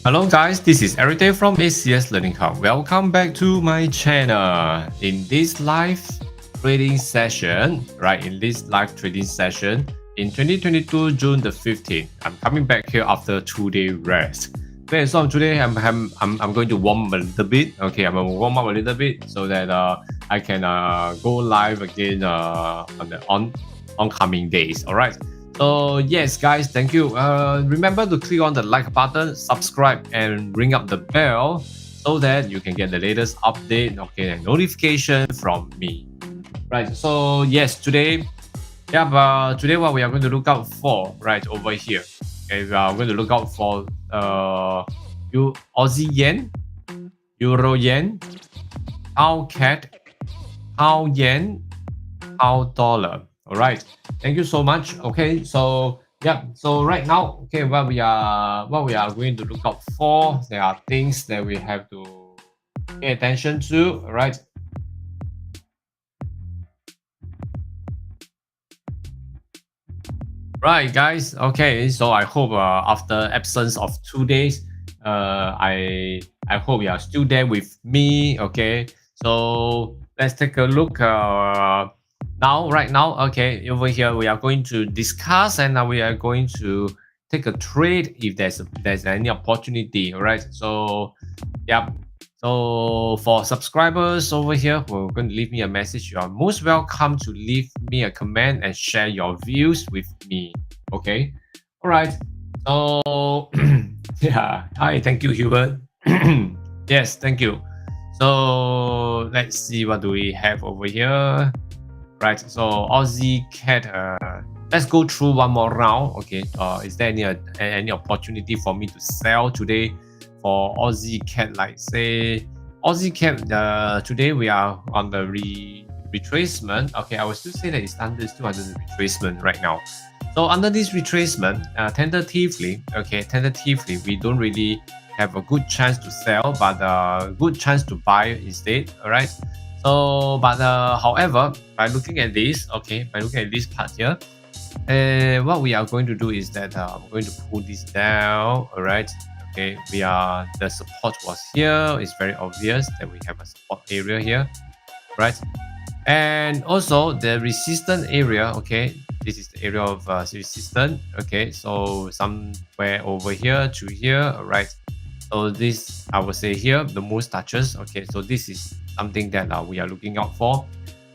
Hello guys, this is Everyday from ACS Learning Hub. Welcome back to my channel. In this live trading session, in 2022 June the 15th, I'm coming back here after 2-day rest. Okay, so today I'm going to warm up a little bit. Okay, I'm going to warm up a little bit so that I can go live again on the oncoming days. All right. So yes, guys, thank you. Remember to click on the like button, subscribe, and ring up the bell so that you can get the latest update, and notification from me. Right. So yes, today what we are going to look out for over here. Okay, we are going to look out for Aussie yen, Euro yen, pound CAD, pound yen, pound dollar. All right, thank you so much. Okay, so so right now, okay, what we are going to look out for, there are things that we have to pay attention to. All right. Right, guys. Okay, so I hope after absence of 2 days, I hope you are still there with me. Okay, so let's take a look. Right now, okay, over here we are going to discuss, and we are going to take a trade if there's any opportunity. All right, so so for subscribers over here who are going to leave me a message, you are most welcome to leave me a comment and share your views with me. Okay, all right. So hi, thank you, Hubert. Yes, thank you. So let's see, what do we have over here? Right, so Aussie CAD, let's go through one more round. Okay, is there any opportunity for me to sell today for Aussie CAD? Like say Aussie CAD, today we are on the retracement. Okay, I will still say that it's still under the retracement right now. So under this retracement, tentatively, we don't really have a good chance to sell, but a good chance to buy instead. All right. So, but however, by looking at this, part here, what we are going to do is that we're going to pull this down. All right. Okay, the support was here. It's very obvious that we have a support area here, right? And also the resistance area. Okay, this is the area of resistance. Okay, so somewhere over here to here. All right. So this, I would say here, the most touches. Okay, so this is something that we are looking out for.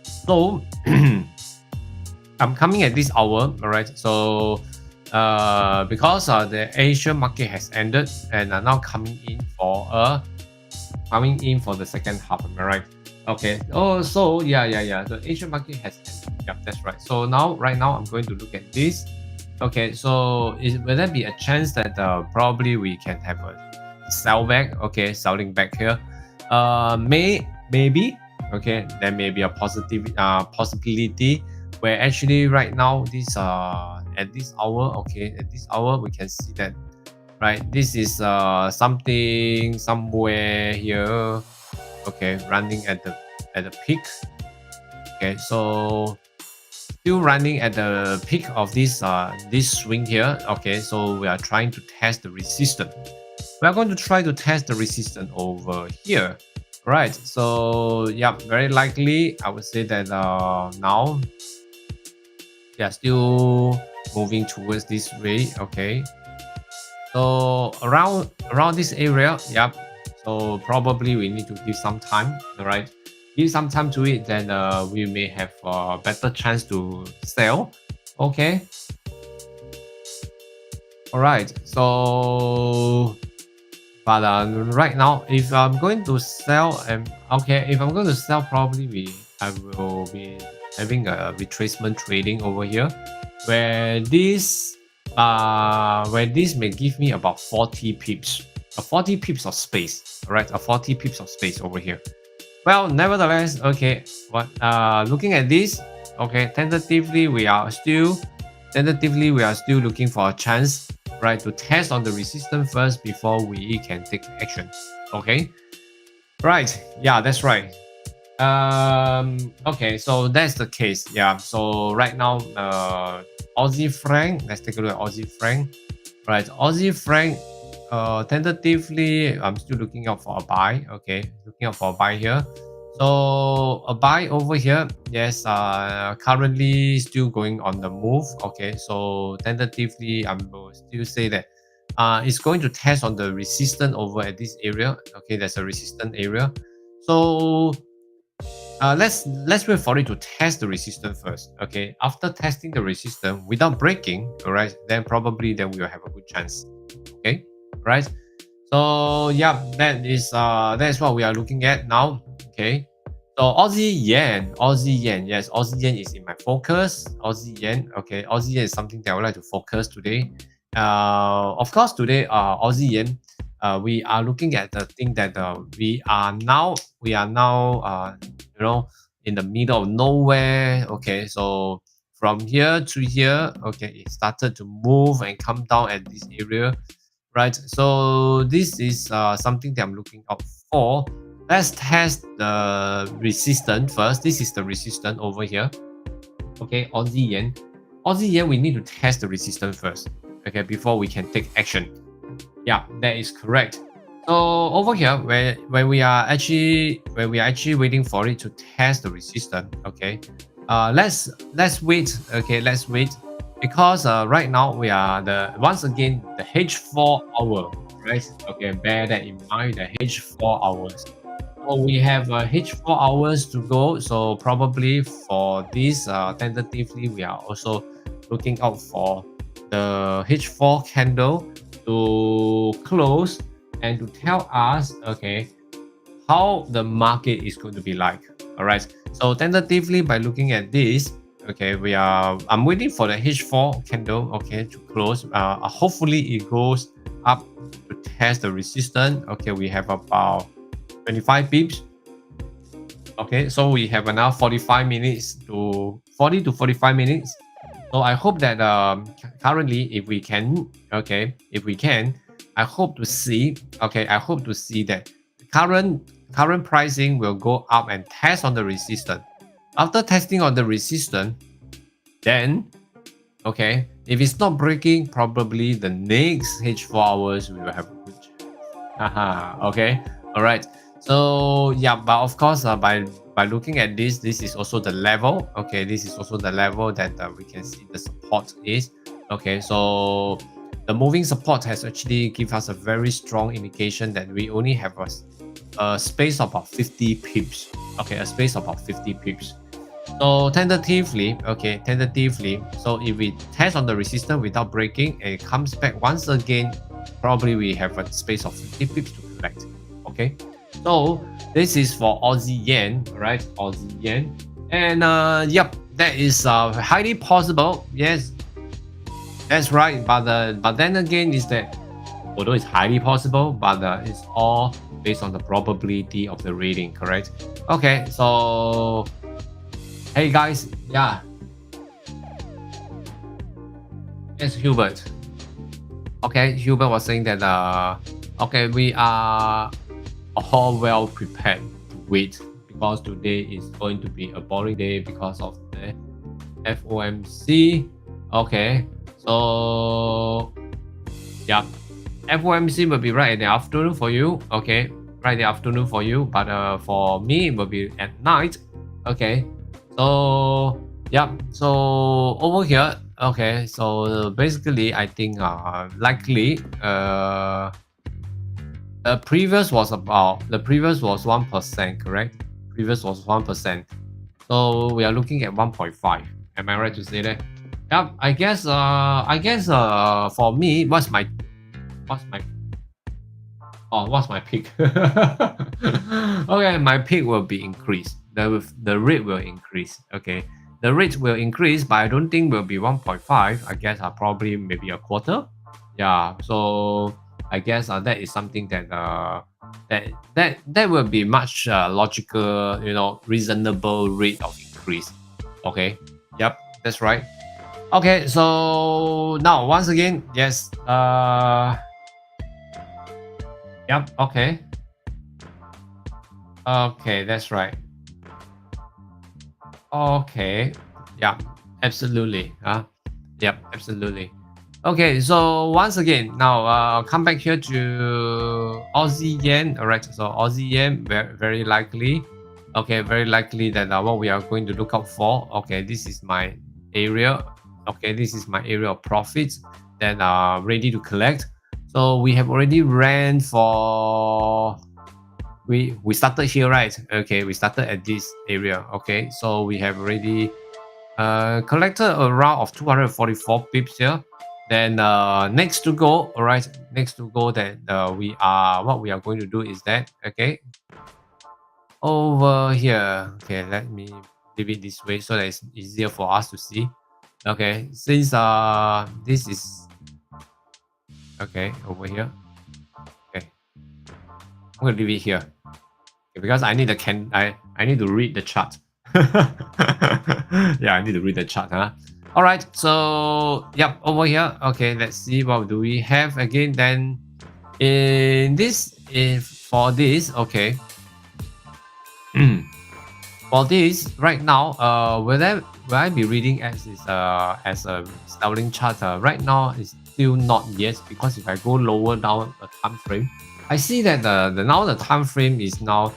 So I'm coming at this hour. All right. So because the Asian market has ended and are now coming in for the second half. Am I right? Okay. Oh, so the Asian market has ended. Yeah, that's right. So right now, I'm going to look at this. Okay. So will there be a chance that probably we can have a sell back? Okay, selling back here. Maybe. Okay, there may be a possibility where actually right now at this hour. Okay, at this hour we can see that this is something somewhere here. Okay, running at the peak. Okay, so still running at the peak of this swing here. Okay, so we are trying to test the resistance. We are going to try to test the resistance over here. Right, so very likely I would say that now they are still moving towards this way. Okay, so around this area, so probably we need to give some time. All right, give some time to it, then we may have a better chance to sell. Okay, all right, so but right now, if I'm going to sell, probably I will be having a retracement trading over here, where this may give me about 40 pips, 40 pips of space. All right, 40 pips of space over here. Well, nevertheless, okay, looking at this, okay, tentatively we are still looking for a chance, to test on the resistance first before we can take action. Okay, right, that's right. Okay, so that's the case. So right now, Aussie franc, let's take a look at Aussie franc. Right, Aussie franc, Tentatively, I'm still looking out for a buy. Okay, looking out for a buy here. So a buy over here. Yes, currently still going on the move. Okay, so tentatively, I will still say that it's going to test on the resistance over at this area. Okay, there's a resistance area. So let's wait for it to test the resistance first. Okay, after testing the resistance without breaking, all right, then probably then we will have a good chance. Okay, right. So yeah, that is what we are looking at now. Okay, so Aussie yen, yes, Aussie yen is in my focus. Aussie yen, okay, Aussie yen is something that I would like to focus today. Of course, today, Aussie yen, we are looking at the thing that we are now you know in the middle of nowhere. Okay, so from here to here, okay, it started to move and come down at this area, right? So this is something that I'm looking out for. Let's test the resistance first. This is the resistance over here. Okay, Aussie yen. Aussie yen, we need to test the resistance first. Okay, before we can take action. Yeah, that is correct. So over here, where we are actually waiting for it to test the resistance. Okay, let's wait. Okay, let's wait because right now we are once again the H4 hour, right? Okay, bear that in mind. The H4 hours. So we have H4 hours to go. So probably for this, tentatively, we are also looking out for the H4 candle to close and to tell us, okay, how the market is going to be like. All right. So tentatively, by looking at this, okay, I'm waiting for the H4 candle, okay, to close. Hopefully it goes up to test the resistance. Okay, we have about 25 pips. Okay, so we have another 45 minutes to 40 to 45 minutes. So I hope that currently, if we can, I hope to see, that current pricing will go up and test on the resistance. After testing on the resistance, then, okay, if it's not breaking, probably the next H4 hours we will have a good chance. Okay, all right. So yeah, but of course, by looking at this is also the level. Okay, this is also the level that we can see the support is. Okay, so the moving support has actually give us a very strong indication that we only have a space of about 50 pips. Okay, a space of about 50 pips. So tentatively, so if we test on the resistance without breaking and it comes back once again, probably we have a space of 50 pips to collect. Okay, so this is for Aussie yen, right? Aussie yen, and yep, that is highly possible. Yes, that's right. But then again, is that although it's highly possible, but it's all based on the probability of the reading, correct? Okay, so hey guys, yeah, it's Hubert. Okay, Hubert was saying that okay, we are all well prepared to wait because today is going to be a boring day because of the FOMC. Okay, so yeah, FOMC will be right in the afternoon for you. Okay, right in the afternoon for you, but for me it will be at night. Okay, so yeah, so over here, okay, so basically I think likely the previous was 1%, correct? Previous was 1%. So we are looking at 1.5. Am I right to say that? Yeah, I guess for me, what's my pick? Okay, my pick will be increased. The rate will increase. Okay. The rate will increase, but I don't think will be 1.5. I guess probably maybe a quarter. Yeah. So I guess that is something that that will be much logical, reasonable rate of increase. Okay. Yep, that's right. Okay, so now once again, yes. Yep. Okay. Okay, that's right. Okay. Yeah. Absolutely. Yep. Absolutely. Okay, so once again, now come back here to Aussie yen. All right, so Aussie yen, very likely. Okay, very likely that what we are going to look out for. Okay, this is my area. Okay, this is my area of profits that are ready to collect. So we have already ran for we started here, right? Okay, we started at this area. Okay, so we have already collected a round of 244 pips here. Then next to go, all right, next to go that what we are going to do is that, okay, over here. Okay, let me leave it this way so that it's easier for us to see. Okay, since this is okay over here. Okay, I'm gonna leave it here. Okay, because I need the I need to read the chart. Yeah, I need to read the chart, huh? All right, so yep, over here. Okay, let's see what do we have again. Then in this, if for this, okay, for this right now, will I be reading as a selling chart? Right now it's still not yet, because if I go lower down the time frame, I see that the now the time frame is now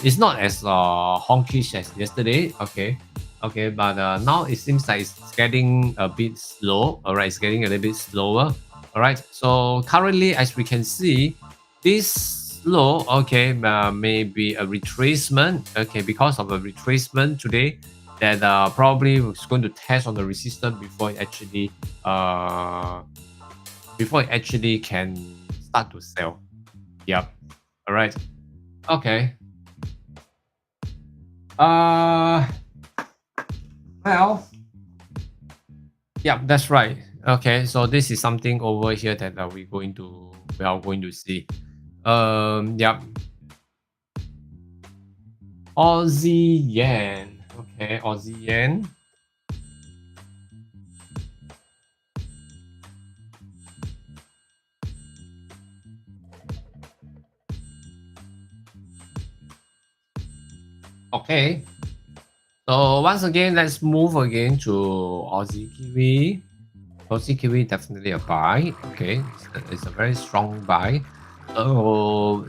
it's not as honkish as yesterday. Okay, okay, but now it seems like it's getting a bit slow. All right, it's getting a little bit slower. All right, so currently, as we can see, this low, okay, maybe a retracement. Okay, because of a retracement today, that probably was going to test on the resistance before it actually can start to sell. Yep. All right. Okay. Well. Yeah, that's right. Okay, so this is something over here that we are going to see. Yeah. Aussie yen. Okay, Aussie yen. Okay. So once again, let's move again to Aussie Kiwi. Aussie Kiwi definitely a buy. Okay, it's a very strong buy. So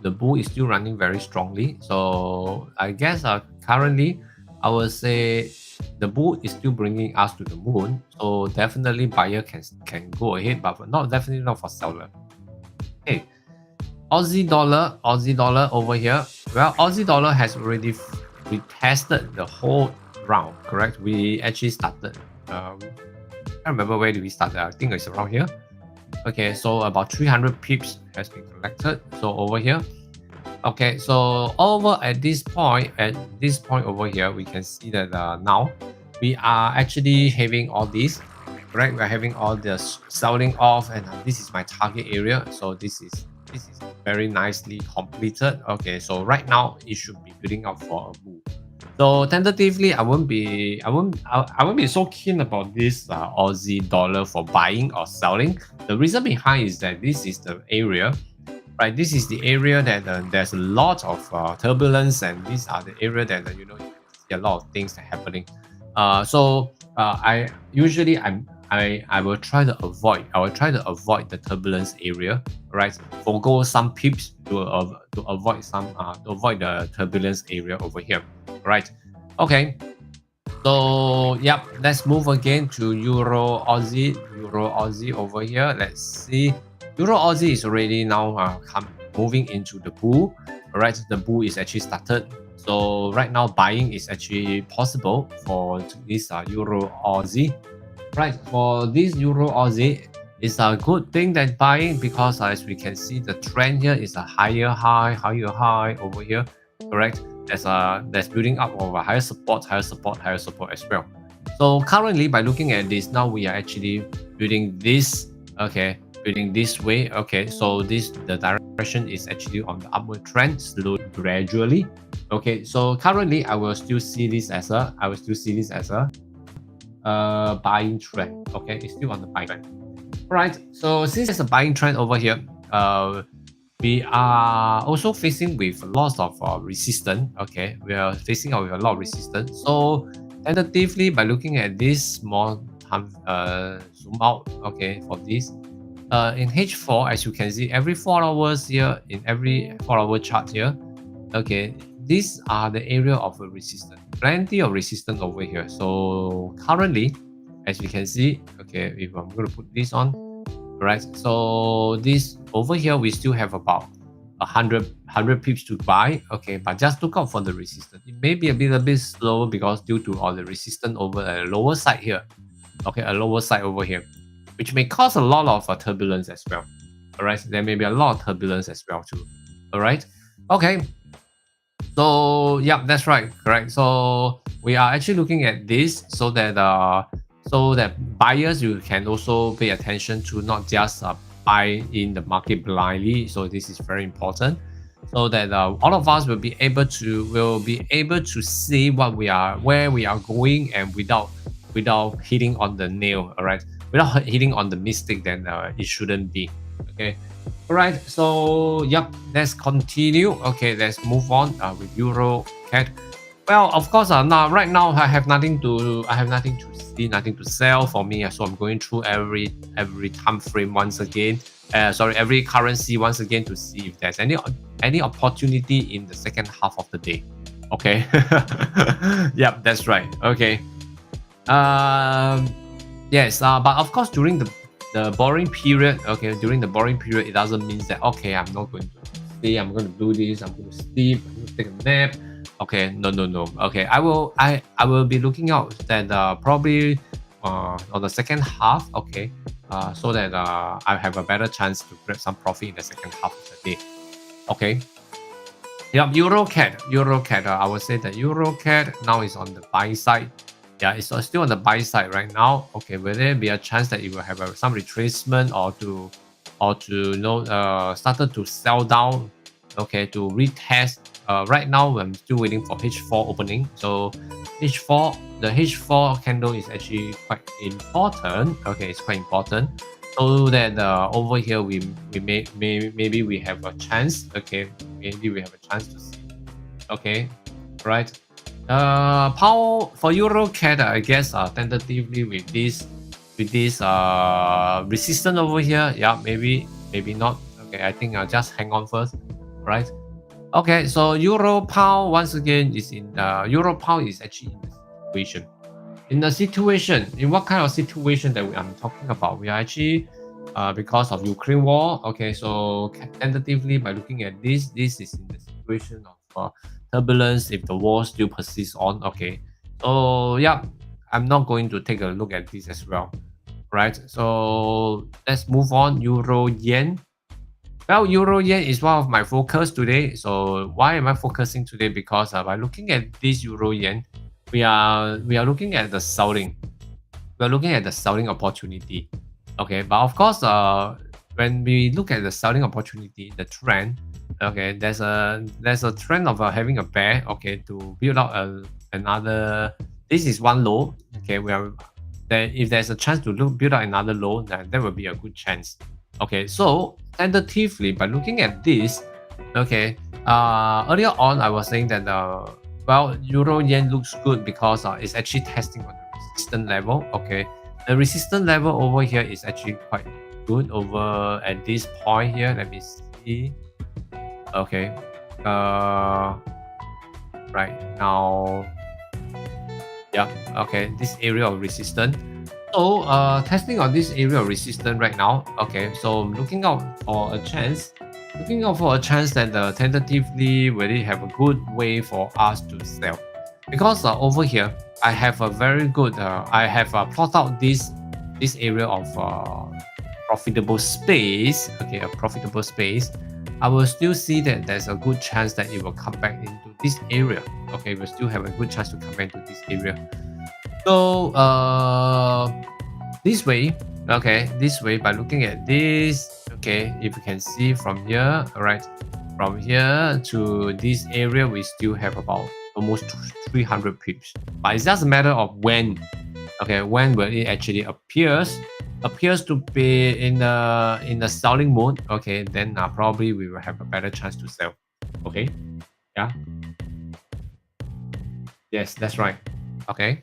the bull is still running very strongly. So I guess currently I would say the bull is still bringing us to the moon. So definitely buyer can go ahead, but not definitely not for seller. Okay, Aussie dollar over here. Well, Aussie dollar has already retested the whole round. Correct? We actually started. I remember where did we start. I think it's around here. Okay, so about 300 pips has been collected. So over here. Okay, so over at this point over here, we can see that now we are actually having all this. Right, we're having all the selling off, and this is my target area. So this is very nicely completed. Okay, so right now it should be building up for a move. So tentatively, I won't be so keen about this Aussie dollar for buying or selling. The reason behind is that this is the area, right? This is the area that there's a lot of turbulence, and these are the area that you can see a lot of things that are happening. I usually I will try to avoid the turbulence area, right? Forgo some pips to avoid the turbulence area over here, right? Okay, so yep, let's move again to Euro Aussie over here. Let's see. Euro Aussie is already now moving into the bull. All right, the bull is actually started. So right now buying is actually possible for this Euro Aussie. Right, for this Euro Aussie, it's a good thing that buying, because as we can see, the trend here is a higher high over here. Correct. That's building up of a higher support as well. So currently, by looking at this, now we are actually building this. Okay, building this way. Okay, so the direction is actually on the upward trend, slowly, gradually. Okay, so currently, I will still see this as a buying trend. Okay, it's still on the buying trend. All right, so since there's a buying trend over here, we are also facing with lots of resistance. Okay, we are facing with a lot of resistance. So tentatively, by looking at this small zoom out, okay, for this. In H4, as you can see, every 4 hours here, in every 4-hour chart here, okay, these are the area of a resistance. Plenty of resistance over here. So currently, as you can see, okay, if I'm going to put this on, right? So this over here, we still have about 100 pips to buy, okay, but just look out for the resistance. It may be a little bit slow because due to all the resistance over a lower side here, okay, a lower side over here, which may cause a lot of turbulence as well. All right, there may be a lot of turbulence as well too. All right, okay. So yeah, that's right, correct. So we are actually looking at this so that buyers, you can also pay attention to not just buy in the market blindly. So this is very important, so that all of us will be able to see where we are going, and without hitting on the nail. All right, without hitting on the mistake, then it shouldn't be. Okay. All right, so yep, let's continue. Okay, let's move on with Euro CAD. Well, of course, now right now I have nothing to see, nothing to sell for me. So I'm going through every time frame once again. Every currency once again to see if there's any opportunity in the second half of the day. Okay. Yep, that's right. Okay. Yes. But of course, during the boring period, okay, during the boring period, it doesn't mean that, okay, I'm not going to stay, I'm going to do this, I'm going to sleep, I'm going to take a nap. Okay, no. Okay, I will be looking out that probably on the second half, okay, so that I have a better chance to grab some profit in the second half of the day. Okay. Yep, Euro CAD. I would say that Euro CAD now is on the buy side. Yeah, it's still on the buy side right now. Okay, will there be a chance that it will have some retracement or to started to sell down? Okay, to retest. Right now I'm still waiting for H4 opening. So the H4 candle is actually quite important. Okay, it's quite important. So that over here maybe we have a chance. Okay, maybe we have a chance to see. Okay, right. Power for Euro CAD, I guess tentatively with this resistance over here. Yeah, maybe not. Okay, I think just hang on first, right? Okay, so Euro Pound once again is in Euro Pound is actually in the situation. In what kind of situation that I'm talking about? We are actually because of Ukraine war. Okay, so tentatively by looking at this is in the situation of turbulence if the war still persists on. Okay, so yeah, I'm not going to take a look at this as well, right? So let's move on. Euro Yen. Well, Euro Yen is one of my focus today. So why am I focusing today? Because by looking at this Euro Yen, we are looking at the selling. We are looking at the selling opportunity. Okay, but of course, when we look at the selling opportunity, the trend, okay, there's a trend of having a bear. Okay, to build out another. This is one low. Okay, if there's a chance to build out another low, then there will be a good chance. Okay, so tentatively by looking at this, okay, earlier on I was saying that well, Euro Yen looks good because it's actually testing on the resistance level. Okay, the resistance level over here is actually quite good over at this point here. Let me see. Okay, right now, yeah, okay, this area of resistance. So testing on this area of resistance right now. Okay, so I'm looking out for a chance that tentatively will it have a good way for us to sell, because over here I have a very good I have plotted out this area of profitable space. Okay, a profitable space. I will still see that there's a good chance that it will come back into this area. Okay, we'll still have a good chance to come back into this area. So this way, okay, this way by looking at this, okay, if you can see from here, all right, from here to this area, we still have about almost 300 pips. But it's just a matter of when, okay, when will it actually appears to be in the selling mode. Okay, then probably we will have a better chance to sell. Okay, yeah, yes, that's right. Okay.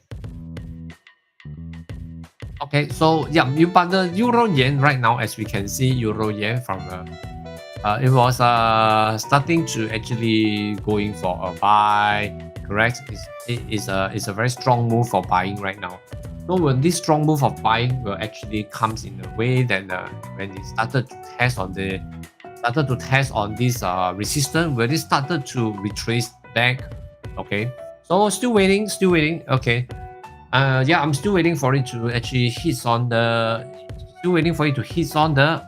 Okay, so yeah, but the euro yen right now, as we can see, euro yen from it was starting to actually going for a buy, correct? It's a very strong move for buying right now. So when this strong move of buying will actually comes in a way that when it started to test on this resistance, where it started to retrace back. Okay, so still waiting. Okay, yeah, I'm still waiting for it to actually hit on the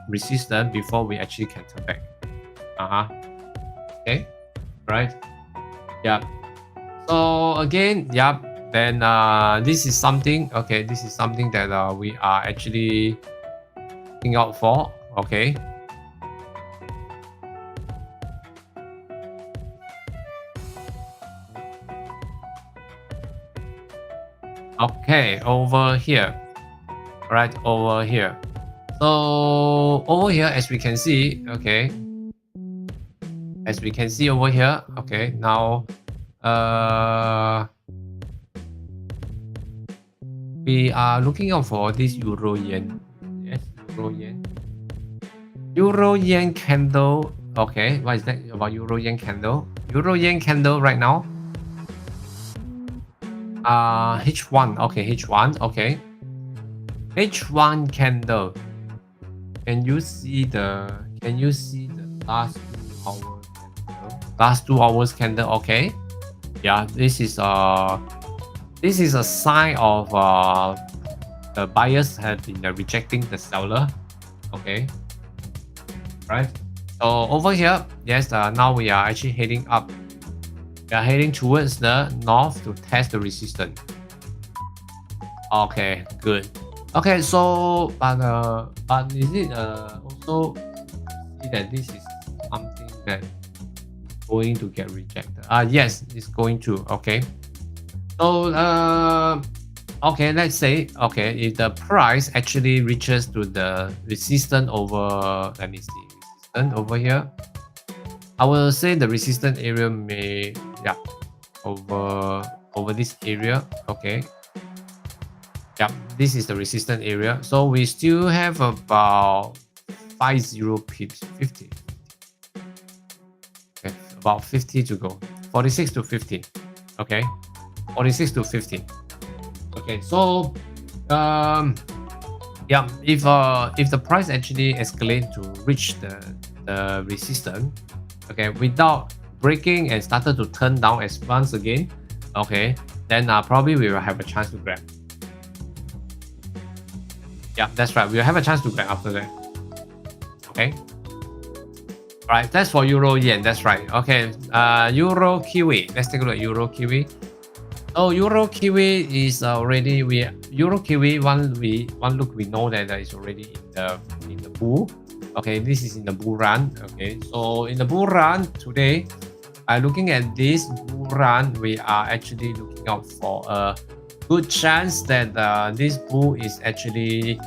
resistance before we actually can turn back. Okay, right. Yeah. So again, yeah. Then this is something. Okay, this is something that we are actually looking out for. Okay. Okay, over here. Right over here. So over here, as we can see, okay, as we can see over here, okay, now we are looking out for this euro yen. Yes, euro yen. Euro yen candle. Okay, what is that about euro yen candle? Euro yen candle right now. H1. Okay, H1. Okay, H1 candle. Can you see the last 2 hours candle? Last 2 hours candle. Okay. Yeah, this is a sign of the buyers have been rejecting the seller. Okay. Right. So over here, yes, now we are actually heading up. We are heading towards the north to test the resistance. Okay, good. Okay, so but is it also see that this is something that going to get rejected? Yes, it's going to. Okay, so okay, let's say if the price actually reaches to the resistance over, let me see, resistance over here. I will say the resistance area may, yeah, over this area. Okay. Yeah, this is the resistance area. So we still have about 50 pips, 50. Okay, about 50 to go. 46 to 50. Okay, 46 to 50. Okay, so yeah, if the price actually escalate to reach the resistance, okay, without breaking and started to turn down as once again, okay, then probably we will have a chance to grab. Yeah, that's right. We'll have a chance to grab after that. Okay. All right, that's for euro yen. That's right. Okay. Euro kiwi. Let's take a look at euro kiwi. So euro kiwi is already euro kiwi one look we know that it's already in the bull. Okay, this is in the bull run. Okay, so in the bull run today, looking at this bull run, we are actually looking out for a good chance that this bull is actually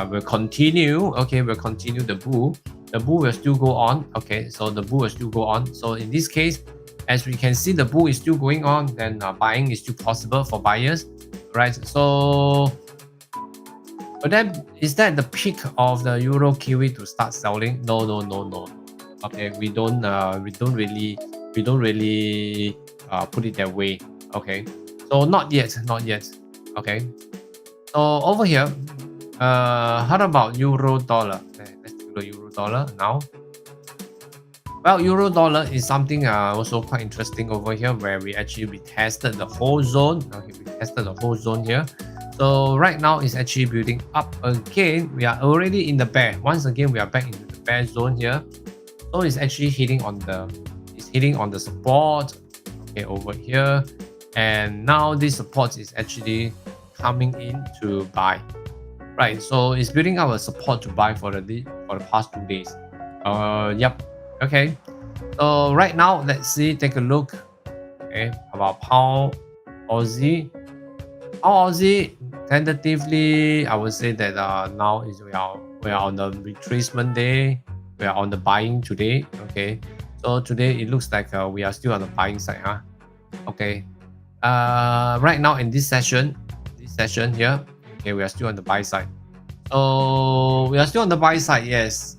will continue. Okay, will continue the bull. The bull will still go on. Okay, so the bull will still go on. So in this case, as we can see, the bull is still going on. Then buying is still possible for buyers, right? So, but then is that the peak of the euro kiwi to start selling? No. Okay, we don't really put it that way. Okay. So not yet. Okay. So over here, how about euro dollar? Okay, let's take the euro dollar now. Well, euro dollar is something also quite interesting over here, where we actually retested the whole zone. Okay, we tested the whole zone here. So right now it's actually building up again. We are already in the bear. Once again, we are back into the bear zone here. So it's actually hitting on the support. Okay, over here. And now this support is actually coming in to buy, right? So it's building up a support to buy for the past 2 days. Yep. Okay. So right now, let's see. Take a look. Okay, about pound Aussie. Pound Aussie, tentatively, I would say that now is we are on the retracement day. We are on the buying today. Okay. So today it looks like we are still on the buying side, Okay. Right now in this session here, Okay, we are still on the buy side. So we are still on the buy side. Yes,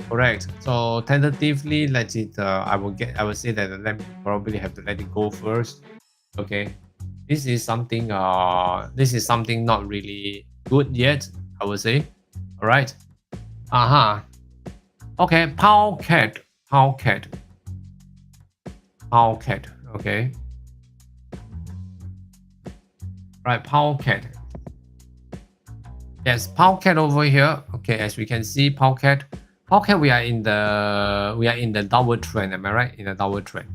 correct. So tentatively, let it. I will say that let me probably have to let it go first. Okay, this is something. This is something not really good yet. I would say. All right. Aha. Okay. Powcat. Powcat. Powcat. Okay. Right. Powcat. Yes, Powcat over here. Okay, as we can see, Powcat, we are in the downward trend. Am I right? In the downward trend.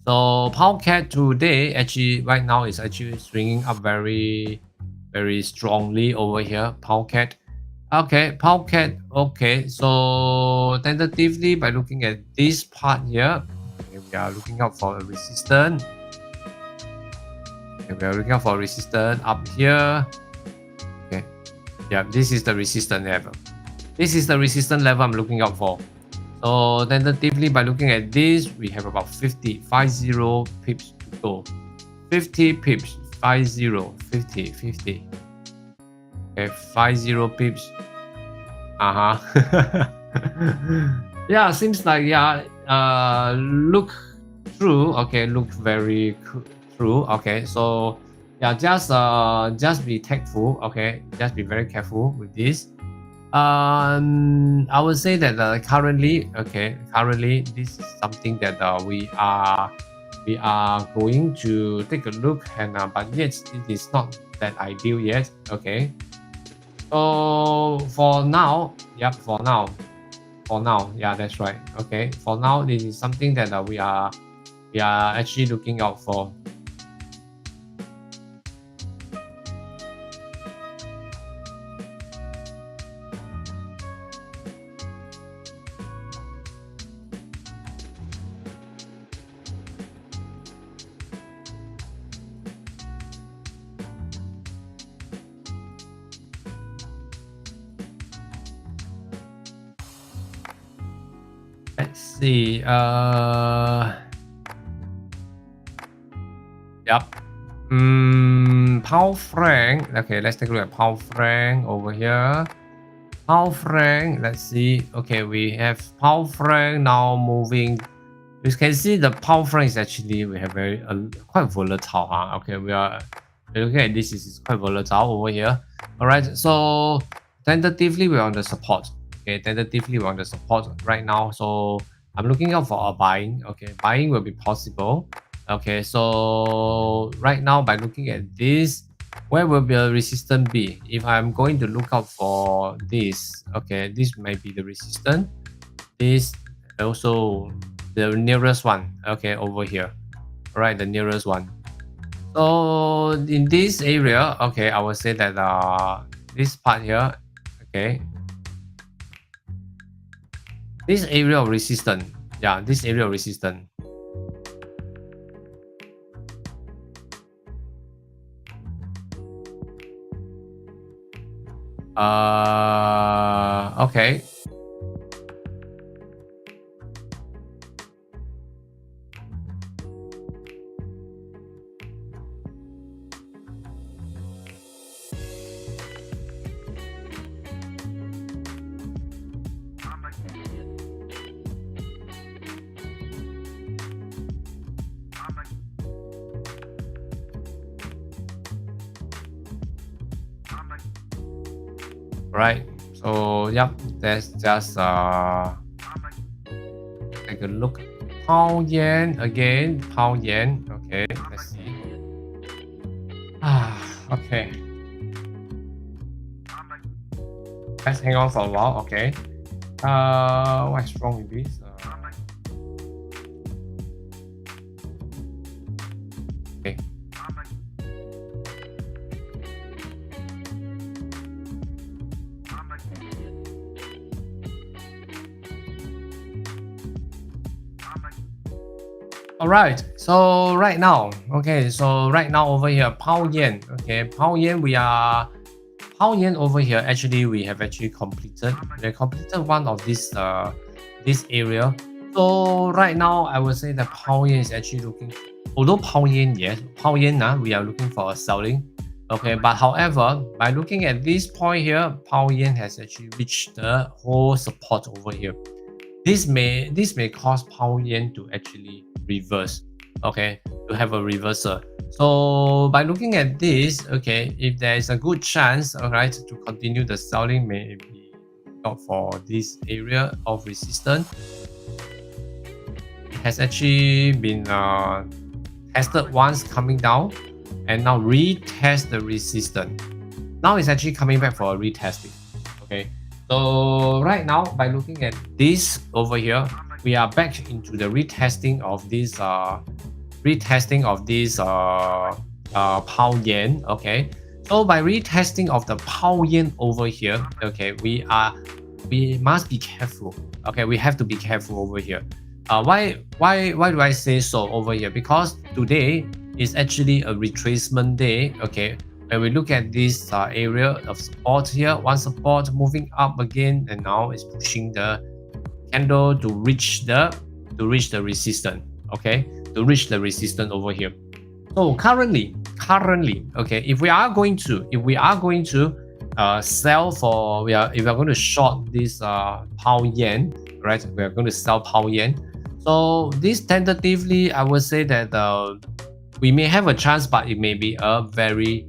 So Powcat today, actually, right now is actually swinging up very, very strongly over here. Powcat. Okay, Powcat. Okay, so tentatively by looking at this part here, okay, we are looking out for a resistance. Okay, we are looking out for a resistance up here. Okay. Yeah, this is the resistance level. This is the resistance level I'm looking out for. So tentatively by looking at this, we have about 50 pips to go. 50 pips, 50. Okay, 50 pips. Yeah, seems like look through. Okay, look very true. Okay, so yeah, just be tactful. Okay, just be very careful with this. I would say that currently this is something that we are going to take a look, and but yet it is not that ideal yet. Okay, so for now, yeah, that's right. Okay, for now, this is something that we are actually looking out for. Let's see. Yep. Pound franc. Okay, let's take a look at pound franc over here. Pound franc. Let's see. Okay, we have pound franc now moving. You can see the pound franc is actually we have very quite volatile. Huh? Okay, we're looking at this is quite volatile over here. All right. So tentatively we're on the support. Okay, tentatively we're on the support right now. So I'm looking out for a buying. Okay, buying will be possible. Okay, so right now by looking at this, where will the resistance be? If I'm going to look out for this, okay, this might be the resistance. This also the nearest one. Okay, over here. All right, the nearest one. So in this area, okay, I will say that this part here, okay, this area of resistance, yeah, this area of resistance. Okay. Right. So yep, that's just take a look. Pound yen again. Pound yen. Okay, let's see. Okay. Let's hang on for a while. Okay. What's wrong with this? Okay. All right. So right now, okay. So right now over here, pound yen. Okay, pound yen. Pound yen over here. Actually, we have actually completed. We completed one of this area. So right now, I would say that pound yen is actually looking. Although pound yen, yes, pound yen. We are looking for a selling. Okay, but however, by looking at this point here, pound yen has actually reached the whole support over here. This may cause pound yen to actually reverse, okay, to have a reversal. So by looking at this, okay, if there is a good chance, all right, to continue the selling, maybe not for this area of resistance. It has actually been tested once coming down and now retest the resistance. Now it's actually coming back for a retesting. Okay, so right now by looking at this over here, we are back into the retesting of this pound yen. Okay, so by retesting of the pound yen over here, okay, we must be careful. Okay, we have to be careful over here. Why do I say so over here? Because today is actually a retracement day. Okay, when we look at this area of support here, one support moving up again, and now it's pushing the candle to reach the resistance. Okay, to reach the resistance over here. So currently, okay, if we are going to sell for if we are going to short this pound yen, right? We are going to sell pound yen. So this tentatively, I would say that we may have a chance, but it may be a very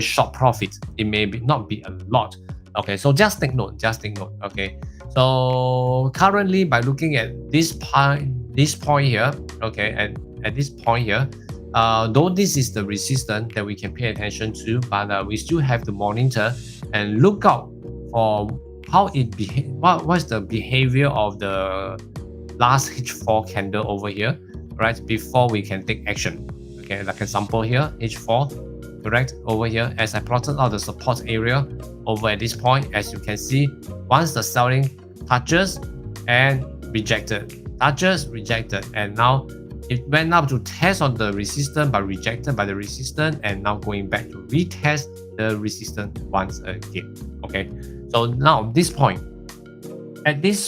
short profit. It may not be a lot. Okay, so just take note. Okay, so currently by looking at this point here, okay, and at this point here, though this is the resistance that we can pay attention to, but we still have to monitor and look out for how it what's the behavior of the last H4 candle over here, right, before we can take action. Okay, like example here, H4, correct, over here, as I plotted out the support area over at this point. As you can see, once the selling touches and rejected, and now it went up to test on the resistance but rejected by the resistance, and now going back to retest the resistance once again. Okay, so now at this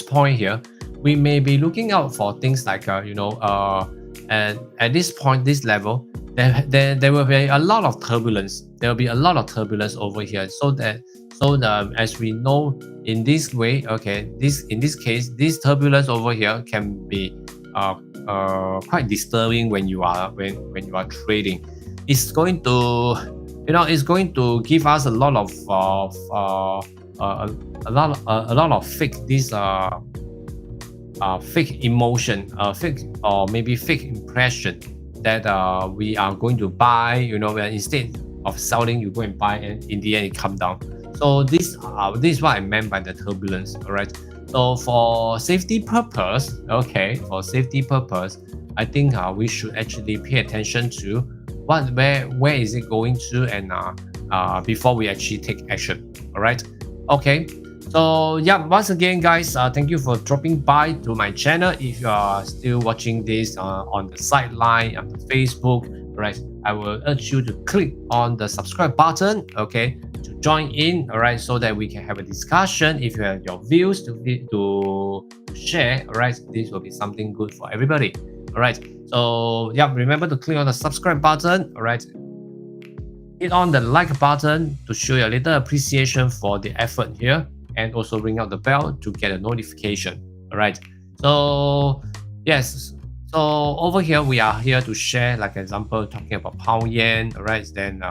point here, we may be looking out for things like and at this point, this level, there will be a lot of turbulence. There will be a lot of turbulence over here. As we know, in this way, okay, in this case, this turbulence over here can be quite disturbing when you are trading. It's going to give us a lot of fake emotion, fake or maybe fake impression that we are going to buy. Instead of selling, you go and buy, and in the end it come down. So this is what I meant by the turbulence. All right. So for safety purpose, okay, I think we should actually pay attention to where is it going to, and before we actually take action. All right. Okay. So yeah, once again, guys, thank you for dropping by to my channel. If you are still watching this on the sideline on the Facebook, right, I will urge you to click on the subscribe button, okay, to join in, all right, so that we can have a discussion. If you have your views to share, all right, this will be something good for everybody. All right, so yeah, remember to click on the subscribe button, all right. Hit on the like button to show your little appreciation for the effort here, and also ring out the bell to get a notification. All right, so yes, so over here we are here to share, like example, talking about pound yen. All right, then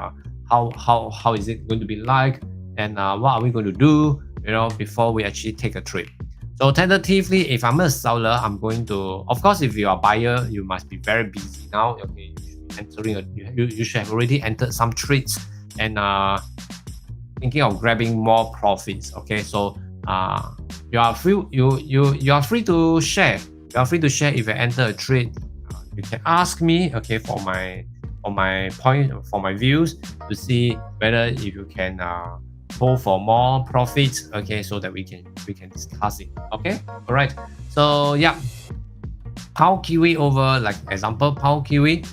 how is it going to be like, and what are we going to do, before we actually take a trade. So tentatively, if I'm a seller, I'm going to, of course, if you are a buyer, you must be very busy now. Okay, you should have already entered some trades and thinking of grabbing more profits. Okay, so you are free to share. You are free to share if you enter a trade. You can ask me, okay, for my views, to see whether if you can go for more profits. Okay, so that we can discuss it. Okay, all right. So yeah, pound kiwi over, like example, pound kiwi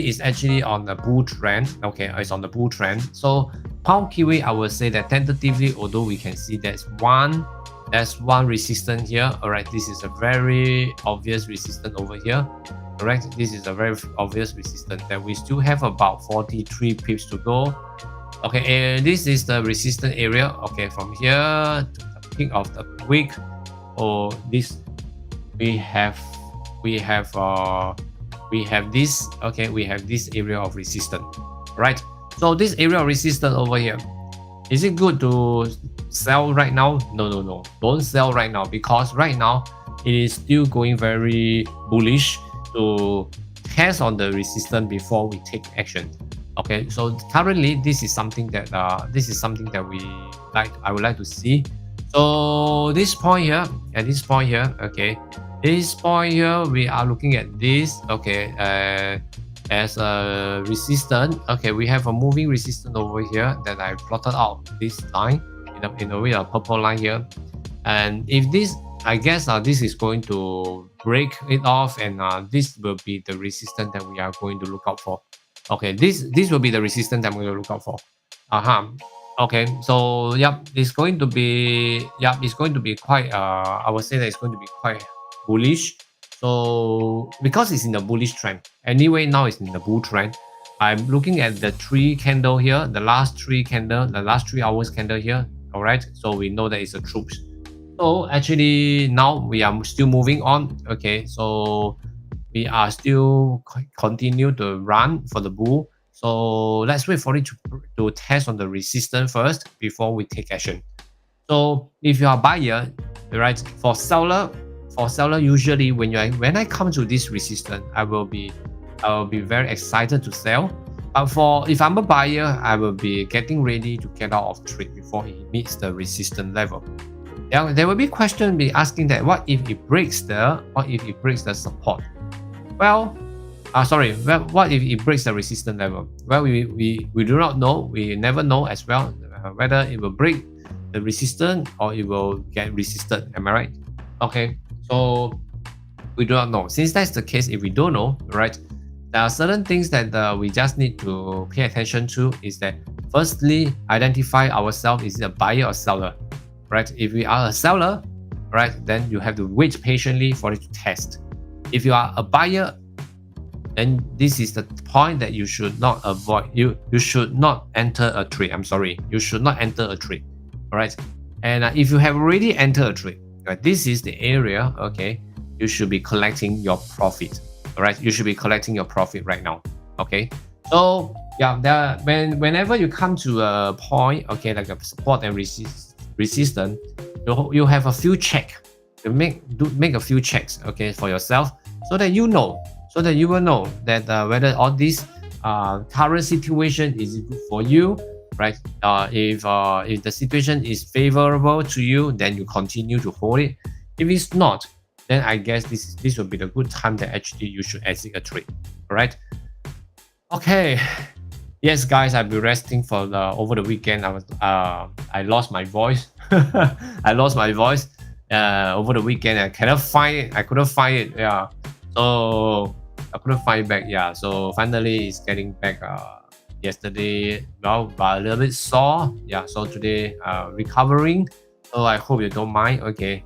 is actually on the bull trend. Okay, it's on the bull trend. So pound kiwi, I would say that tentatively, although we can see there's one There's one resistance here. All right, this is a very obvious resistance over here. Correct, this is a very obvious resistance that we still have about 43 pips to go. Okay, and this is the resistance area. Okay, from here to the peak of the week, or this we have this. Okay, we have this area of resistance, right? So this area of resistance over here, is it good to sell right now? No, don't sell right now, because right now it is still going very bullish to test on the resistance before we take action. Okay, so currently this is something that I would like to see. So this point here, at this point here, okay, this point here we are looking at this. Okay, as a resistance. Okay, we have a moving resistance over here that I plotted out this line in a way, a purple line here. And if this, I guess this is going to break it off, and this will be the resistance that we are going to look out for. Okay, this will be the resistance that I'm going to look out for. Okay, so it's going to be quite I would say that it's going to be quite bullish. So because it's in the bullish trend, anyway, now it's in the bull trend. I'm looking at the three candle here, the last 3 hours candle here. All right, so we know that it's a troops. So actually now we are still moving on. Okay, so we are still continue to run for the bull. So let's wait for it to test on the resistance first before we take action. So if you are a buyer, right, for seller usually when I come to this resistance, I will be very excited to sell. But if I'm a buyer, I will be getting ready to get out of trade before he meets the resistance level. There will be question be asking that what if it breaks the support? Well, what if it breaks the resistance level? Well, we do not know. We never know as well whether it will break the resistance or it will get resisted. Am I right? Okay, so we do not know. Since that's the case, if we don't know, right, there are certain things that we just need to pay attention to. Is that firstly, identify ourselves, is it a buyer or seller, right? If we are a seller, right, then you have to wait patiently for it to test. If you are a buyer, then this is the point that you should not avoid. You should not enter a trade. I'm sorry, you should not enter a trade. All right, and if you have already entered a trade, right, this is the area. Okay, you should be collecting your profit. All right, you should be collecting your profit right now. Okay, so whenever you come to a point, okay, like a support and resistance, you have a few check. You make a few checks, okay, for yourself, so that you will know that whether all this current situation is good for you, right? If the situation is favorable to you, then you continue to hold it. If it's not, then I guess this will be the good time that actually you should exit a trade. All right. Okay. Yes, guys, I've been resting for over the weekend. I lost my voice. I lost my voice over the weekend. I couldn't find it. Yeah. So I couldn't find it back. Yeah. So finally, it's getting back. Yesterday, well, but a little bit sore. Yeah. So today, recovering. So I hope you don't mind. Okay.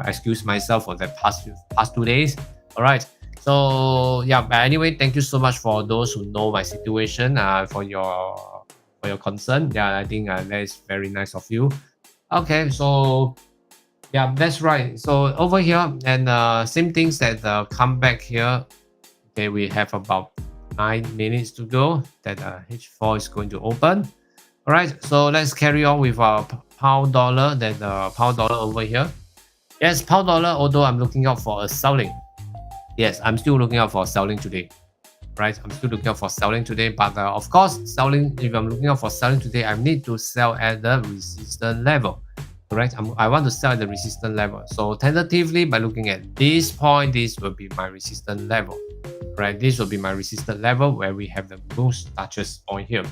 Excuse myself for the past 2 days. All right. So but anyway, thank you so much for those who know my situation. For your concern. Yeah, I think that is very nice of you. Okay. So that's right. So over here, and same things that come back here. Okay, we have about 9 minutes to go that H4 is going to open. All right, so let's carry on with our pound dollar. That pound dollar over here. Yes, pound dollar. Although I'm looking out for a selling. Yes, I'm still looking out for selling today. Right, I'm still looking out for selling today. But of course, selling. If I'm looking out for selling today, I need to sell at the resistance level. Correct. I want to sell at the resistance level. So tentatively, by looking at this point, this will be my resistance level. Right, this will be my resistance level where we have the most touches point here.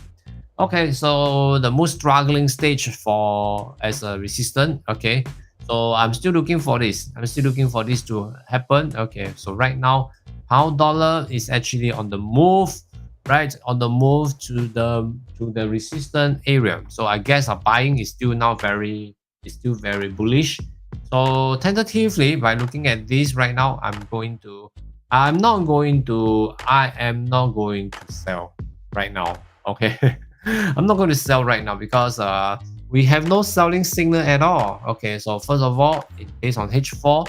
Okay, so the most struggling stage as a resistance. Okay, so I'm still looking for this. To happen. Okay, so right now, pound dollar is actually on the move. Right, on the move to the resistance area. So I guess our buying is still very bullish. So tentatively, by looking at this right now, I am not going to sell right now. Okay, I'm not going to sell right now because we have no selling signal at all. Okay, so first of all, based on H4,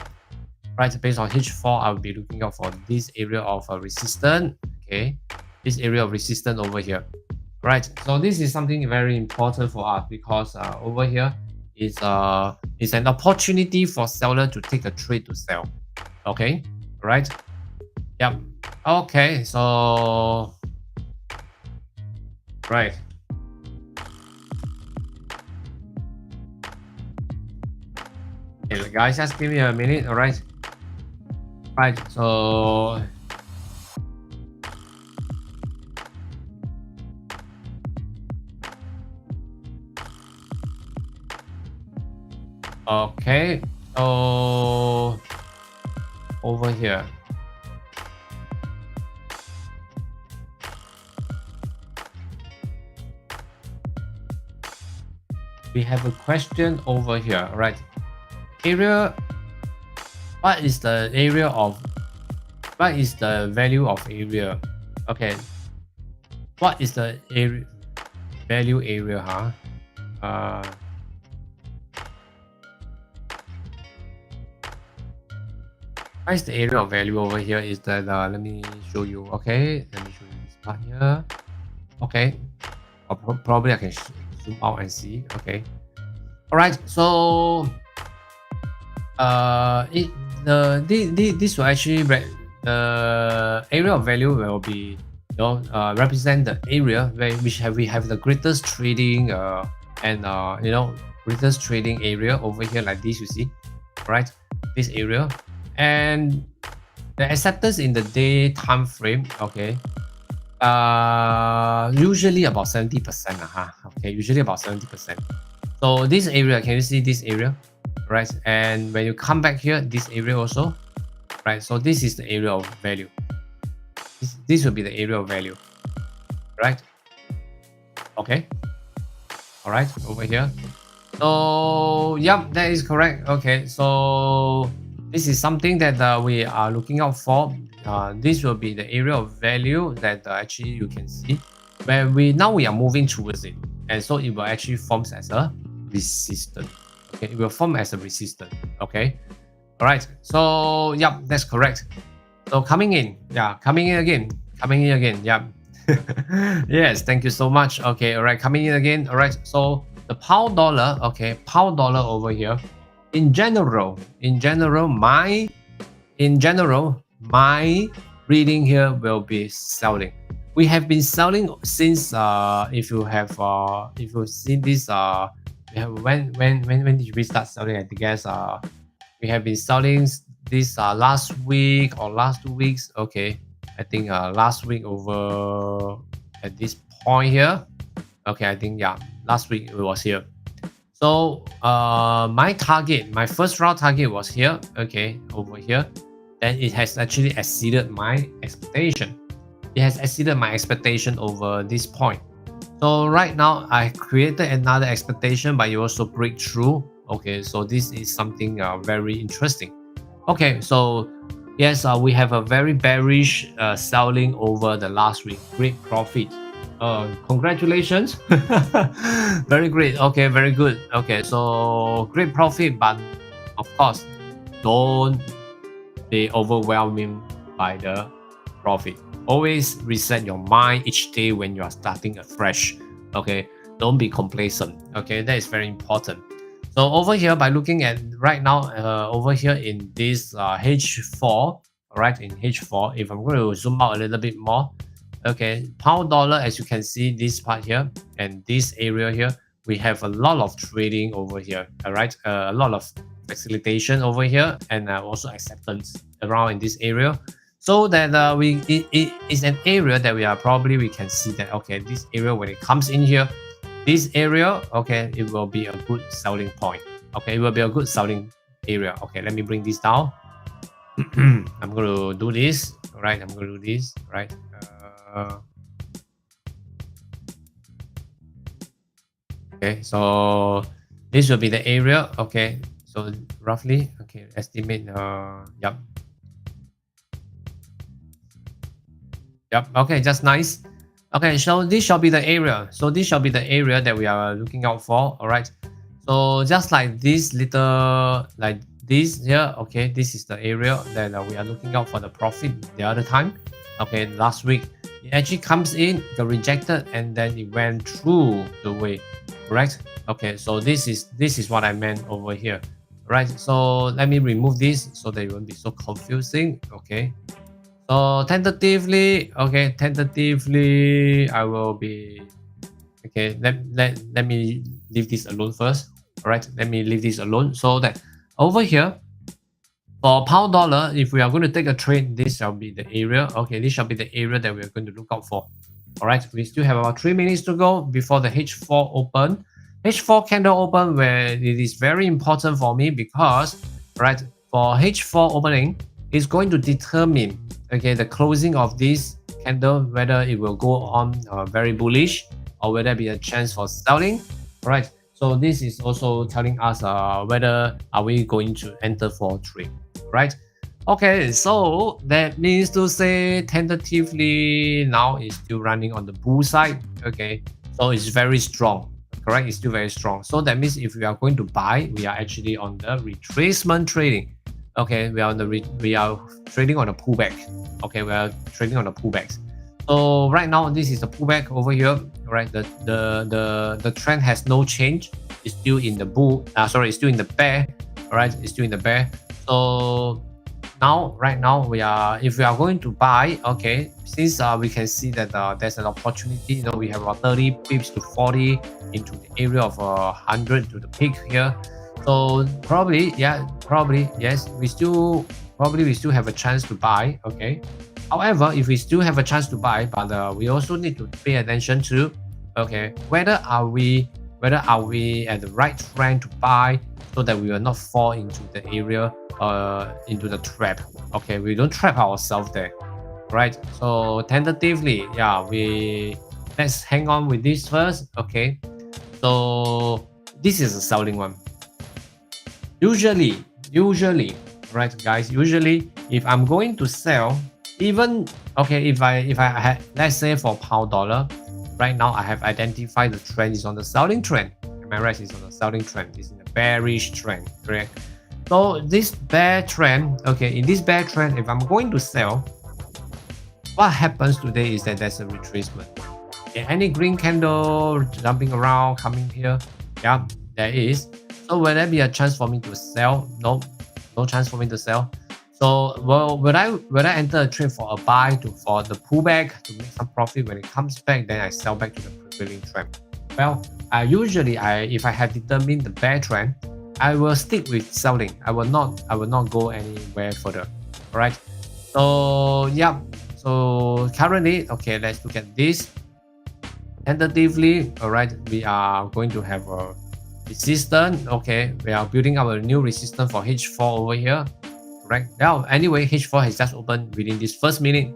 right? Based on H4, I'll be looking out for this area of resistance. Okay, this area of resistance over here. Right, so this is something very important for us because over here is an opportunity for seller to take a trade to sell. Okay, right? Yep. Okay, so right. Okay, guys, just give me a minute. All right. Right. So okay. So over here. We have a question over here, right? Area. What is the value of area? Okay. What is the value area, huh? What is the area of value over here? Is that let me show you. Okay, let me show you this part here. Okay, probably I can zoom out and see. Okay, all right. So this will actually the area of value will be represent the area where we have the greatest trading and greatest trading area over here like this, you see, right? This area and the acceptance in the day time frame, okay, usually about 70%, okay, usually about 70%. So this area, can you see this area, right? And when you come back here, this area also, right? So this is the area of value. This will be the area of value, right? Okay, all right, over here. So yep, that is correct. Okay, so this is something that we are looking out for. This will be the area of value that actually you can see where we are moving towards it, and so it will actually forms as a resistance. Okay, it will form as a resistance. Okay, all right. So yep, that's correct. So coming in again. Yep. Yes, thank you so much. Okay, all right, coming in again. All right, so the pound dollar, okay, pound dollar over here. In general, my reading here will be selling. We have been selling since if you seen this we have when did we start selling? I guess we have been selling this last week or last 2 weeks. Okay, I think last week over at this point here. Okay, I think yeah, last week it was here. So my first round target was here. Okay, over here. Then it has actually exceeded my expectation. It has exceeded my expectation over this point. So right now I created another expectation, but it also break through. Okay, so this is something very interesting. Okay, so yes, we have a very bearish selling over the last week. Great profit. Congratulations. Very great. Okay, very good. Okay, so great profit, but of course, don't be overwhelming by the profit. Always reset your mind each day when you are starting afresh. Okay, don't be complacent. Okay, that is very important. So over here, by looking at right now, over here in this H4, all right, in H4, if I'm going to zoom out a little bit more, okay, pound dollar, as you can see, this part here and this area here, we have a lot of trading over here. All right, a lot of facilitation over here and also acceptance around in this area. So that it is an area that we can see that okay, this area when it comes in here, this area, okay, it will be a good selling point. Okay, it will be a good selling area. Okay, let me bring this down. I'm going to do this. All right, I'm going to do this. Right. Okay, so this will be the area. Okay, So roughly, okay, estimate. Yep. Yep. Okay, just nice. Okay, so this shall be the area. So this shall be the area that we are looking out for. All right. So just like this little, like this here. Okay, this is the area that we are looking out for the profit the other time. Okay, last week it actually comes in, got rejected, and then it went through the way. Correct. Okay, so this is what I meant over here. Right. So let me remove this so that it won't be so confusing. Okay. So tentatively, I will be okay. Let me leave this alone first. All right, let me leave this alone so that over here for pound dollar, if we are going to take a trade, this shall be the area. Okay, this shall be the area that we are going to look out for. All right, we still have about 3 minutes to go before the H4 open. H4 candle open where it is very important for me because, right, for H4 opening, it's going to determine, okay, the closing of this candle, whether it will go on very bullish or whether be a chance for selling. All right, so this is also telling us whether are we going to enter for trade, right? Okay, so that means to say tentatively now it's still running on the bull side. Okay, so it's very strong. Correct, it's still very strong. So that means if we are going to buy, we are actually on the retracement trading. Okay, we are trading on a pullback. Okay, we are trading on the pullbacks. So right now this is the pullback over here. Right, the trend has no change. It's still in the bull. Sorry, it's still in the bear. All right, it's still in the bear. So now right now we are, if we are going to buy, okay, since we can see that there's an opportunity, you know, we have about 30 pips to 40 into the area of 100 to the peak here. So probably yes, we still have a chance to buy. Okay, however, if we still have a chance to buy, but we also need to pay attention to, okay, whether are we at the right trend to buy, so that we will not fall into the area, into the trap. Okay, we don't trap ourselves there, right? So tentatively, yeah, let's hang on with this first. Okay, so this is a selling one. Usually, right, guys, usually if I'm going to sell, even, okay, if I had, let's say for pound dollar, right now I have identified the trend is on the selling trend. Am I right? It's on the selling trend. It's in a bearish trend, correct? So this bear trend, okay, in this bear trend, if I'm going to sell, what happens today is that there's a retracement. Okay, any green candle jumping around, coming here, yeah, there is. So will there be a chance for me to sell? No, no chance for me to sell. So will I enter a trade for a buy for the pullback to make some profit? When it comes back, then I sell back to the prevailing trend. Well, usually if I have determined the bear trend, I will stick with selling. I will not go anywhere further. All right. So yeah. So currently, okay, let's look at this. Tentatively, all right, we are going to have a resistance. Okay, we are building up a new resistance for H4 over here. Right now, anyway, H4 has just opened within this first minute.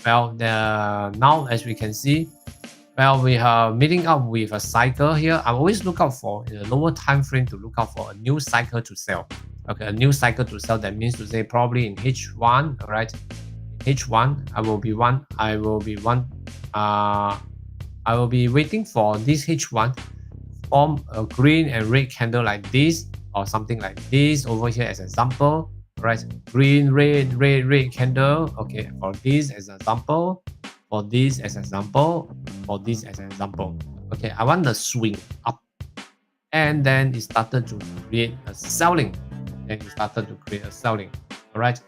Well, now as we can see, well, we are meeting up with a cycle here. I always look out for in a lower time frame to look out for a new cycle to sell. Okay, a new cycle to sell. That means to say probably in H1. All right, H1. I will be waiting for this H1 form a green and red candle like this or something like this over here as an example. Right, green, red, red candle. Okay, for this as an example, for this as an example, for this as an example. Okay, I want the swing up, and then it started to create a selling. All right.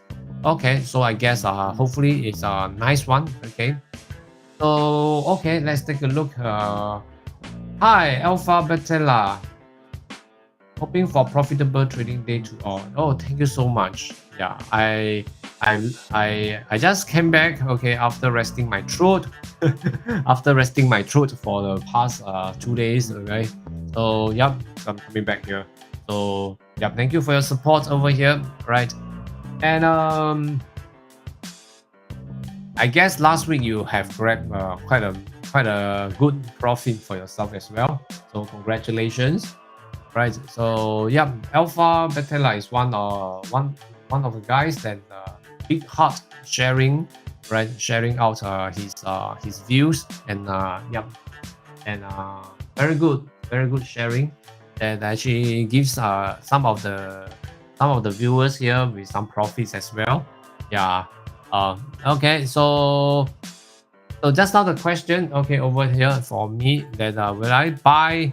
Okay, so I guess hopefully it's a nice one. Okay. So okay, let's take a look. Hi, Alpha Betella. Hoping for profitable trading day to all. Oh, thank you so much. Yeah, I just came back. Okay, after resting my throat, for the past 2 days. Okay, so yep, I'm coming back here. So yep, thank you for your support over here. Right, and I guess last week you have grabbed quite a good profit for yourself as well. So congratulations. right? So yeah, Alpha Betala is one of the guys that big heart sharing, right? Sharing out his views and yeah, and very good sharing that actually gives some of the viewers here with some profits as well. Yeah. Okay. So just now the question, okay, over here for me that will I buy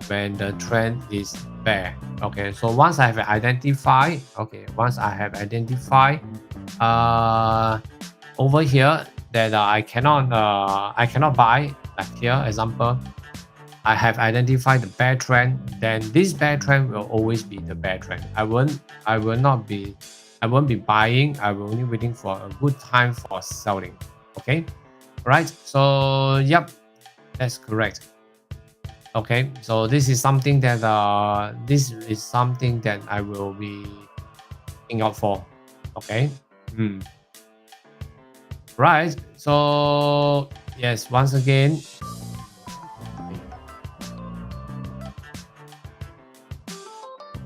when the trend is bear? Okay, so once I have identified, uh, over here that I cannot buy, like here example, I have identified the bear trend, then this bear trend will always be the bear trend. I will not be I won't be buying. I will only waiting for a good time for selling. Okay, right? So yep, that's correct. Okay, so this is something that I will be looking out for. Okay. Hmm. Right. So yes, once again.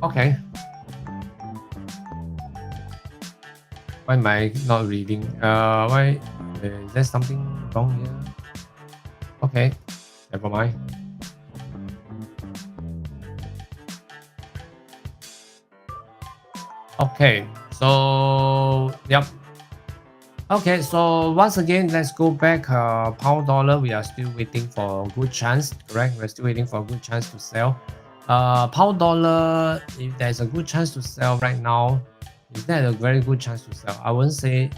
Okay. Why am I not reading? Why is there something wrong here? Okay, never mind. Okay, so yep. Okay, so once again, let's go back. Pound dollar, we are still waiting for a good chance, correct? We're still waiting for a good chance to sell. Pound dollar, if there's a good chance to sell right now, is that a very good chance to sell? I would say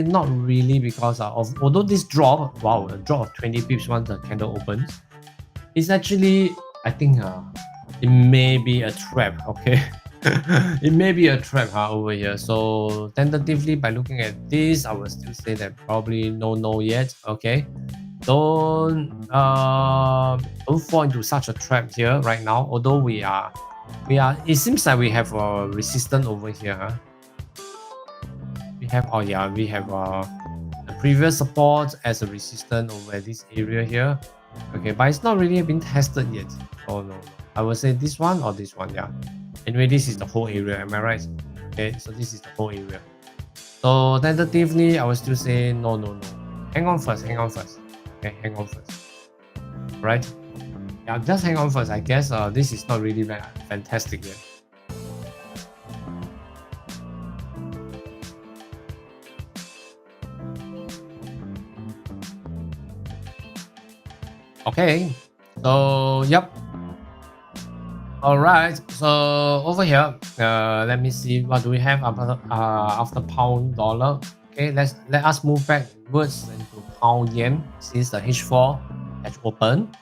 not really because of although this drop, wow, a drop of 20 pips once the candle opens, it's actually I think it may be a trap. Okay. It may be a trap over here. So tentatively by looking at this, I will still say that probably no yet. Okay. Don't fall into such a trap here right now. Although we are it seems like we have a resistance over here. Huh? We have we have the previous support as a resistance over this area here. Okay, but it's not really been tested yet. Oh no. I will say this one or this one, yeah. Anyway, this is the whole area, am I right? Okay, so this is the whole area. So tentatively, I will still say no. Hang on first. Okay, hang on first. Right? Yeah, just hang on first. I guess this is not really fantastic yet. Okay, so yep. All right, so over here, let me see what do we have after pound dollar. Okay, let us move backwards into pound yen since the H4 has opened.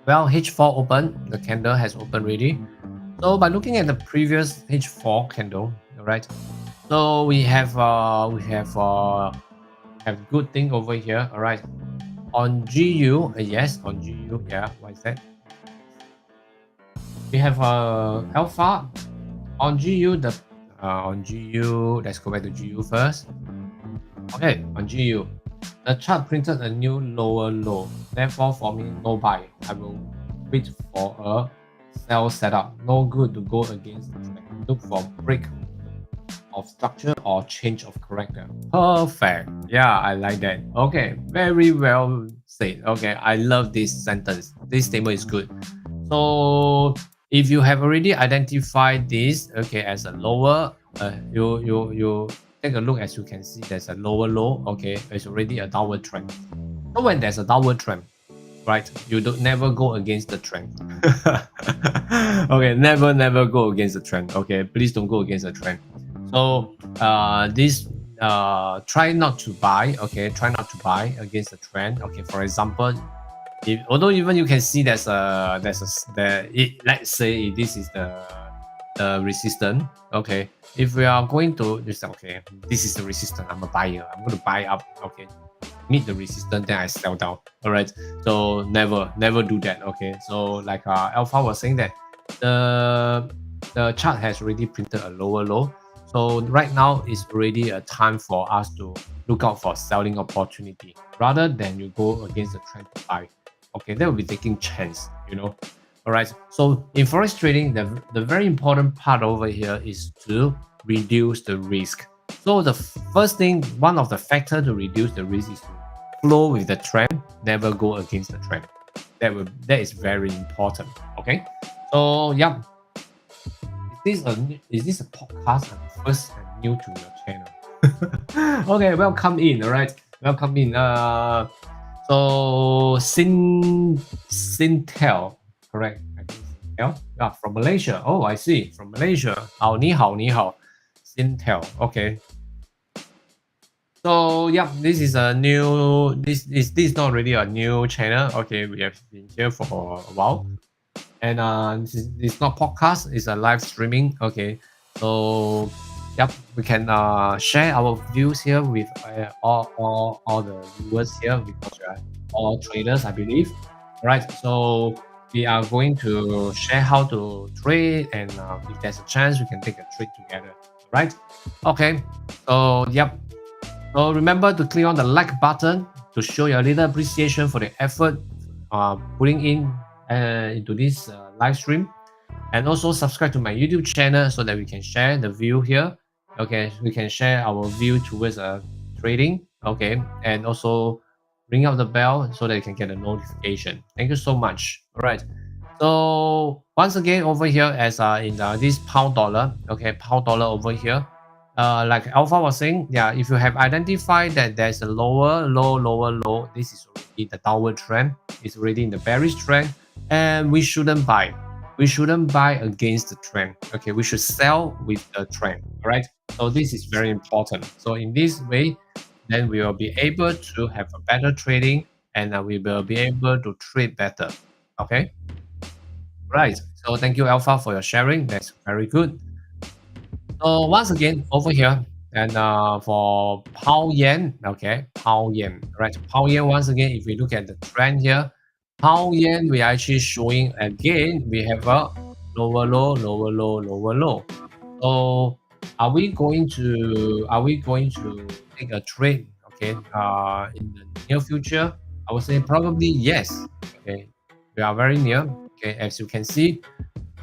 Well, H4 open, the candle has opened already. So by looking at the previous H4 candle, all right. So we have good thing over here, all right. On GU, yes, on GU, yeah. What is that? We have alpha on GU. On GU, let's go back to GU first. Okay, on GU, the chart printed a new lower low. Therefore, for me, no buy. I will wait for a sell setup. No good to go against the trend. Look for break of structure or change of character. Perfect. Yeah, I like that. Okay, very well said. Okay, I love this sentence. This statement is good. So if you have already identified this, okay, as a lower, you take a look. As you can see, there's a lower low. Okay, it's already a downward trend. So when there's a downward trend, right, you don't never go against the trend. Okay, never go against the trend. Okay, please don't go against the trend. So this try not to buy. Okay, try not to buy against the trend. Okay, for example, although even you can see let's say this is the resistance. Okay, if we are going to just okay, this is the resistance. I'm a buyer. I'm going to buy up. Okay, meet the resistance, then I sell down. All right, so never do that. Okay, so like Alpha was saying that the chart has already printed a lower low. So right now is already a time for us to look out for selling opportunity rather than you go against the trend to buy. Okay, that will be taking chance, you know. All right. So in forex trading, the very important part over here is to reduce the risk. So the first thing, one of the factor to reduce the risk is to flow with the trend, never go against the trend. That is very important. Okay. So yeah, is this a podcast? I'm first and new to your channel. Okay, welcome in. All right, welcome in. So Sintel, correct? I think Sintel. Yeah, from Malaysia. Oh, I see. From Malaysia. 好，你好，你好。Sintel. Okay. So yeah, this is a new. This is not really a new channel. Okay, we have been here for a while, and it's not podcast. It's a live streaming. Okay, so yep, we can share our views here with all the viewers here because we are all traders, I believe. Right, so we are going to share how to trade, and if there's a chance, we can take a trade together. Right? Okay. So yep. So remember to click on the like button to show your little appreciation for the effort putting in into this live stream, and also subscribe to my YouTube channel so that we can share the view here. Okay, we can share our view towards trading. Okay, and also ring up the bell so that you can get a notification. Thank you so much. All right. So once again over here as in this pound dollar. Okay, pound dollar over here. Like Alpha was saying, yeah, if you have identified that there's a lower low, this is already the downward trend. It's already in the bearish trend, and we shouldn't buy. We shouldn't buy against the trend. Okay, we should sell with the trend. All right. So this is very important. So in this way, then we will be able to have a better trading, and we will be able to trade better. Okay. Right. So thank you, Alpha, for your sharing. That's very good. So once again, over here, and for pound yen, okay, pound yen, right? Pound yen, once again, if we look at the trend here, pound yen, we are actually showing again, we have a lower low, lower low, lower low. So are we going to take a trade, okay, in the near future? I would say probably yes. Okay, we are very near. Okay, as you can see,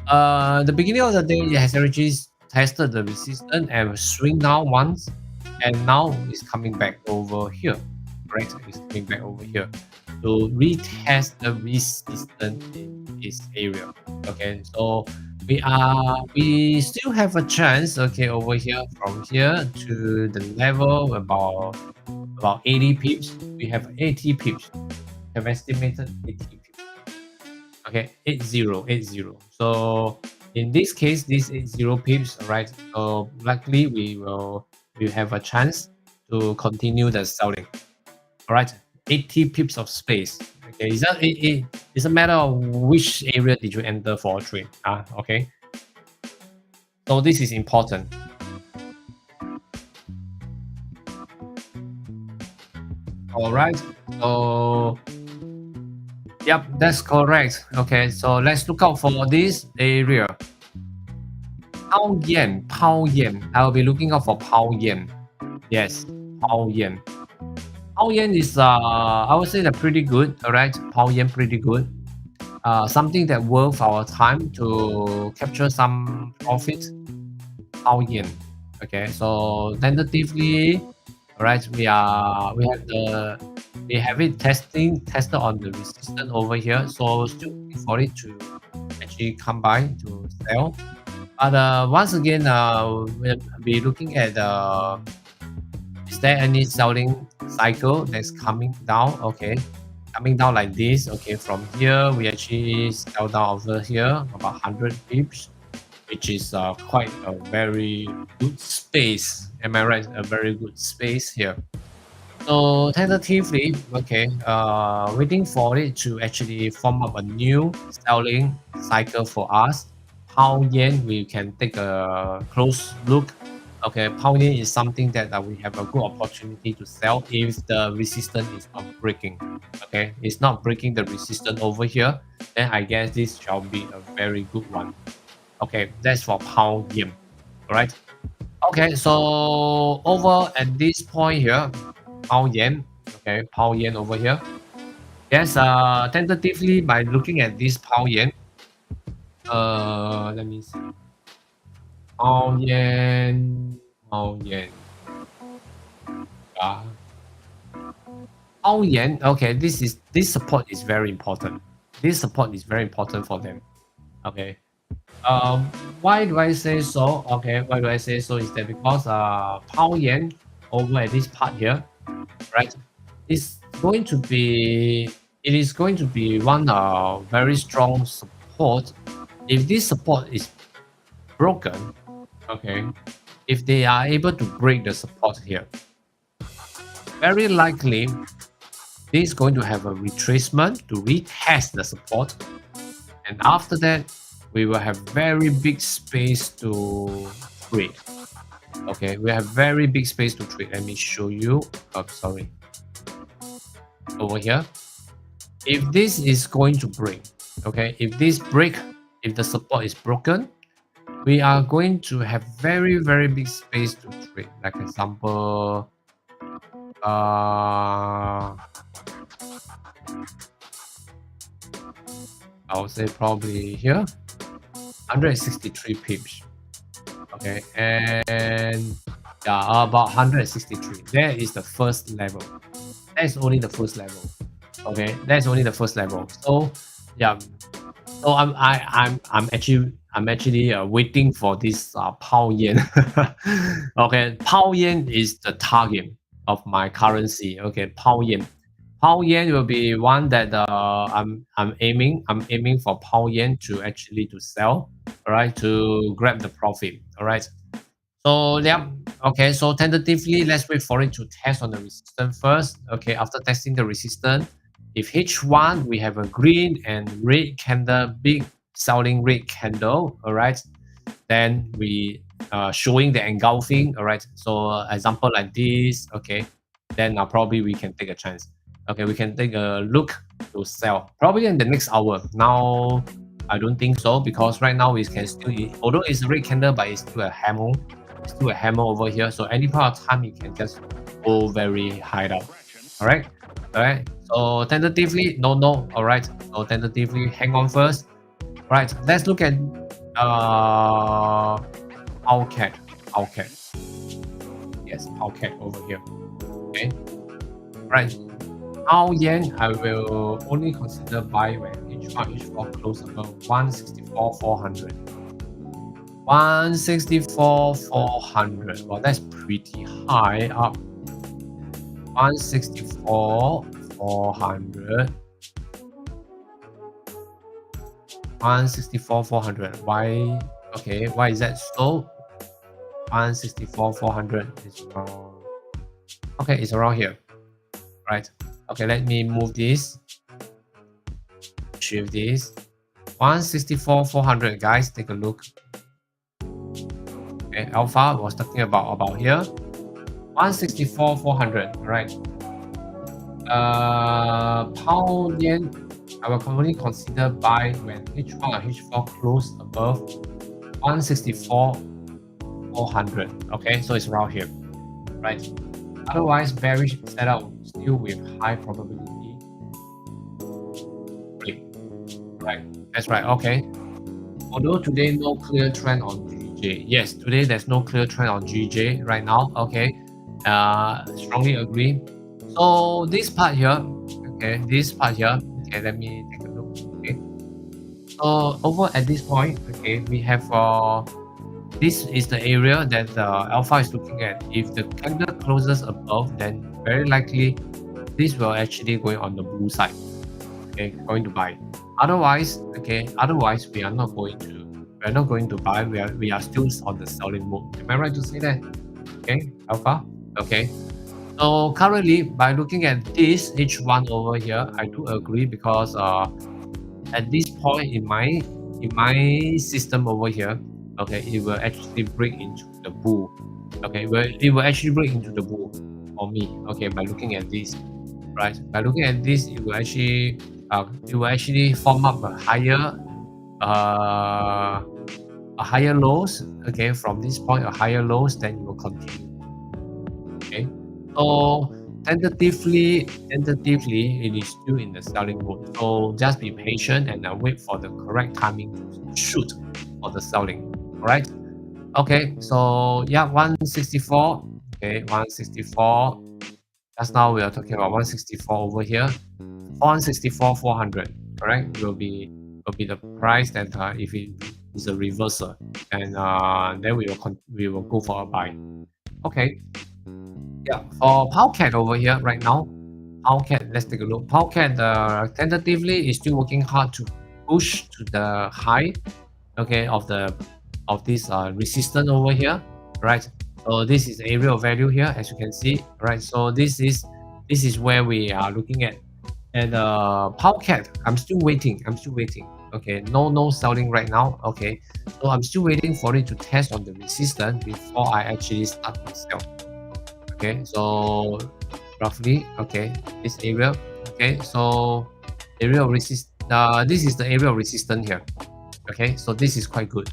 the beginning of the day, it has already tested the resistance and swing down once, and now it's coming back over here. Right, it's coming back over here to retest the resistance in this area. Okay, so we still have a chance. Okay, over here from here to the level about 80 pips. We have 80 pips. Have estimated 80 pips. Okay, 80. So in this case, this 80 pips, right? So likely we have a chance to continue the selling. All right, 80 pips of space. Okay, it's a matter of which area did you enter for a trade. Okay. So this is important. All right. So yep, that's correct. Okay, so let's look out for this area. Pound yen, pound yen. I will be looking out for pound yen. Yes, pound yen. Pound yen is I would say they're pretty good. All right, pound yen pretty good. Something that worth our time to capture some profit. Pound yen. Okay, so tentatively, all right, we have it tested on the resistance over here. So still waiting for it to actually come by to sell. But once again, we'll be looking at is there any selling cycle that's coming down? Okay, coming down like this. Okay, from here we actually sell down over here about 100 pips, which is quite a very good space. Am I right? A very good space here. So tentatively, okay, waiting for it to actually form up a new selling cycle for us. Pound yen, we can take a close look. Okay, pound yen is something that we have a good opportunity to sell if the resistance is not breaking. Okay, it's not breaking the resistance over here, then I guess this shall be a very good one. Okay, that's for pound yen. All right. Okay, so over at this point here, pound yen. Okay, pound yen over here. Yes, tentatively by looking at this pound yen, Let me see. Mao Yen, Mao Yen. Yeah. Mao Yen. Okay, this support is very important. This support is very important for them. Okay. Um, why do I say so? Okay, why do I say so? Is that because Mao Yen over at this part here, right? Is going to be it is going to be one very strong support. If this support is broken, okay, if they are able to break the support here, very likely this is going to have a retracement to retest the support, and after that we will have very big space to trade. Okay, we have very big space to trade. Let me show you. Oh, sorry. Over here. If this is going to break, okay, if this break, if the support is broken, we are going to have very, very big space to trade. Like example, I would say probably here, 163 pips. Okay, and yeah, about 163. That is the first level. That's only the first level. Okay, that's only the first level. So yeah, so I'm actually waiting for this Pao Yen. Okay, Pao Yen is the target of my currency. Okay, Pao Yen. Pao Yen will be one that I'm aiming for Pao Yen to actually to sell. All right, to grab the profit. All right. So yeah, okay. So tentatively, let's wait for it to test on the resistance first. Okay, after testing the resistance, if H1 we have a green and red candle, big selling red candle, all right, then we showing the engulfing, all right. So example like this, okay, then probably we can take a chance. Okay, we can take a look to sell probably in the next hour. Now I don't think so because right now we can still, although it's a red candle, but it's still a hammer. It's still a hammer over here. So any part of time you can just go very high up. All right. All right. So tentatively, no. All right. So tentatively, hang on first. All right. Let's look at Owcat. Owcat. Yes, Owcat over here. Okay. Right. Mao Yen, I will only consider buy when H1, H4 close above 164,400. 164,400. Well, that's pretty high up. 164,400. 164,400. Why? Okay, why is that so? 164,400 is around. Okay, it's around here. Right. Okay, let me move this. Shift this. 164,400, guys. Take a look. Okay, alpha was talking about here. 164,400. Right. Pao Yen, I will commonly consider buy when H1 or H4 close above 164,400. Okay, so it's around here. Right. Otherwise, bearish setup still with high probability. Right, that's right. Okay. Although today no clear trend on GJ. Yes, today there's no clear trend on GJ right now. Okay. Strongly agree. So this part here, okay, this part here, okay, let me take a look. Okay. So over at this point, okay, we have this is the area that the alpha is looking at. If the candle closes above, then very likely this will actually going on the blue side. Okay, going to buy. Otherwise, okay, otherwise we are not going to buy. We are still on the selling mode. Am I right to say that? Okay, alpha. Okay. So currently, by looking at this H1 over here, I do agree because at this point in my system over here, okay, it will actually break into the bull. Okay, it will actually break into the bull for me. Okay, by looking at this, right? By looking at this, it will actually form up a higher lows. Okay, from this point, a higher lows, then it will continue. Okay, so tentatively, it is still in the selling mode. So just be patient and wait for the correct timing to shoot for the selling. All right. Okay. So yeah, 164. Okay, 164. Just now we are talking about 164 over here. 164, 400. Correct. Will be the price that if it is a reversal, and then we will go for a buy. Okay. Yeah, for Powcat over here right now, Powcat, let's take a look. Powcat tentatively is still working hard to push to the high, okay, of this resistance over here, right? So this is the area of value here, as you can see, right? So this is where we are looking at. And Powcat, I'm still waiting. Okay, no selling right now. Okay, so I'm still waiting for it to test on the resistance before I actually start to sell. Okay, so roughly, okay, this area. Okay, so area of resist. This is the area of resistance here. Okay, so this is quite good.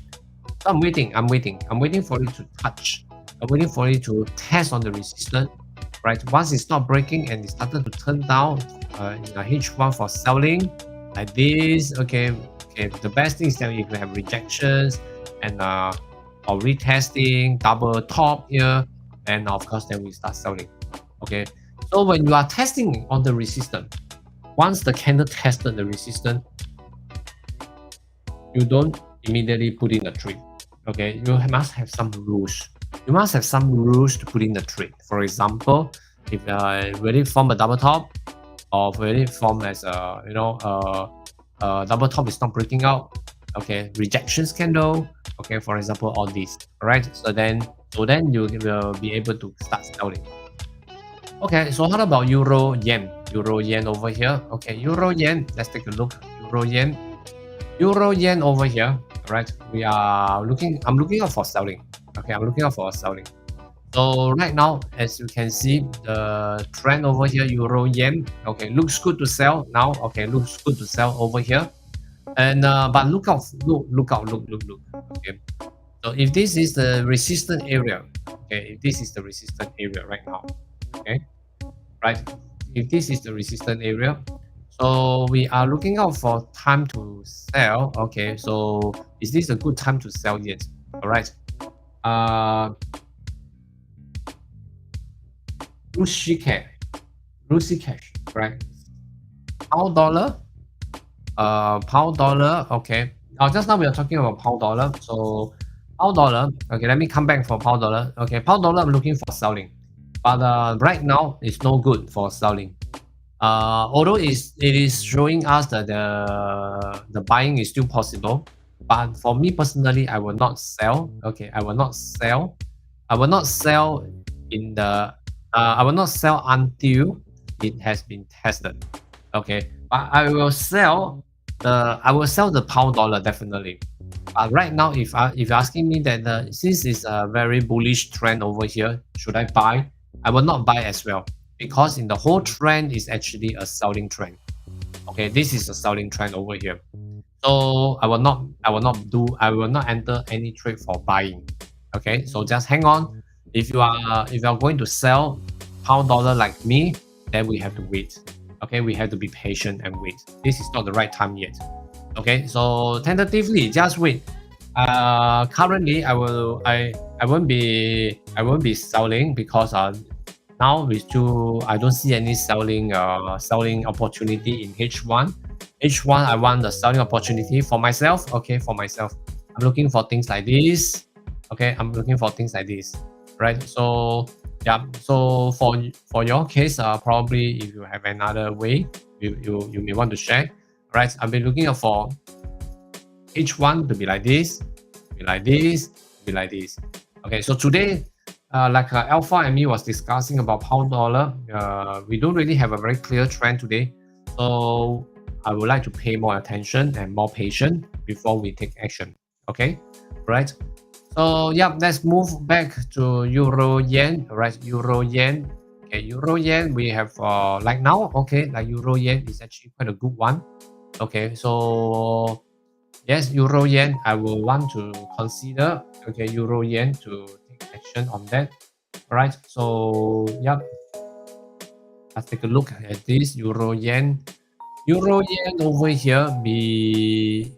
So I'm waiting. I'm waiting for it to touch. I'm waiting for it to test on the resistance. Right. Once it stopped breaking and it started to turn down in a H1 for selling like this. Okay. Okay. The best thing is that if you have rejections and or retesting, double top here, and of course then we start selling. Okay. So when you are testing on the resistance, once the candle tested the resistance, you don't immediately put in a trade. Okay, you must have some rules. You must have some rules to put in the trade. For example, if will it form a double top, or will it form as a double top is not breaking out? Okay, rejections candle. Okay, for example, all these. All right. So then you will be able to start selling. Okay, so how about euro yen? Euro yen over here. Okay, euro yen. Let's take a look. Euro yen. Euro yen over here. Right, I'm looking out for selling. Okay, I'm looking out for selling. So right now, as you can see, the trend over here, euro yen. Okay, looks good to sell now. Okay, looks good to sell over here. And but look out. Okay, so if this is the resistance area, okay, if this is the resistance area right now, okay, right, if this is the resistance area, so we are looking out for time to sell. Okay, so is this a good time to sell yet? All right. Rusi cash, right? Pound dollar. Pound dollar. Okay. Just now we are talking about pound dollar. So pound dollar. Okay, let me come back for pound dollar. Okay, pound dollar. I'm looking for selling, but right now it's no good for selling. Although it is showing us that the buying is still possible, but for me personally, I will not sell. Okay, I will not sell. I will not sell in the. I will not sell until it has been tested. Okay, but I will sell the pound dollar definitely. But right now, if you're asking me that since it's a very bullish trend over here, should I buy? I will not buy as well, because in the whole trend is actually a selling trend. Okay, this is a selling trend over here. So I will not enter any trade for buying. Okay, so just hang on. If you are going to sell pound dollar like me, then we have to wait. Okay, we have to be patient and wait. This is not the right time yet. Okay, so tentatively just wait. Currently I won't be selling, because now I don't see any selling opportunity in H1. H1 I want the selling opportunity for myself. Okay, for myself, I'm looking for things like this. Okay, I'm looking for things like this, right? So yeah, so for your case, probably if you have another way, you may want to share. Right, I've been looking for H1 to be like this, be like this, be like this. Okay, so today, like Alpha and me was discussing about pound dollar, we don't really have a very clear trend today. So I would like to pay more attention and more patient before we take action. Okay, right? So yeah, let's move back to euro yen. Right, euro yen. Okay, euro yen. We have like now. Okay, like euro yen is actually quite a good one. Okay, so yes, euro yen. I will want to consider. Okay, euro yen to take action on that. All right. So yeah. Let's take a look at this Euro Yen. Euro Yen over here, we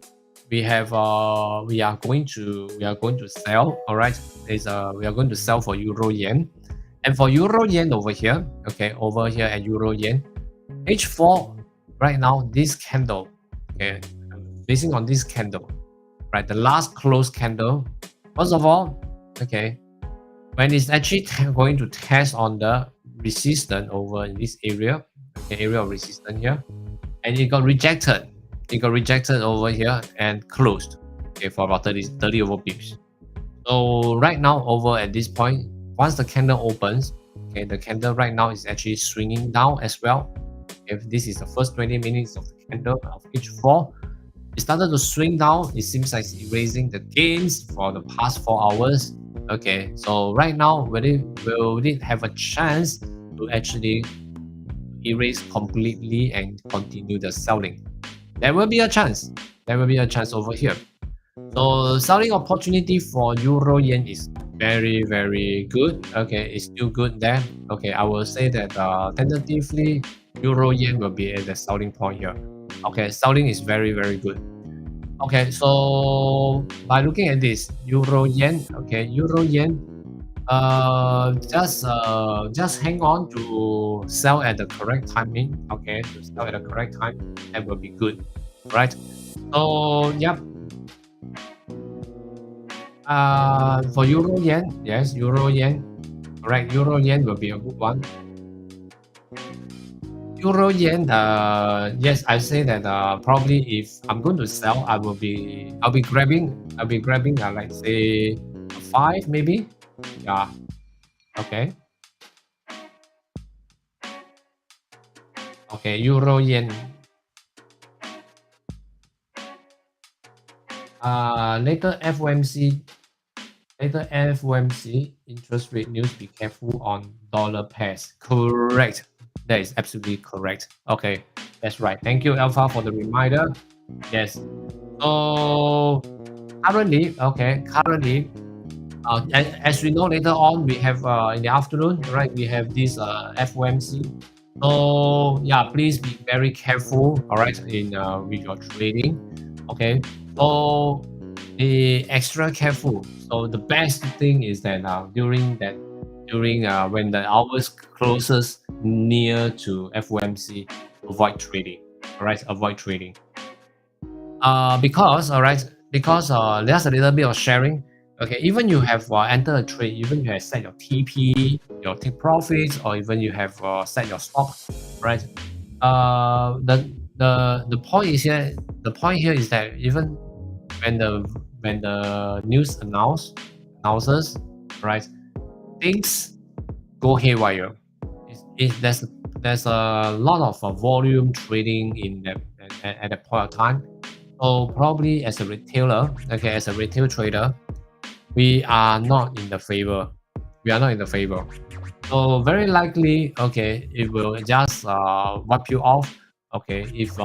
have we are going to sell. All right, we are going to sell for Euro Yen, and for Euro Yen over here, okay, over here at Euro Yen, H4 right now this candle, okay, basing on this candle, right, the last close candle. First of all, okay, when it's actually going to test on the resistance over in this area, okay, area of resistance here, and it got rejected. It got rejected over here and closed, okay, for about 30 over pips. So right now over at this point, once the candle opens, okay, the candle right now is actually swinging down as well. If this is the first 20 minutes of the candle of H4, it started to swing down. It seems like it's erasing the gains for the past 4 hours. Okay, so right now, will it have a chance to actually erase completely and continue the selling? There will be a chance. There will be a chance over here. So selling opportunity for Euro Yen is very, very good. Okay, it's still good there. Okay, I will say that tentatively Euro Yen will be at the selling point here. Okay, selling is very, very good. Okay, so by looking at this Euro Yen, okay, Euro Yen, just hang on to sell at the correct timing. Okay, to sell at the correct time, that will be good, right? So yep. For Euro Yen, yes, Euro Yen, correct. Euro Yen will be a good one. Euro Yen, yes, I say that probably if I'm going to sell, I'll be grabbing like say a 5 maybe. Yeah. Okay. Okay. Euro Yen. Later FOMC. Later FOMC interest rate news. Be careful on dollar pairs. Correct. That is absolutely correct. Okay, that's right. Thank you, Alpha, for the reminder. Yes. So currently, okay, currently, as we know later on, we have in the afternoon, right? We have this FOMC. So yeah, please be very careful, all right, in with your trading. Okay. So be extra careful. So the best thing is that during when the hours closes near to FOMC, avoid trading. All right, avoid trading. Because all right, because there's a little bit of sharing. Okay, even you have entered a trade, even you have set your TP, your take profits, or even you have set your stop, right? The point is here. The point here is that even when the news announces, right, things go haywire. There's a lot of volume trading in at that point of time. So probably as a retailer, okay, as a retail trader, we are not in the favor. We are not in the favor. So very likely, okay, it will just wipe you off. Okay, if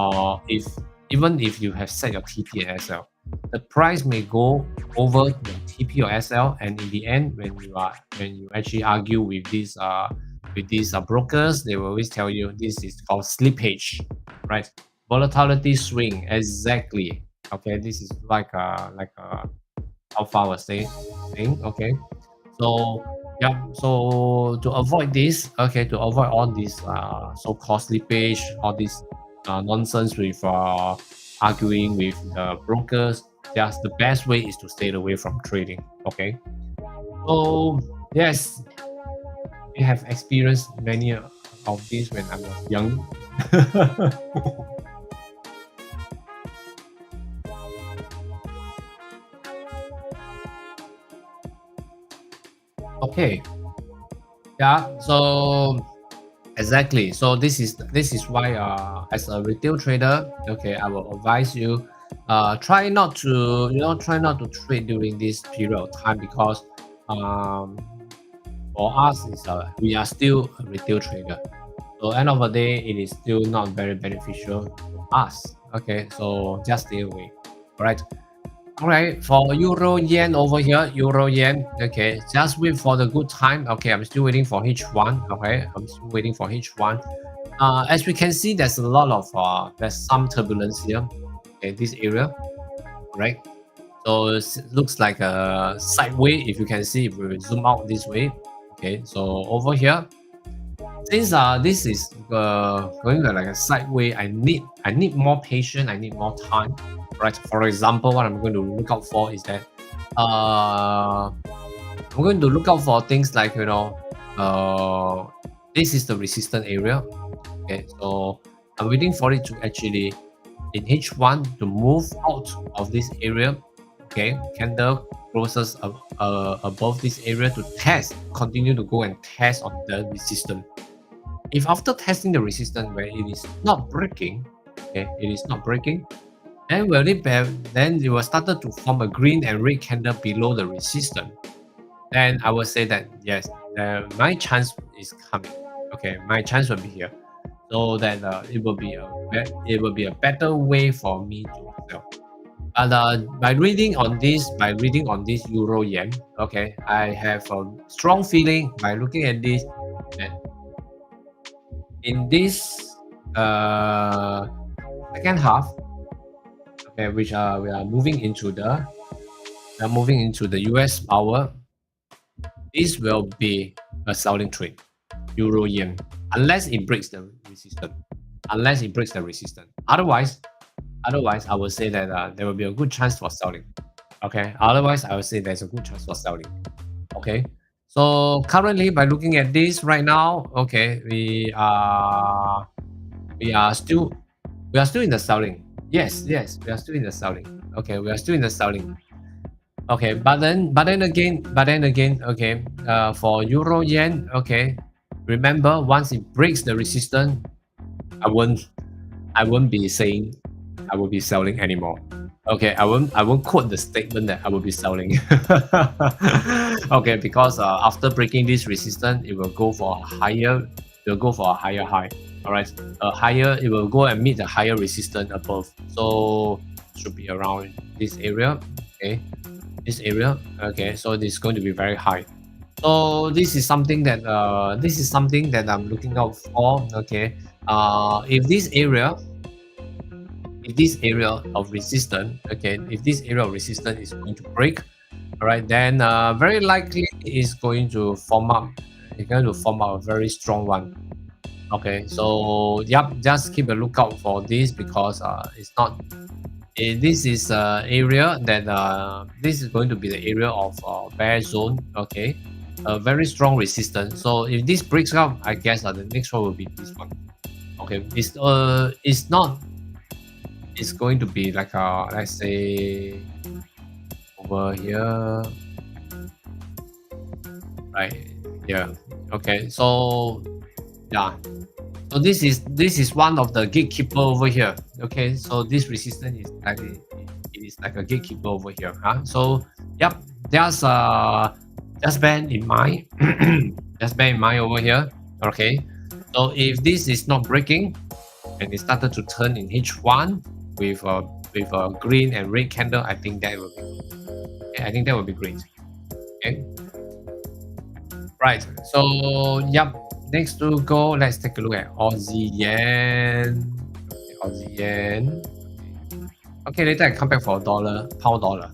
even if you have set your TP and SL, the price may go over your TP or SL, and in the end, when you actually argue with these brokers, they will always tell you this is called slippage, right? Volatility swing, exactly. Okay, this is like how far was saying. Okay, so yeah, so to avoid this, okay, to avoid all this so-called slippage, all this nonsense with arguing with the brokers, just the best way is to stay away from trading. Okay, so yes, we have experienced many of this when I was young. Okay, yeah, so exactly. So this is why as a retail trader, okay, I will advise you try not to try not to trade during this period of time because um for us is we are still a retail trader. So end of the day, it is still not very beneficial to us. Okay, so just stay away. All right. All right, for Euro Yen over here, Euro Yen. Okay, just wait for the good time. Okay, I'm still waiting for H1. Okay, I'm still waiting for H1. As we can see, there's a lot of there's some turbulence here. Okay, this area, right? So it looks like a sideway. If you can see, if we zoom out this way. Okay, so over here, since this is going to like a sideway, I need more patience. I need more time. Right. For example, what I'm going to look out for is that I'm going to look out for things like this is the resistance area. Okay, so I'm waiting for it to actually in H1 to move out of this area. Okay, candle closes above this area to test, continue to go and test on the resistance. If after testing the resistance where it is not breaking, okay, it is not breaking, then then it will started to form a green and red candle below the resistance. Then I will say that yes, my chance is coming. Okay, my chance will be here, so that it will be a better way for me to sell. And by reading on this Euro Yen, okay, I have a strong feeling by looking at this that in this second half, okay, which we are moving into the US hour, this will be a selling trade, Euro Yen, unless it breaks the resistance. Otherwise, I would say that there will be a good chance for selling. Okay. Otherwise, I would say there's a good chance for selling. Okay. So currently, by looking at this right now, okay, we are still in the selling. Yes, we are still in the selling. Okay, we are still in the selling. Okay, but then again, okay, for Euro Yen, okay, remember once it breaks the resistance, I won't be saying I will be selling anymore. Okay, I won't quote the statement that I will be selling. Okay, because after breaking this resistance, it will go for a higher. It will go for a higher high. All right, it will go and meet the higher resistance above. So should be around this area. Okay, this area. Okay, so this is going to be very high. So this is something that I'm looking out for. Okay, if this area of resistance, okay, if this area of resistance is going to break, all right, then very likely it's going to form up. It's going to form up a very strong one. Okay, so yep, just keep a lookout for this because it's not. This is area that this is going to be the area of bear zone. Okay, a very strong resistance. So if this breaks up, I guess the next one will be this one. Okay, it's not. It's going to be like let's say over here, right? Yeah. Okay. So yeah. So this is one of the gatekeeper over here. Okay. So this resistance is like it is like a gatekeeper over here. Huh? So yep. Just bear in mind. Just bear in mind over here. Okay. So if this is not breaking, and it started to turn in H1 with a green and red candle, I think that will be okay, I think that will be great. Okay. Right. So yep. Next to go, let's take a look at Aussie Yen. Aussie Yen. Okay, later I come back for pound dollar.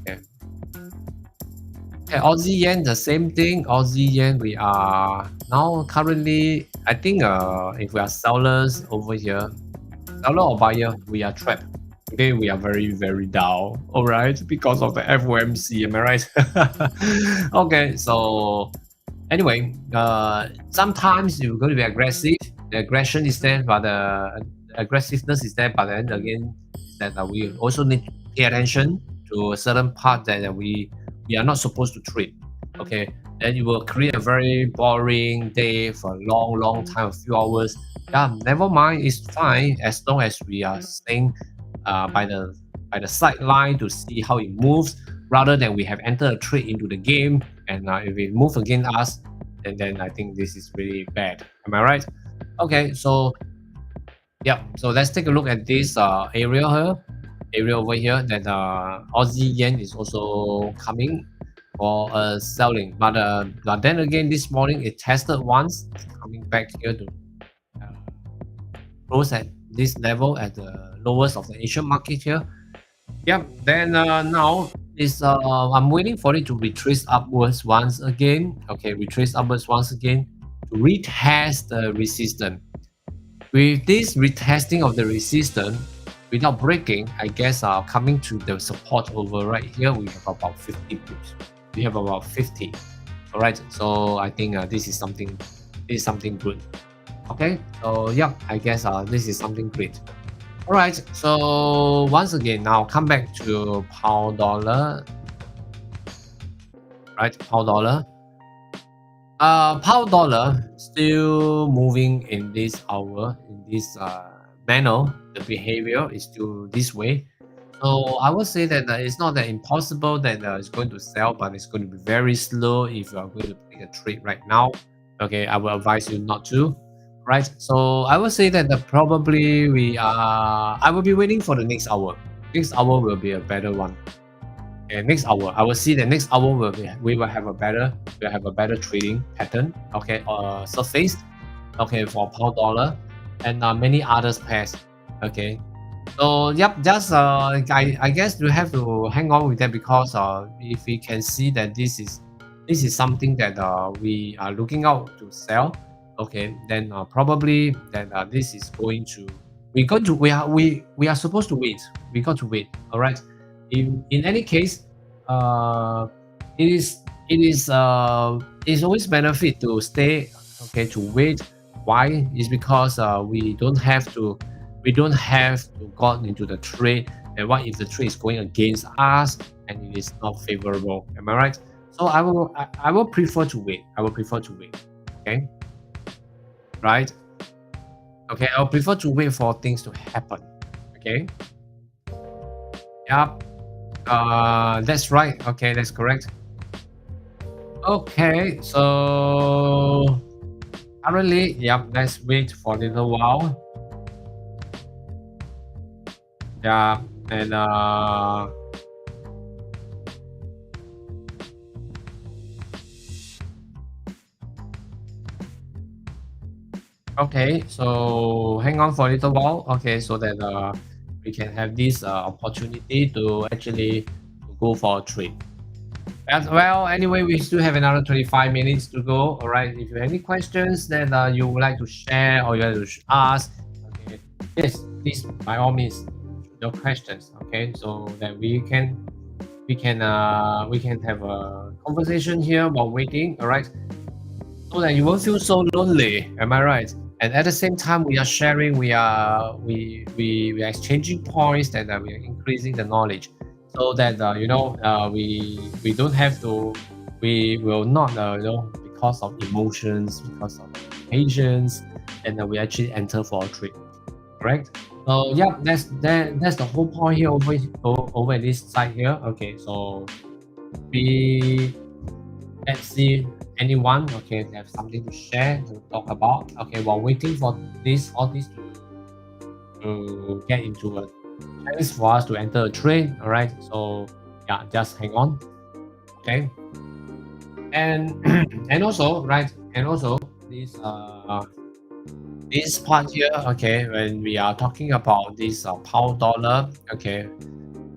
Okay. Okay, Aussie Yen, the same thing. Aussie Yen, we are now currently, I think if we are sellers over here, seller or buyer, we are trapped. Okay, we are very, very down. All right, because of the FOMC, am I right? Okay, so anyway, sometimes you're going to be aggressive. The aggression is there, but the aggressiveness is there. But then again, that we also need to pay attention to a certain part that we are not supposed to trade. Okay, then it will create a very boring day for a long, long time, a few hours. Yeah, never mind, it's fine as long as we are staying by the sideline to see how it moves, rather than we have entered a trade into the game and if it moves against us, and then I think this is really bad. Am I right? Okay, so yeah, so let's take a look at this area here. area over here that Aussie yen is also coming for selling, but then again this morning it tested once, coming back here to close at this level at the lowest of the Asian market here. Yep. Then now is I'm waiting for it to retrace upwards once again. Okay, retrace upwards once again to retest the resistance. With this retesting of the resistance without breaking, I guess coming to the support over right here, we have about 50 pips. We have about 50. All right. So I think this is something good. Okay. So yeah, I guess this is something great. All right, so once again, now come back to pound dollar, right? Pound dollar. Pound dollar still moving in this hour, in this manner. The behavior is still this way. So I would say that it's not that impossible that it's going to sell, but it's going to be very slow if you are going to take a trade right now. Okay, I will advise you not to. Right, so I would say that probably I will be waiting for the next hour. Next hour will be a better one. Okay, next hour I will see the next hour we will have a better trading pattern. Okay, surface. Okay, for pound dollar and many others pairs. Okay, so yep, just I guess you have to hang on with that because if we can see that this is something that we are looking out to sell. Okay, then probably that this is going to we are supposed to wait. We got to wait. All right. In any case, uh, it's always benefit to stay. Okay, to wait. Why? Is because we don't have to got into the trade. And what if the trade is going against us and it is not favorable? Am I right? So I will prefer to wait. I will prefer to wait. Okay. Right? Okay, I'll prefer to wait for things to happen. Okay. Yep. That's right. Okay, that's correct. Okay, so currently, yep, let's wait for a little while. Yeah, and okay, so hang on for a little while. Okay, so that we can have this opportunity to actually go for a trade. As well, anyway, we still have another 25 minutes to go. All right, if you have any questions that you would like to share or you like to ask, okay, yes, please by all means, your questions. Okay, so that we can have a conversation here while waiting. All right, so that you won't feel so lonely. Am I right? And at the same time, we are sharing, we are exchanging points, that we are increasing the knowledge, so that we don't have to, we will not because of emotions, because of patience, and we actually enter for a trade. Correct? So yeah, that's the whole point here over this side here. Okay, so we let's see anyone have something to share, to talk about. Okay, while waiting for all this to get into a chance for us to enter a trade. All right, so yeah, just hang on. Okay, and and also this part here. Okay, when we are talking about this pound dollar. Okay,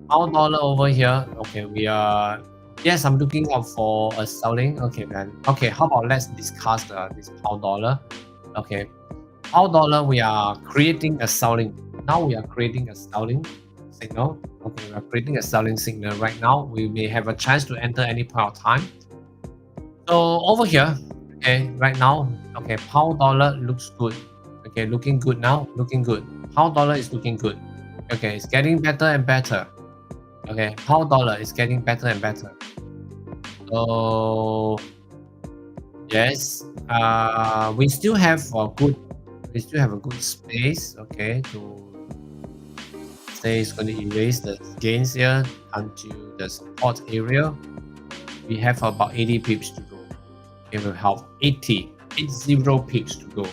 pound dollar over here. Okay, we are, yes, I'm looking out for a selling. Okay, then. Okay, how about let's discuss this pound dollar. Okay, pound dollar, we are creating a selling. Now we are creating a selling signal. Okay, we are creating a selling signal right now. We may have a chance to enter any point of time. So over here, okay, right now, okay, pound dollar looks good. Okay, looking good now, looking good. Pound dollar is looking good. Okay, it's getting better and better. Okay, pound dollar is getting better and better. So yes, we still have a good space. Okay, to say it's going to erase the gains here until the support area. We have about 80 pips to go. Okay, we have 80 pips to go.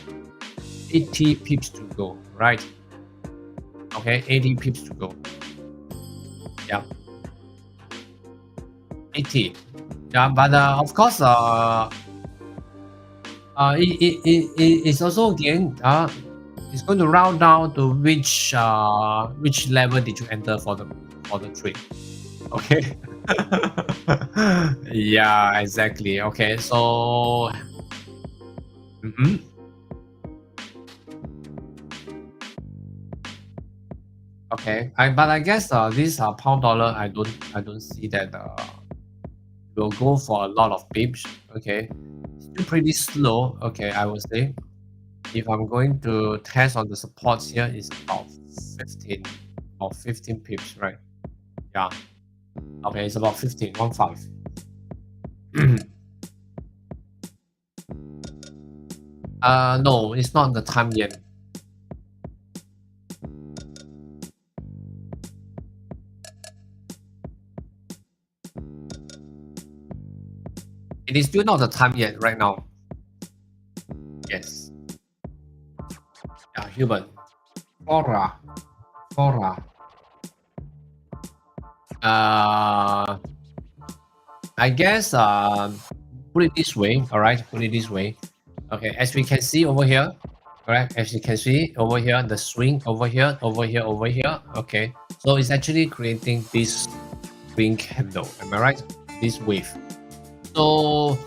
80 pips to go, right? Okay, 80 pips to go. Yeah, 80. Yeah, but of course, it's also again it's going to round down to which level did you enter for the trade. Okay. Yeah, exactly. Okay, so mhm. Okay, but I guess this pound dollar I don't see that will go for a lot of pips. Okay, still pretty slow. Okay, I would say if I'm going to test on the supports here is about 15 or 15 pips, right? Yeah. Okay, it's about 15, 1 5. No, it's not the time yet. It is still not the time yet right now. Yes. Yeah, human. Fora. Fora. Uh, I guess put it this way, all right? Put it this way. Okay, as we can see over here, all right? As you can see over here, the swing over here, over here, over here. Okay, so it's actually creating this green candle. Am I right? This wave. So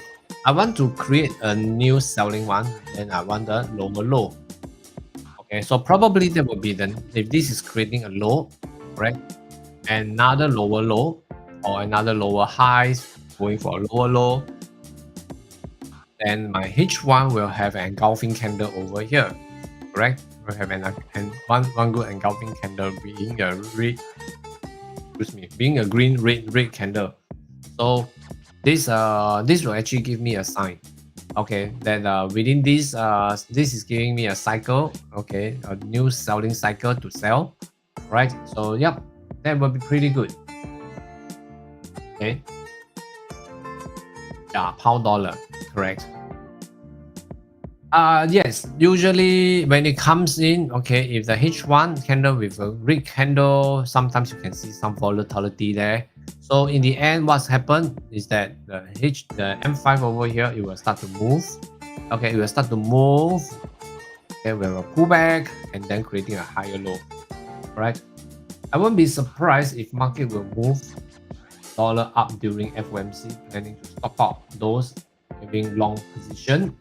I want to create a new selling one, and I want the lower low. Okay, so probably there will be then if this is creating a low, right? Another lower low or another lower highs going for a lower low, then my H1 will have an engulfing candle over here, correct? We'll have one good engulfing candle being a red, excuse me, being a green red candle. So this will actually give me a sign. Okay, that within this is giving me a cycle. Okay, a new selling cycle to sell, right? So yep, that will be pretty good. Okay. Yeah, pound dollar, correct. Yes, usually when it comes in, okay, if the H1 candle with a red candle, sometimes you can see some volatility there. So in the end, what's happened is that the M5 over here, it will start to move. Okay, it will start to move. Okay, we will pull back and then creating a higher low. Right? I won't be surprised if market will move dollar up during FOMC, planning to stop out those having long position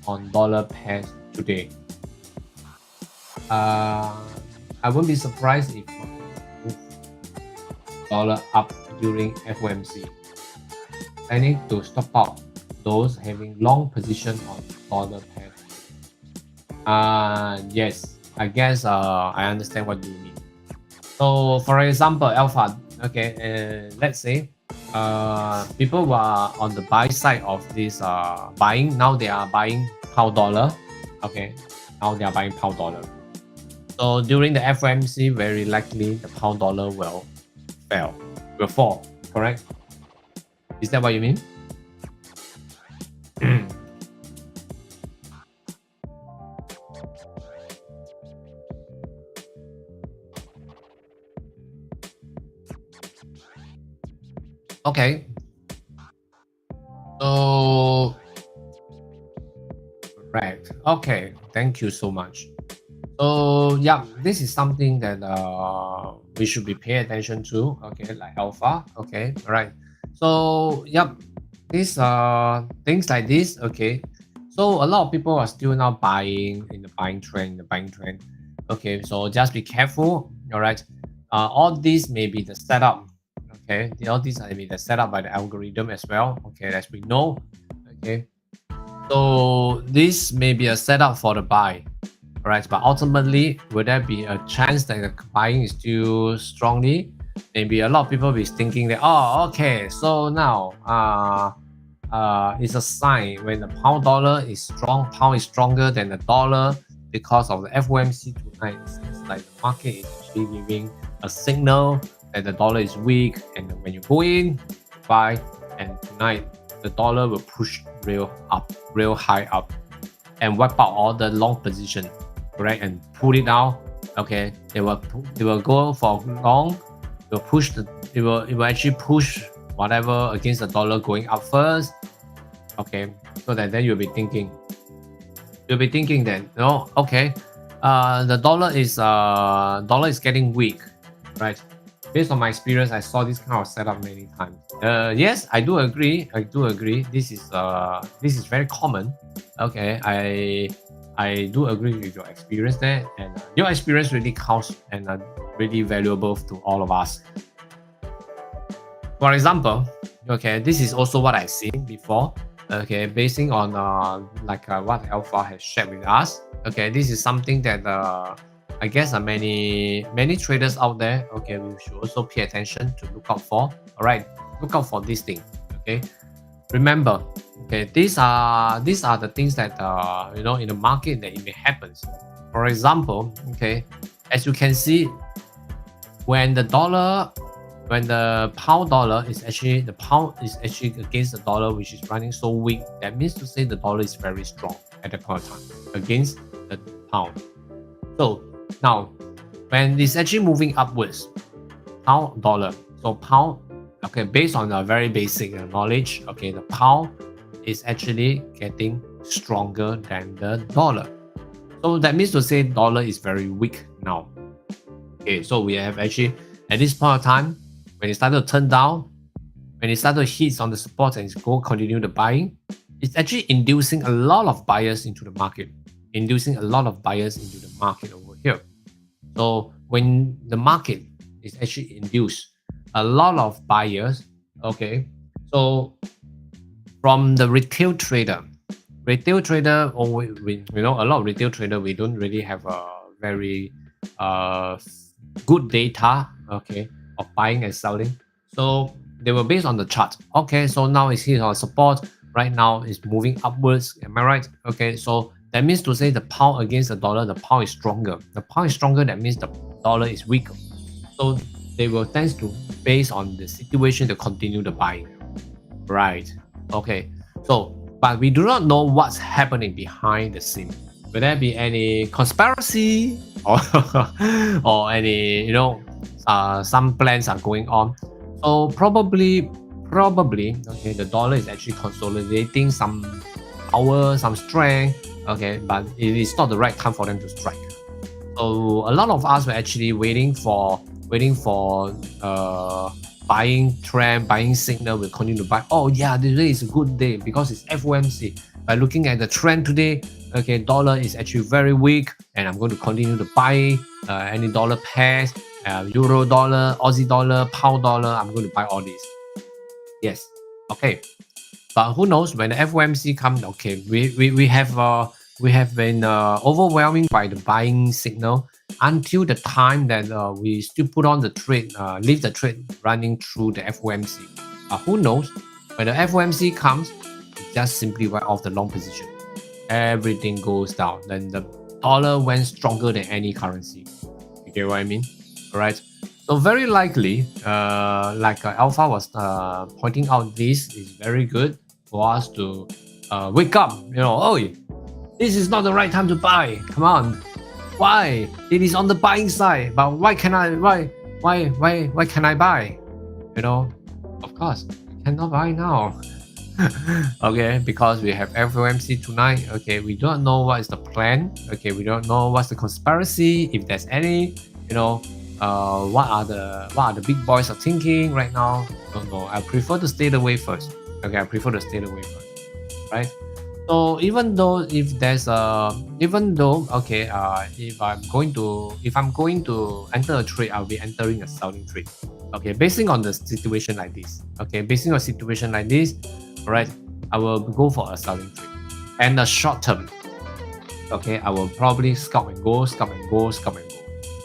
on dollar pairs today. I won't be surprised if move dollar up during FOMC, planning to stop out those having long position on dollar pairs. Yes, I guess I understand what you mean. So for example, alpha. Okay, let's say people were on the buy side of this buying. Now they are buying pound dollar. Okay, now they are buying pound dollar. So during the FOMC, very likely the pound dollar will fall. Correct? Is that what you mean? Okay. So, correct. Okay. Thank you so much. So, yeah, this is something that we should be paying attention to. Okay, like alpha. Okay, all right. So, yep, these things like this. Okay, so a lot of people are still now buying in the buying trend. Okay, so just be careful. All right. All these may be the setup. Okay, all these may be the setup by the algorithm as well. Okay, as we know. Okay, so this may be a setup for the buy. Right, but ultimately, will there be a chance that the buying is still strongly? Maybe a lot of people be thinking that, oh, okay, so now it's a sign when the pound dollar is strong, pound is stronger than the dollar because of the FOMC tonight. It's like the market is actually giving a signal that the dollar is weak, and when you go in, buy, and tonight the dollar will push real high up, and wipe out all the long position. Correct, and pull it out. Okay, they will go for long, it will actually push whatever against the dollar going up first. Okay, so that then you'll be thinking that, you know, okay, the dollar is getting weak, right? Based on my experience, I saw this kind of setup many times. Yes, I do agree. This is very common. Okay, I do agree with your experience there, and your experience really counts and really valuable to all of us. For example, okay, this is also what I've seen before. Okay, basing on what Alpha has shared with us. Okay, this is something that I guess many traders out there. Okay, we should also pay attention to look out for. All right, look out for this thing. Okay, remember. Okay, these are the things that you know, in the market that it may happen. For example, okay, as you can see, when the pound dollar is actually, the pound is actually against the dollar, which is running so weak, that means to say the dollar is very strong at that point of time against the pound. So now when it's actually moving upwards, pound dollar, so pound, okay, based on a very basic knowledge, okay, the pound is actually getting stronger than the dollar. So that means to say dollar is very weak now. Okay, so we have actually, at this point of time, when it started to turn down, when it started to hit on the support and continue the buying, it's actually inducing a lot of buyers into the market, over here. So when the market is actually induced a lot of buyers, okay, so from the retail trader, or you know, a lot of retail trader, we don't really have a very good data, okay, of buying and selling. So they were based on the chart. Okay, so now it's here on support. Right now it's moving upwards. Am I right? Okay, so that means to say the pound against the dollar, the pound is stronger. The pound is stronger, that means the dollar is weaker. So they will tend to, based on the situation, to continue the buying. Right. Okay. So, but we do not know what's happening behind the scene. Will there be any conspiracy or or any, you know, some plans are going on? So probably, okay, the dollar is actually consolidating some power, some strength. Okay, but it is not the right time for them to strike. So a lot of us were actually waiting for buying trend, buying signal will continue to buy. Oh yeah, today is a good day because it's FOMC. By looking at the trend today, okay, dollar is actually very weak, and I'm going to continue to buy any dollar pairs, euro dollar, Aussie dollar, pound dollar. I'm going to buy all these. Yes, okay. But who knows, when the FOMC comes? Okay, we have been overwhelming by the buying signal until the time that we still put on the trade, leave the trade running through the FOMC. Who knows, when the FOMC comes, just simply write off the long position. Everything goes down. Then the dollar went stronger than any currency. You get what I mean? All right. So very likely, like Alpha was pointing out, this is very good for us to wake up. You know, oh, this is not the right time to buy. Come on, why? It is on the buying side, but why can I buy? You know, of course, I cannot buy now. Okay, because we have FOMC tonight. Okay, we don't know what is the plan. Okay, we don't know what's the conspiracy, if there's any. You know, what are the big boys are thinking right now? Don't know. I prefer to stay away first. Okay, I prefer to stay away first. Right. So even though if there's okay, if I'm going to enter a trade, I'll be entering a selling trade. Okay, basing on the situation like this. Okay, basing on a situation like this, all right, I will go for a selling trade. And the short term, okay, I will probably scalp and go.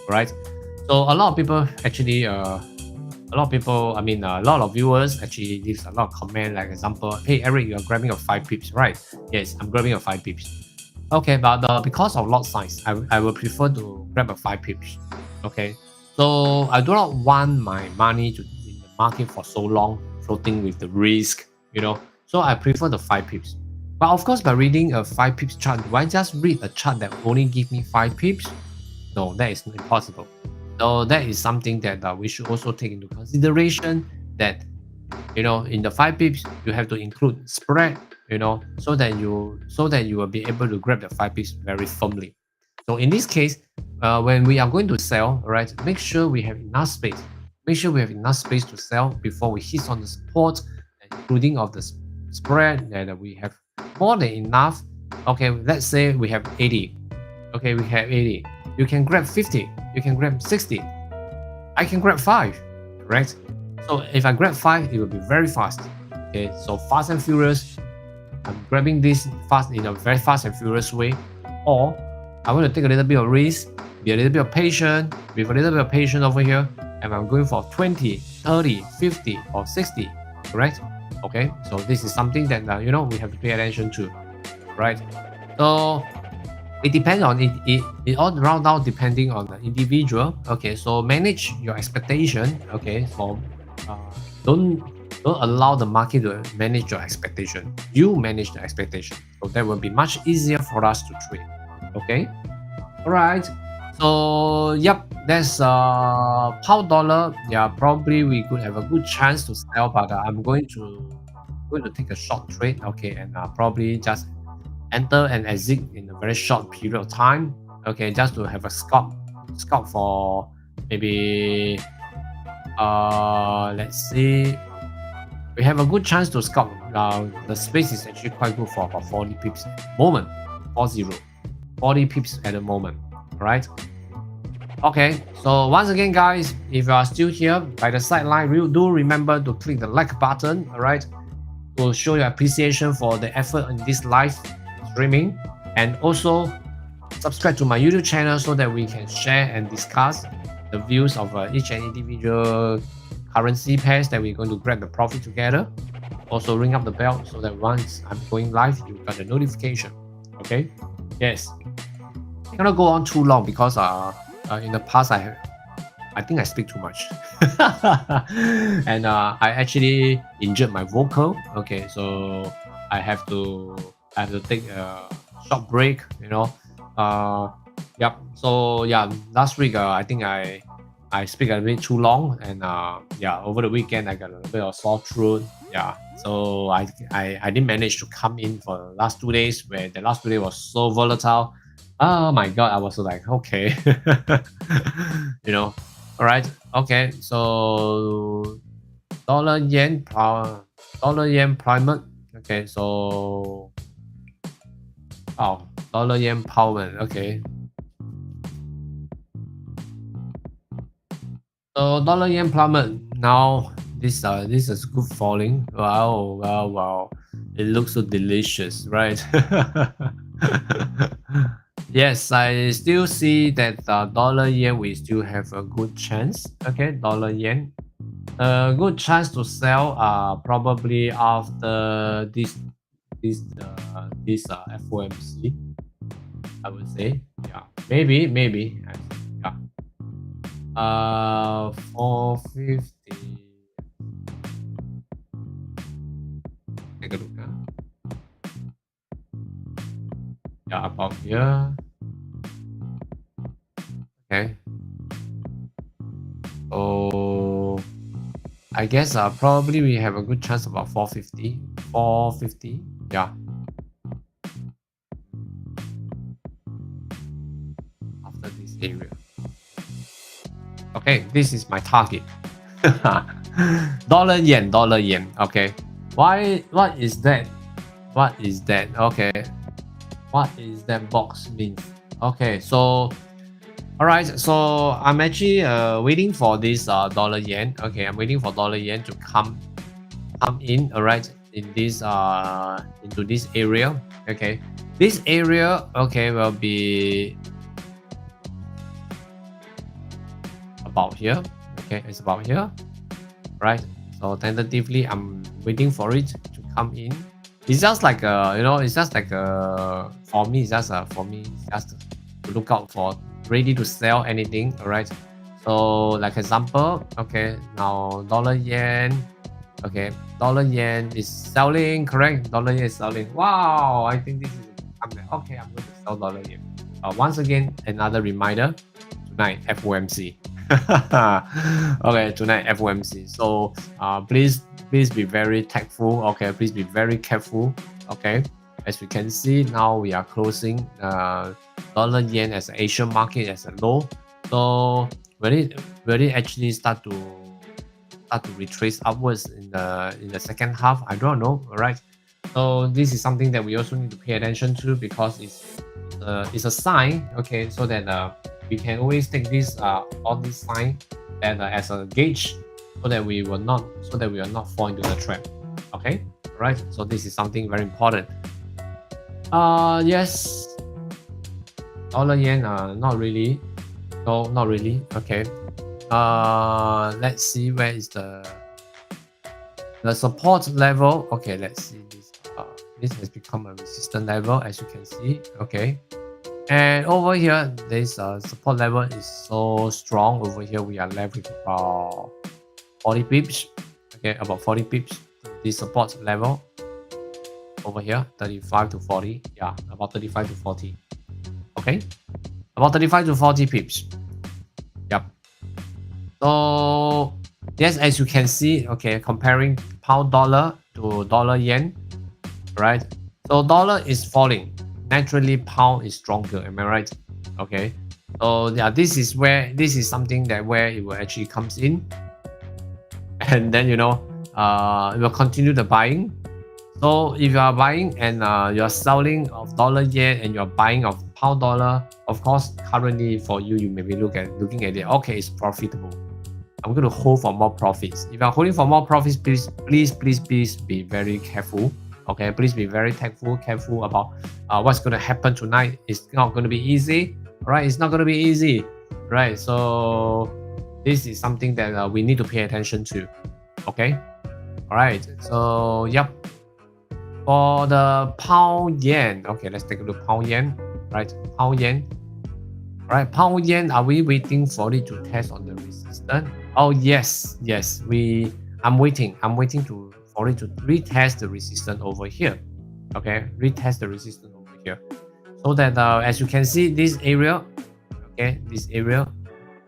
Right. So a lot of people actually, a lot of viewers actually leaves a lot of comment, like example, hey Eric, you're grabbing a 5 pips, right? Yes, I'm grabbing a 5 pips. Okay, but because of lot size, I will prefer to grab a 5 pips. Okay, so I do not want my money to be in the market for so long, floating with the risk, you know. So I prefer the 5 pips. But of course, by reading a 5 pips chart, do I just read a chart that only give me 5 pips? No, that is impossible. So that is something that we should also take into consideration, that in the 5 pips you have to include spread, so that you will be able to grab the 5 pips very firmly. So in this case, when we are going to sell, right, make sure we have enough space. Make sure we have enough space to sell before we hit on the support, including of the spread, that we have more than enough. Okay, let's say we have 80. Okay, we have 80. You can grab 50. You can grab 60. I can grab 5, correct? So if I grab 5, it will be very fast. Okay, so fast and furious. I'm grabbing this fast in a very fast and furious way, or I want to take a little bit of risk, be a little bit of patient, with a little bit of patience over here, and I'm going for 20, 30, 50, or 60, correct? Okay, so this is something that we have to pay attention to, right? So it depends on it all around now, depending on the individual. Okay, so manage your expectation. Okay, so don't allow the market to manage your expectation. You manage the expectation, so that will be much easier for us to trade. Okay, all right. So yep, that's pound dollar. Yeah, probably we could have a good chance to sell, but I'm going to take a short trade. Okay, and probably just enter and exit in a very short period of time. Okay, just to have a scope for maybe let's see, we have a good chance to scope. The space is actually quite good for about 40 pips at the moment. 40 pips at the moment. Right? Okay, so once again, guys, if you are still here by the sideline, do remember to click the like button, all right, to show your appreciation for the effort in this live streaming, and also subscribe to my YouTube channel so that we can share and discuss the views of each and individual currency pairs that we're going to grab the profit together. Also ring up the bell so that once I'm going live, you got a notification. Okay? Yes. I cannot go on too long because in the past I think I speak too much. And I actually injured my vocal. Okay, so I have to take a short break, Yep. So yeah, last week I think I speak a bit too long, and over the weekend I got a little bit of sore throat. Yeah. So I didn't manage to come in for the last 2 days, where the last 2 days was so volatile. Oh my god, I was like, okay. All right. Okay. So dollar yen primer. Okay, so dollar yen power. Okay. So dollar yen plummet. Now this is good falling. Wow. It looks so delicious, right? Yes, I still see that dollar yen we still have a good chance. Okay, dollar yen. A good chance to sell probably after this FOMC, I would say. Yeah, maybe. Yeah. 450. Take a look. Yeah, about here. Okay. So I guess probably we have a good chance about 450. 450. Yeah. After this area. Okay, this is my target. Dollar yen. Okay. What is that? Okay. What is that box means? Okay, so all right, so I'm actually waiting for this dollar yen. Okay, I'm waiting for dollar yen to come in. All right, in this into this area. Okay, this area will be about here. Okay, it's about here, right? So tentatively, I'm waiting for it to come in. It's just like it's just like for me, it's just to look out for, ready to sell anything. All right. So like example, okay, now dollar yen. Okay, dollar yen is selling, correct? Dollar yen is selling. Wow, I think this is okay. I'm going to sell dollar yen. Once again, another reminder tonight, FOMC. Okay, tonight FOMC. So please be very tactful. Okay, please be very careful. Okay, as we can see now we are closing dollar yen as an Asian market as a low. So will it actually start to retrace upwards in the second half? I don't know. All right. So this is something that we also need to pay attention to because it's a sign. Okay, so that we can always take this all this sign that as a gauge, so that we will not fall into the trap. Okay, all right. So this is something very important. Yes, dollar yen. Not really. No, not really. Okay. Let's see where is the support level. Okay, let's see this. This has become a resistance level, as you can see. Okay, and over here, this support level is so strong. Over here, we are left with about 40 pips. Okay, about 40 pips. This support level over here, 35 to 40. Yeah, about 35 to 40. Okay, about 35 to 40 pips. Yep. So yes, as you can see, okay, comparing pound dollar to dollar yen, right? So dollar is falling. Naturally, pound is stronger. Am I right? Okay. So yeah, this is something that where it will actually comes in, and then it will continue the buying. So if you are buying and you are selling of dollar yen and you are buying of pound dollar, of course, currently for you, you may be looking at it. Okay, it's profitable. I'm going to hold for more profits. If you're holding for more profits, please be very careful. Okay, please be very careful about what's going to happen tonight. It's not going to be easy. All right, it's not going to be easy. Right, so this is something that we need to pay attention to. Okay, all right. So yep. For the pound yen, okay, let's take a look. Pound yen, right? Pound yen. All right, pound yen. Are we waiting for it to test on the resistance? Oh yes. I'm waiting for it to retest the resistance over here. Okay, retest the resistance over here, so that as you can see, this area, okay, this area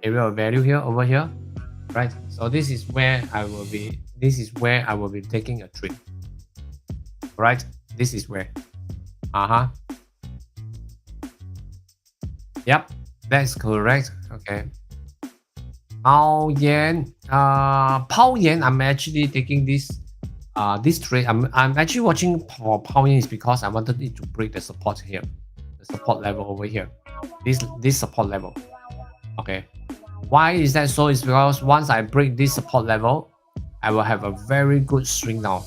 of value here over here, right? So this is where I will be. This is where I will be taking a trade. Right, this is where. Yep, that's correct. Okay. Pound yen. Pound yen. I'm actually taking this trade. I'm actually watching for pound yen is because I wanted it to break the support here, the support level over here. This support level. Okay. Why is that so? It's because once I break this support level, I will have a very good swing down.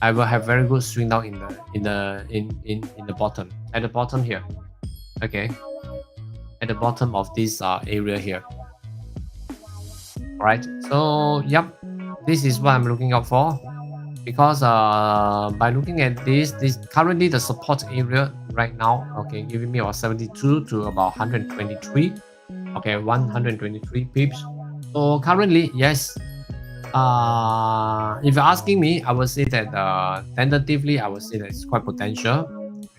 I will have very good swing down in the bottom, at the bottom here. Okay, at the bottom of this area here. All right. So yep, this is what I'm looking out for, because by looking at this currently the support area right now, okay, giving me about 72 to about 123. Okay, 123 pips. So currently, yes. If you're asking me, I would say that tentatively, I would say that it's quite potential.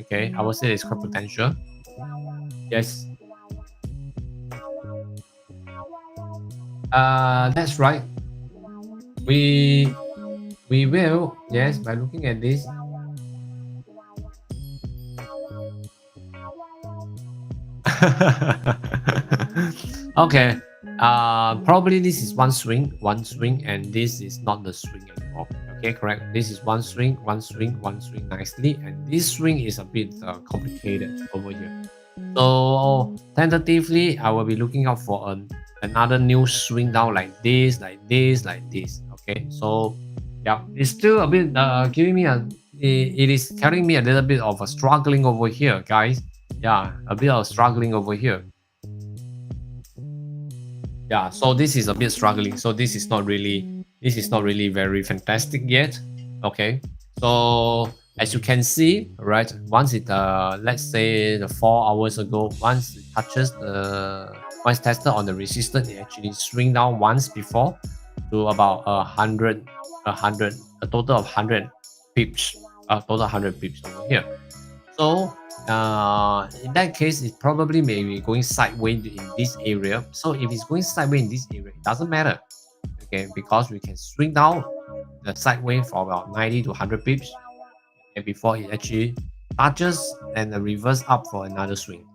Okay, I would say it's quite potential. Yes. That's right. We will, yes, by looking at this. Okay. Probably this is one swing, and this is not the swing anymore. Okay, correct. This is one swing nicely, and this swing is a bit complicated over here. So tentatively, I will be looking out for another new swing down like this. Okay, so yeah, it's still a bit giving me it is telling me a little bit of a struggling over here, guys. Yeah, a bit of struggling over here. Yeah, so this is a bit struggling. So this is not really very fantastic yet. Okay, so as you can see, right, once it let's say the 4 hours ago, once it touches once tested on the resistance, it actually swing down once before to about a total of 100 pips, total 100 pips over here. So in that case, it probably may be going sideways in this area. So if it's going sideways in this area, it doesn't matter. Okay, because we can swing down the sideways for about 90 to 100 pips, and before it actually touches and reverse up for another swing.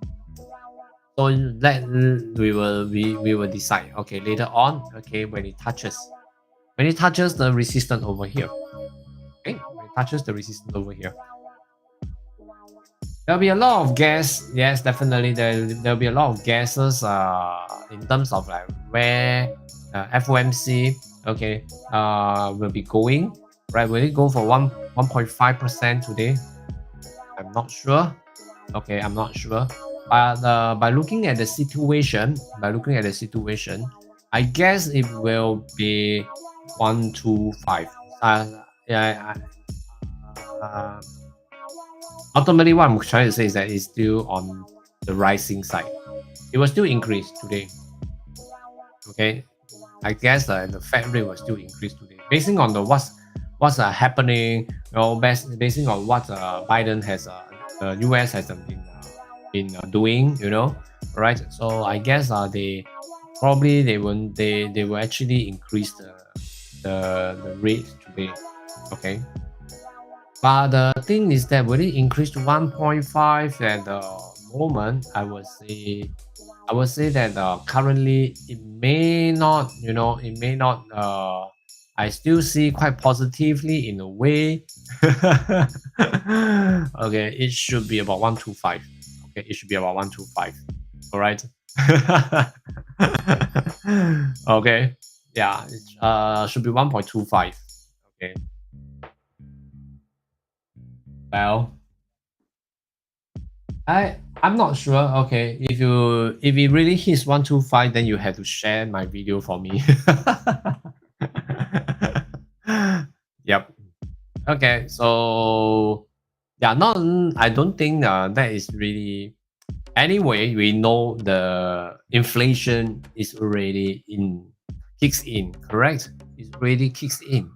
So that we will decide. Okay, later on. Okay, when it touches the resistance over here. Okay, when it touches the resistance over here. There'll be a lot of gas. Yes, definitely. There'll be a lot of gases. In terms of like where FOMC will be going. Right? Will it go for 1.5% today? I'm not sure. Okay, I'm not sure. But by looking at the situation, I guess it will be 125. Yeah. Ultimately, what I'm trying to say is that it's still on the rising side. It will still increase today. Okay, I guess the Fed rate will still increase today, basing on the what's happening. Basing on what Biden has, the US has been doing. Right? So I guess they will actually increase the rate today. Okay. But the thing is that will it increase to 1.5 at the moment? I would say that currently it may not. It may not. I still see quite positively in a way. Okay, it should be about 125. Okay, it should be about 125. All right. Okay. Yeah. It should be 1.25. Okay. Well, I'm not sure. Okay, if it really hits 125, then you have to share my video for me. Yep. Okay, so yeah, I don't think that is really. Anyway, we know the inflation is already kicks in, correct? It already kicks in.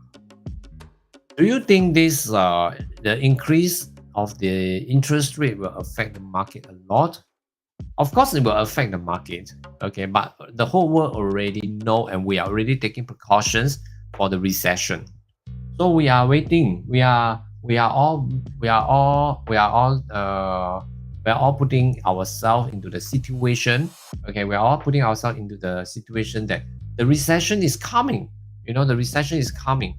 Do you think the increase of the interest rate will affect the market a lot? Of course, it will affect the market. Okay, but the whole world already know, and we are already taking precautions for the recession. So we are waiting. We are all putting ourselves into the situation. Okay, we are all putting ourselves into the situation that the recession is coming. The recession is coming.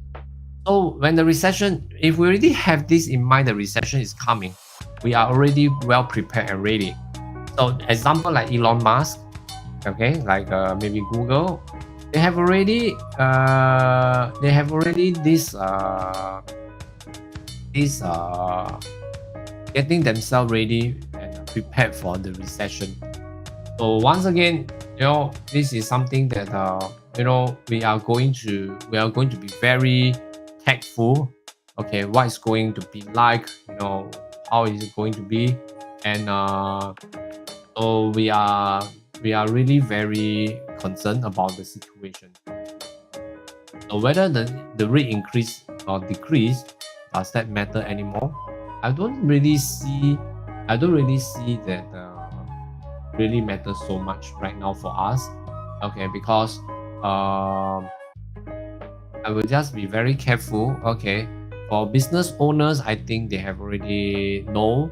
So when the recession, if we already have this in mind, the recession is coming, we are already well prepared and ready. So example like Elon Musk, okay, like maybe Google, they have already getting themselves ready and prepared for the recession. So once again, this is something that we are going to be very tactful. Okay, what is going to be like? How is it going to be? And so we are really very concerned about the situation. So whether the rate increase or decrease, does that matter anymore? I don't really see that really matters so much right now for us. Okay, because I will just be very careful. Okay, for business owners, I think they have already know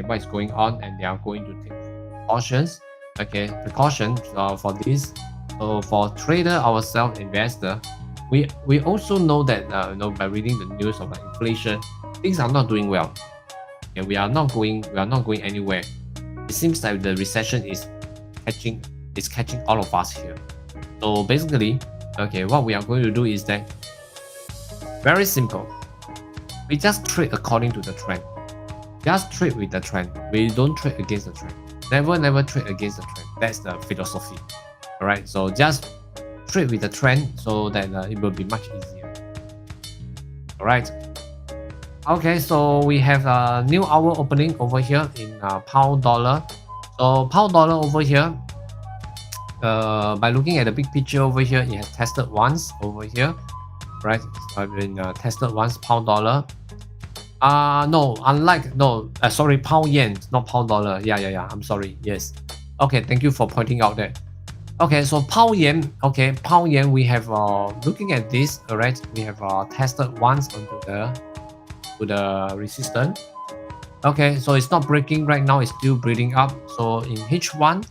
what is going on, and they are going to take precautions. Okay, precautions for this. So for trader ourselves, investor, we also know that by reading the news of inflation, things are not doing well. Okay, we are not going anywhere. It seems like the recession is catching all of us here. So basically, okay, what we are going to do is that very simple. We just trade according to the trend. Just trade with the trend. We don't trade against the trend. Never trade against the trend. That's the philosophy. All right. So just trade with the trend so that it will be much easier. All right. Okay. So we have a new hour opening over here in pound dollar. So pound dollar over here. By looking at the big picture over here, it has tested once over here, right? It's been tested once, pound dollar. No, unlike, no, sorry, pound yen, not pound dollar. Yeah, I'm sorry. Yes. Okay, thank you for pointing out that. Okay, so pound yen, okay, pound yen, we have, looking at this, all right, we have tested once onto the resistance. Okay, so it's not breaking right now, it's still breathing up. So in H1,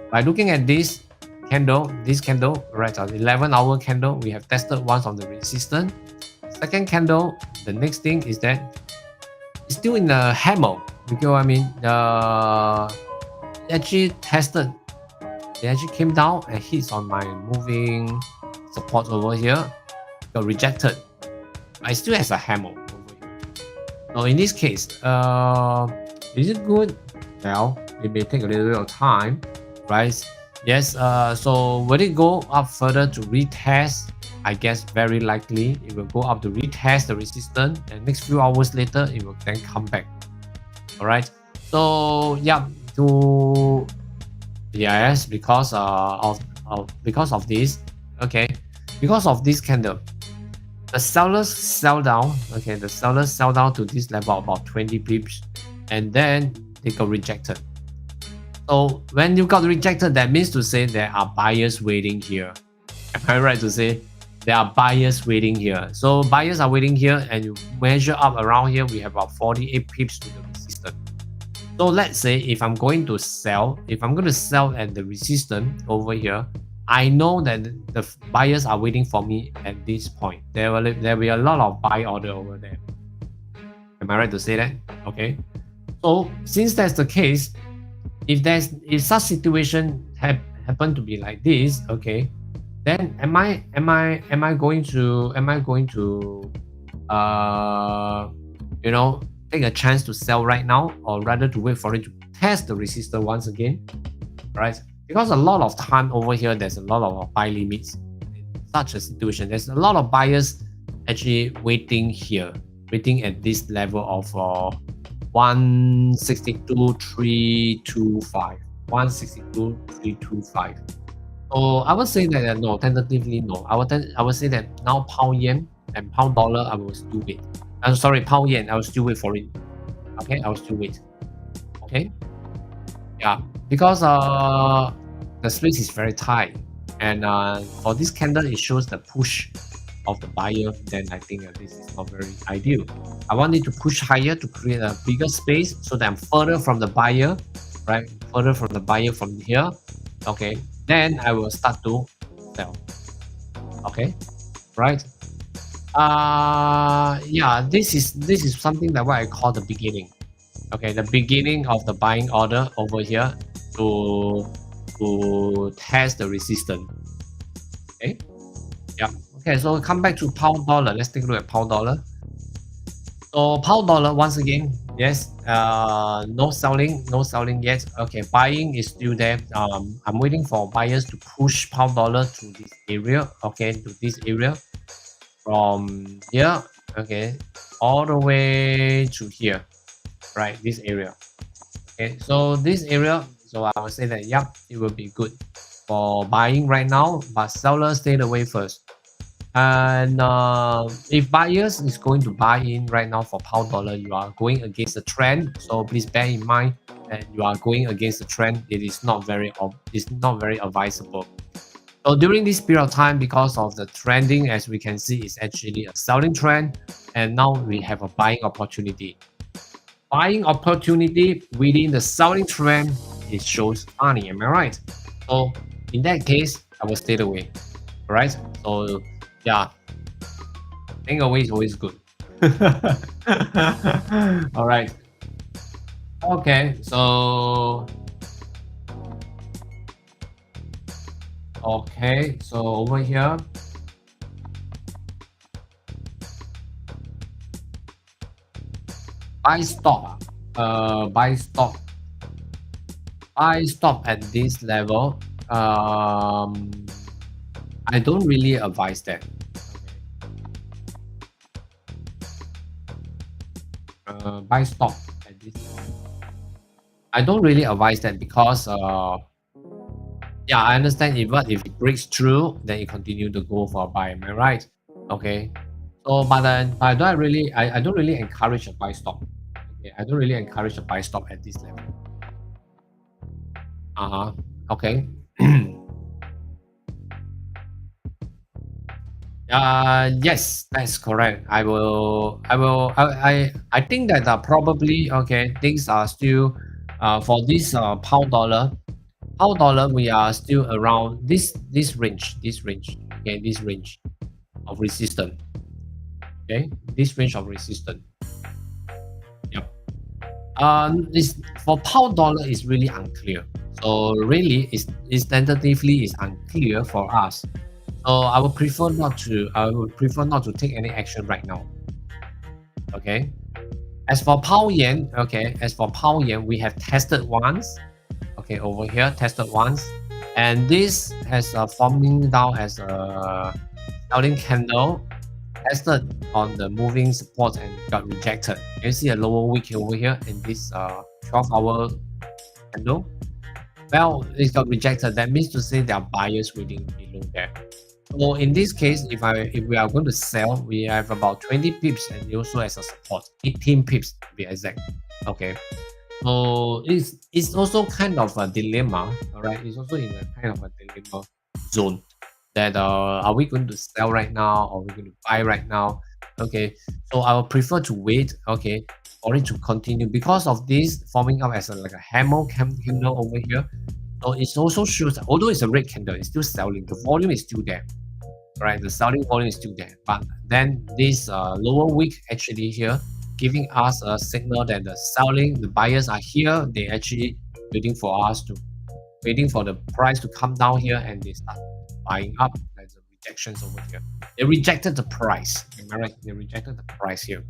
by looking at this candle, right, an 11-hour candle, we have tested once on the resistance. Second candle, the next thing is that it's still in the hammer. You get what I mean? It actually tested. It actually came down and hits on my moving support over here. Got rejected. But it still has a hammer over here. So in this case, is it good? Well, it may take a little bit of time, right? Yes. So will it go up further to retest? I guess very likely it will go up to retest the resistance, and next few hours later it will then come back. All right. So yeah, to yes, because of this, okay, because of this candle, the sellers sell down. Okay, the sellers sell down to this level about 20 pips, and then they got rejected. So when you got rejected, that means to say there are buyers waiting here. Am I right to say there are buyers waiting here? So buyers are waiting here, and you measure up around here, we have about 48 pips to the resistance. So let's say if I'm going to sell, at the resistance over here, I know that the buyers are waiting for me at this point. There will be a lot of buy order over there. Am I right to say that? Okay. So since that's the case, if such situation happen to be like this, okay, then am I going to take a chance to sell right now, or rather to wait for it to test the resistance once again, right? Because a lot of time over here, there's a lot of buy limits. In such a situation, there's a lot of buyers actually waiting here, waiting at this level of 162.325. 162.325. So I would say that no, tentatively no. I would say that now pound yen and pound dollar, I will still wait. I'm sorry, pound yen, I will still wait for it. Okay, I will still wait. Okay. Yeah, because the space is very tight, and for this candle, it shows the push of the buyer. Then I think this is not very ideal. I want it to push higher to create a bigger space, so that I'm further from the buyer, right? Further from the buyer from here. Okay, then I will start to sell. Okay, right? Yeah, this is something that what I call the beginning. Okay, the beginning of the buying order over here to test the resistance. Okay, yeah. Okay, so come back to pound dollar. Let's take a look at pound dollar. So pound dollar, once again, yes, no selling yet. Okay, buying is still there. I'm waiting for buyers to push pound dollar to this area. Okay, to this area from here. Okay, all the way to here, right? This area. Okay, so this area, so I would say that yep, it will be good for buying right now, but sellers stay away first. And if buyers is going to buy in right now for pound dollar, you are going against the trend. So please bear in mind that you are going against the trend. It is not very advisable. So during this period of time, because of the trending, as we can see, is actually a selling trend, and now we have a buying opportunity. Buying opportunity within the selling trend, it shows funny. Am I right? So in that case, I will stay away. All right. So yeah, staying away is always good. All right. Okay. So over here. Buy stop. Buy stop. Buy stop at this level. I don't really advise that. Buy stop at this level. I don't really advise that because yeah, I understand if it breaks through, then it continue to go for a buy. Am I right? Okay. So, but I don't really encourage a buy stop. Okay, I don't really encourage a buy stop at this level. Okay. Yes, that's correct. I think that probably okay. Things are still, for this pound dollar, we are still around this range. Okay, this range of resistance. Okay, this range of resistance. Yep. This for pound dollar is really unclear. So really, is tentatively is unclear for us. So I would prefer not to. I would prefer not to take any action right now. Okay. As for pound yen, okay. As for pound yen, we have tested once. Okay, over here tested once, and this has forming down as a selling candle, tested on the moving support and got rejected. You see a lower wick over here in this 12-hour candle. Well, it got rejected. That means to say there are buyers waiting below there. So in this case, if we are going to sell, we have about 20 pips and also as a support, 18 pips to be exact. Okay. So it's also kind of a dilemma, all right? It's also in a kind of a dilemma zone that are we going to sell right now or are we going to buy right now? Okay, so I would prefer to wait, okay, for it to continue because of this forming up as like a hammer candle over here. So it also shows that although it's a red candle, it's still selling. The volume is still there, right? The selling volume is still there, but then this lower wick actually here giving us a signal that the buyers are here. They actually waiting for the price to come down here, and they start buying up. There's the rejections over here. They rejected the price. Am I right? They rejected the price here.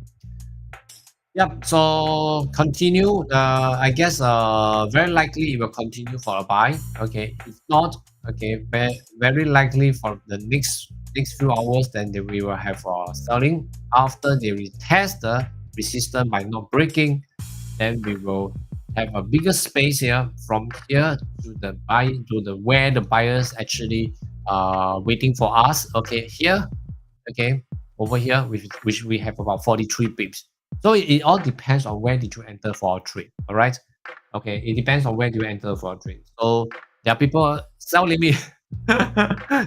Yep. So continue. I guess very likely it will continue for a buy. Okay. If not, okay, very likely for the next few hours, then we will have selling after they retest the resistance by not breaking. Then we will have a bigger space here from here to the buy to the where the buyers actually waiting for us. Okay, here, okay, over here, which we have about 43 pips. So it all depends on where did you enter for a trade. All right. Okay, it depends on where do you enter for a trade. So there are people sell limit,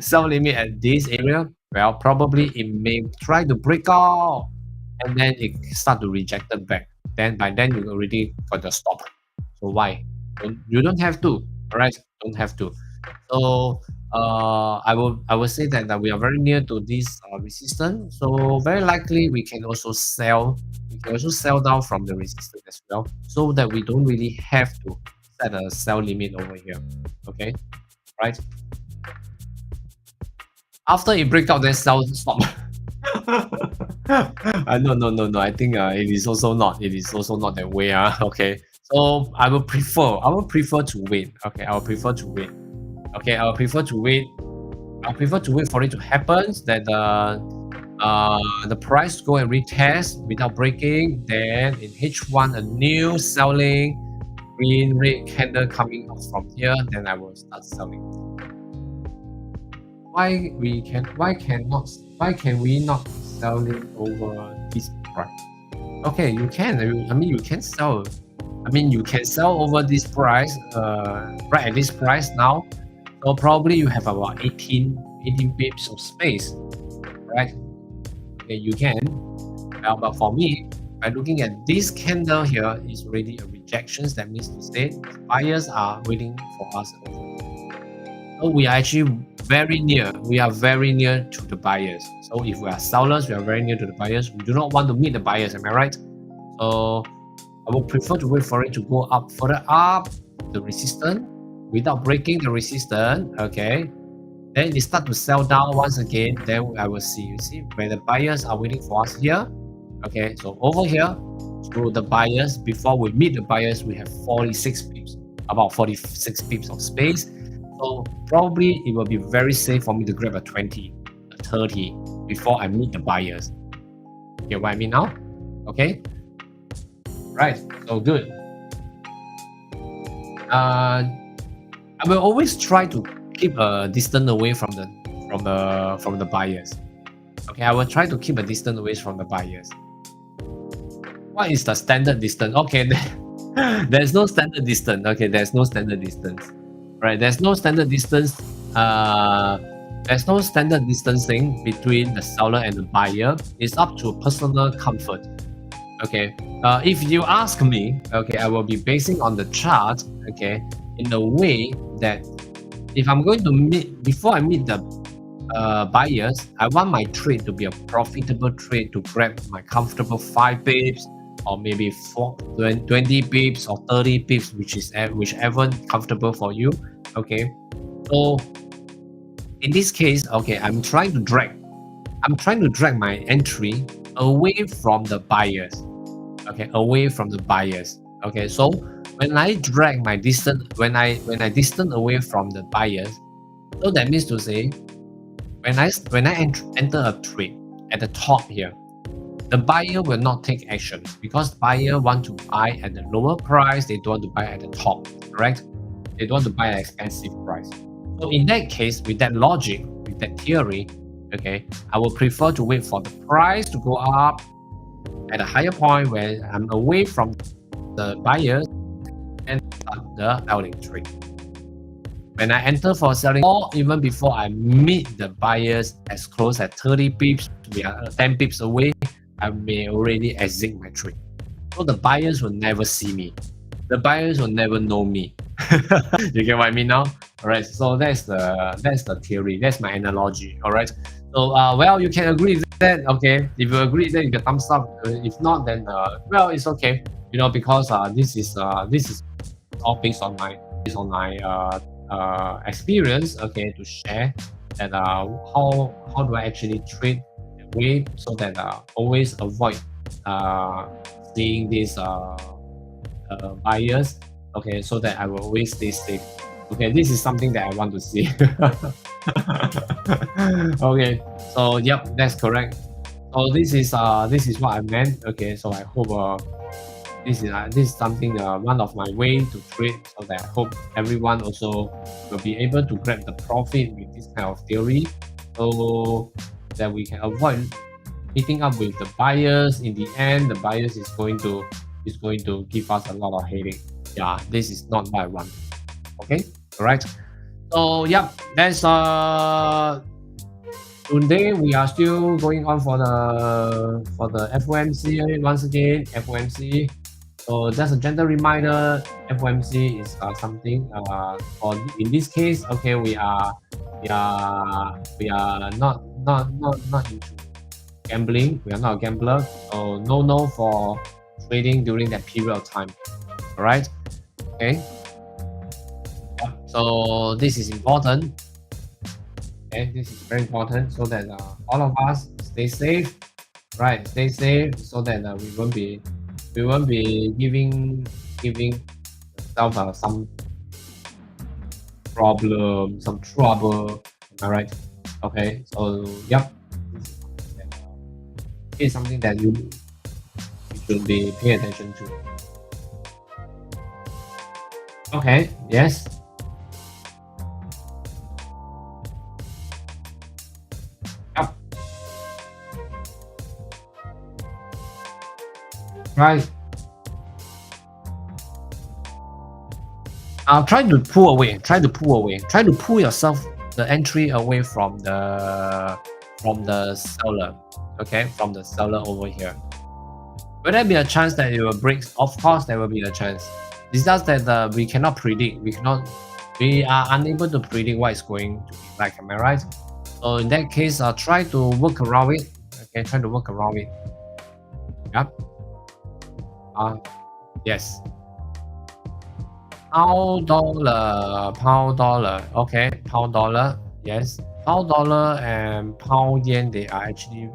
sell limit at this area. Well, probably it may try to break out, and then it start to reject it back. Then by then you already got the stop. So why? You don't have to. All right, don't have to. So I will say that we are very near to this resistance. So very likely we can also sell. We can also sell down from the resistance as well, so that we don't really have to set a sell limit over here. Okay, right? After it break out, then sell stop. No. I think it is also not. It is also not that way. Okay. So I will prefer to wait. Okay, I will prefer to wait. Okay, I will prefer to wait. I prefer to wait for it to happen. That the price go and retest without breaking. Then in H1 a new selling green red candle coming up from here. Then I will start selling. Why can we not sell it over this price? Okay, you can. I mean, you can sell. I mean, you can sell over this price. Right at this price now. So probably you have about 18 pips of space, right? Okay, you can. Well, but for me, by looking at this candle here, is already a rejection. That means to say buyers are waiting for us. So we are actually very near. We are very near to the buyers. So if we are sellers, we are very near to the buyers. We do not want to meet the buyers. Am I right? So I would prefer to wait for it to go up further up the resistance without breaking the resistance. Okay. Then it start to sell down once again. Then I will see. You see where the buyers are waiting for us here. Okay. So over here to the buyers, before we meet the buyers, we have 46 pips, about 46 pips of space. So probably it will be very safe for me to grab a 20, a 30 before I meet the buyers. Get what I mean now? Okay. Right. So good. I will always try to keep a distance away from the buyers. Okay. okay, I will try to keep a distance away from the buyers. What is the standard distance? Okay, there's no standard distance. Okay, there's no standard distance. Right, there's no standard distance. There's no standard distancing between the seller and the buyer. It's up to personal comfort. Okay, if you ask me, okay, I will be basing on the chart, okay, in a way that if I'm going to meet, before I meet the buyers, I want my trade to be a profitable trade to grab my comfortable 5 pips or maybe 20 pips or 30 pips, which is whichever comfortable for you. Okay, so in this case, okay, I'm trying to drag my entry away from the buyers. Okay, away from the buyers. Okay, so when I drag my distance, when I distance away from the buyers, so that means to say, when I enter a trade at the top here, the buyer will not take action because buyer want to buy at the lower price. They don't want to buy at the top, correct? They don't want to buy at an expensive price. So in that case, with that logic, with that theory, okay, I will prefer to wait for the price to go up at a higher point where I'm away from the buyers and start the selling trade. When I enter for selling, or even before I meet the buyers as close as 30 pips, we are 10 pips away, I may already exit my trade. So the buyers will never see me. The buyers will never know me. You get what I mean now? Alright, so that's the theory. That's my analogy. Alright. So well, you can agree with that. Okay, if you agree, then you can thumbs up. If not, then well, it's okay. You know, because this is all based on my experience. Okay, to share that how do I actually trade that way so that always avoid seeing these buyers. Okay, so that I will always stay safe. Okay, this is something that I want to see. Okay, so yep, that's correct. So this is what I meant. Okay, so I hope this is something one of my way to trade, so that I hope everyone also will be able to grab the profit with this kind of theory, so that we can avoid meeting up with the buyers. In the end, the buyers is going to give us a lot of headache. Yeah, this is not what I want. Okay, all right. So yeah, that's today we are still going on for the FOMC once again. FOMC. So just a gentle reminder, FOMC is something or in this case, okay, we are not into gambling. We are not a gambler, so no for trading during that period of time. All right, okay. So this is important. Okay, this is very important, so that all of us stay safe, right? Stay safe, so that we won't be giving ourselves some problem, some trouble. Am I right? Okay, so yep, it's something that you should be paying attention to. Okay, yes. Yep. Right. Try to pull away. Try to pull yourself the entry away from the seller. Okay, from the seller over here. Will there be a chance that it will break? Of course, there will be a chance. It's just that we cannot predict. We are unable to predict what is going to be like. Am I right? So in that case, try to work around it. Okay, try to work around it. Yep. Yes. Pound dollar. Okay, pound dollar. Yes, pound dollar and pound yen, they are actually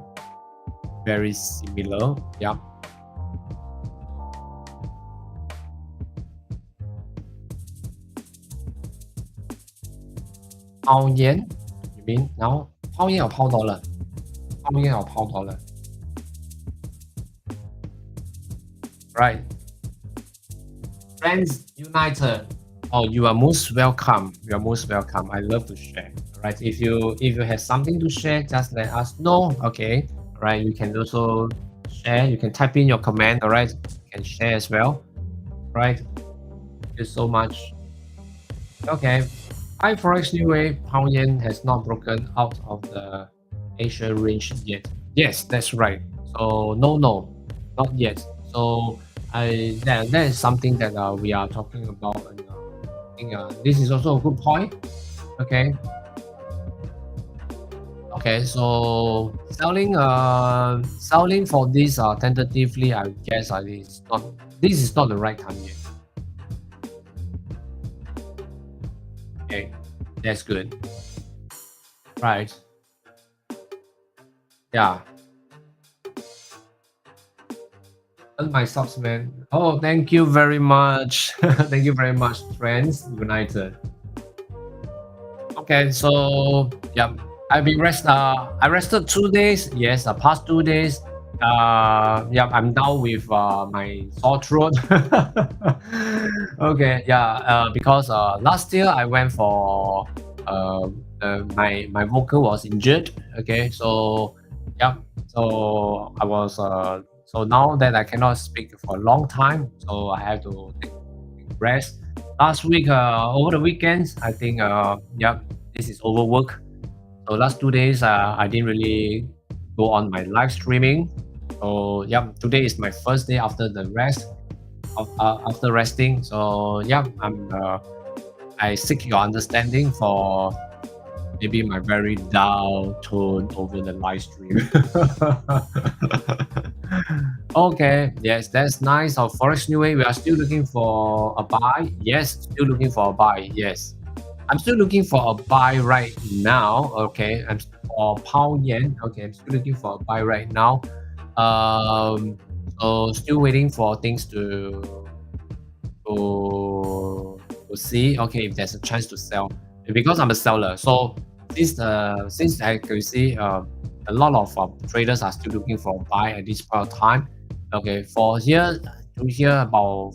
very similar. Yep. Pound yen? You mean now? Pound yen or pound dollar? Pound yen or pound dollar? Right. Friends United. Oh, you are most welcome. You are most welcome. I love to share. All right? If you have something to share, just let us know. Okay, all right. You can also share. You can type in your comment. All right, you can share as well. Right. Thank you so much. Okay. Hi, Forex New Way. Pound yen has not broken out of the Asia range yet. Yes, that's right. So no, not yet. So that is something that we are talking about, and I think this is also a good point. Okay. Okay. So selling for this tentatively, I guess it's not. This is not the right time yet. Okay, that's good. Right. Yeah. And my subs, man. Oh, thank you very much. Thank you very much, friends. United. Okay, so yeah, I've been I rested 2 days. Yes, the past 2 days. Yeah, I'm down with my sore throat. Okay, yeah. Because last year I went for my vocal was injured. Okay, so yeah, so I was so now that I cannot speak for a long time, so I have to take rest. Last week, over the weekends, I think yeah, this is overwork. So last 2 days, I didn't really go on my live streaming. So yeah, today is my first day after the rest after resting. So yeah, I seek your understanding for maybe my very down tone over the live stream. Okay, yes, that's nice. Our Forex New Way, we are still looking for a buy. Yes, still looking for a buy. Yes, I'm still looking for a buy right now. Okay, I'm for pound yen. Okay, I'm still looking for a buy right now. Um, so still waiting for things to see. Okay, if there's a chance to sell, because I'm a seller. So since I can see a lot of traders are still looking for a buy at this point of time. Okay, for here to here about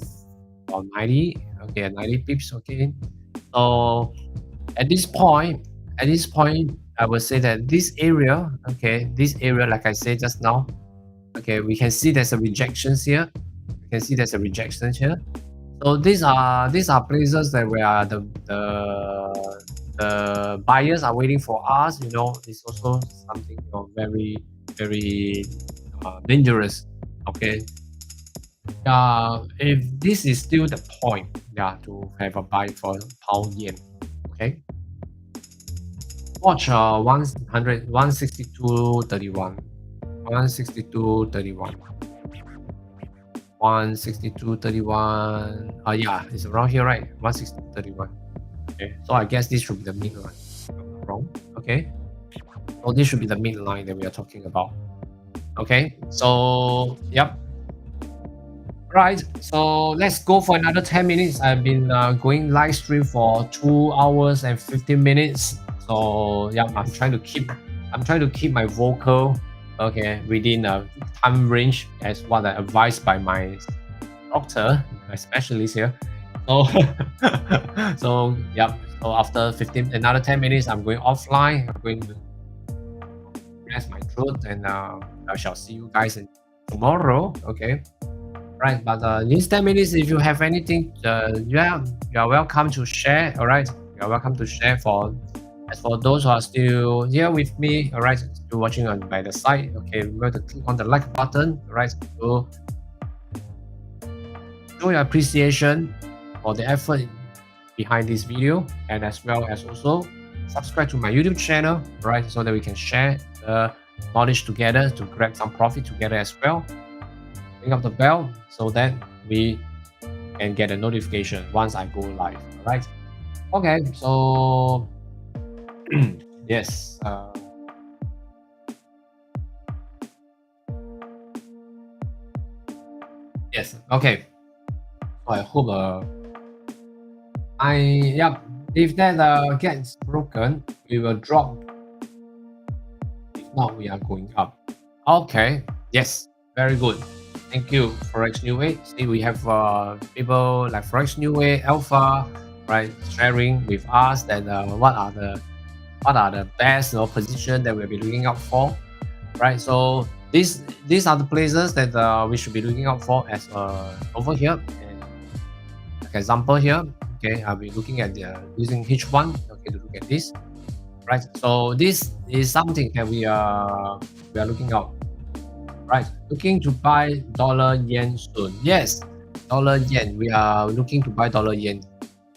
90. Okay, 90 pips. Okay, so at this point, I would say that this area, okay, this area, like I said just now, okay, we can see there's a rejections here. You can see there's a rejection here. So these are places that where the buyers are waiting for us. You know, it's also something very very dangerous. Okay. If this is still the point, yeah, to have a buy for pound yen. Okay. Watch 100 162.31. 162.31. 162.31. Yeah, it's around here, right? 162.31. Okay, so I guess this should be the midline. If I'm not wrong. Okay, so this should be the midline that we are talking about. Okay, so yep. Right, so let's go for another 10 minutes. I've been going live stream for 2 hours and 15 minutes. So yeah, I'm trying to keep my vocal okay within a time range as what I advised by my doctor, my specialist here. So so yeah, so after another 10 minutes, I'm going offline. I'm going to rest my throat, and I shall see you guys tomorrow. Okay. Right, but in 10 minutes, if you have anything, yeah, you are welcome to share. All right, you are welcome to share. As for those who are still here with me, all right, still watching on by the side, okay, remember to click on the like button, all right, to show your appreciation for the effort behind this video, and as well as also subscribe to my YouTube channel, right, so that we can share the knowledge together to grab some profit together as well. Ring up the bell so that we can get a notification once I go live. All right. Okay. So yes. Yes. Okay. So I hope if that gets broken, we will drop. If not, we are going up. Okay. Yes. Very good. Thank you, Forex New Way. See, we have people like Forex New Way, Alpha, right, sharing with us that what are the what are the best position that we'll be looking out for, right? So these are the places that we should be looking out for as over here. And like example here, okay, I'll be looking at using H1, okay, to look at this, right? So this is something that we are looking out, right? Looking to buy dollar yen soon. Yes, dollar yen. We are looking to buy dollar yen.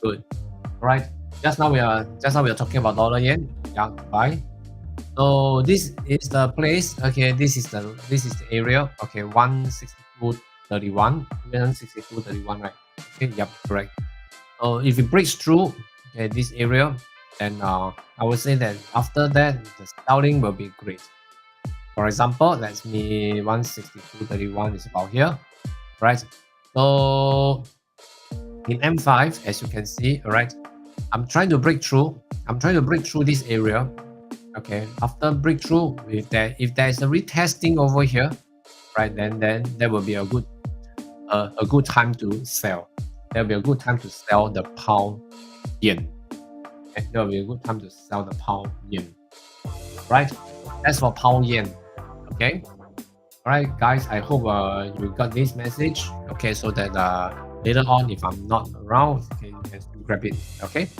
Good. All right. Just now we are talking about dollar yen. Yeah, buy. So this is the place. Okay, this is the area. Okay, 162.31. 162.31, right? Okay, yep, correct. So if it breaks through, okay, this area, then I would say that after that the selling will be great. For example, let's me 162.31 is about here, right? So in M5, as you can see, all right, I'm trying to break through. I'm trying to break through this area. Okay, after breakthrough, if there is a retesting over here, right, then that will be a good time to sell. There will be a good time to sell the pound yen. Okay, there will be a good time to sell the pound yen. Right? That's for pound yen. Okay. All right, guys. I hope you got this message. Okay, so that later on, if I'm not around, okay, you can still grab it. Okay.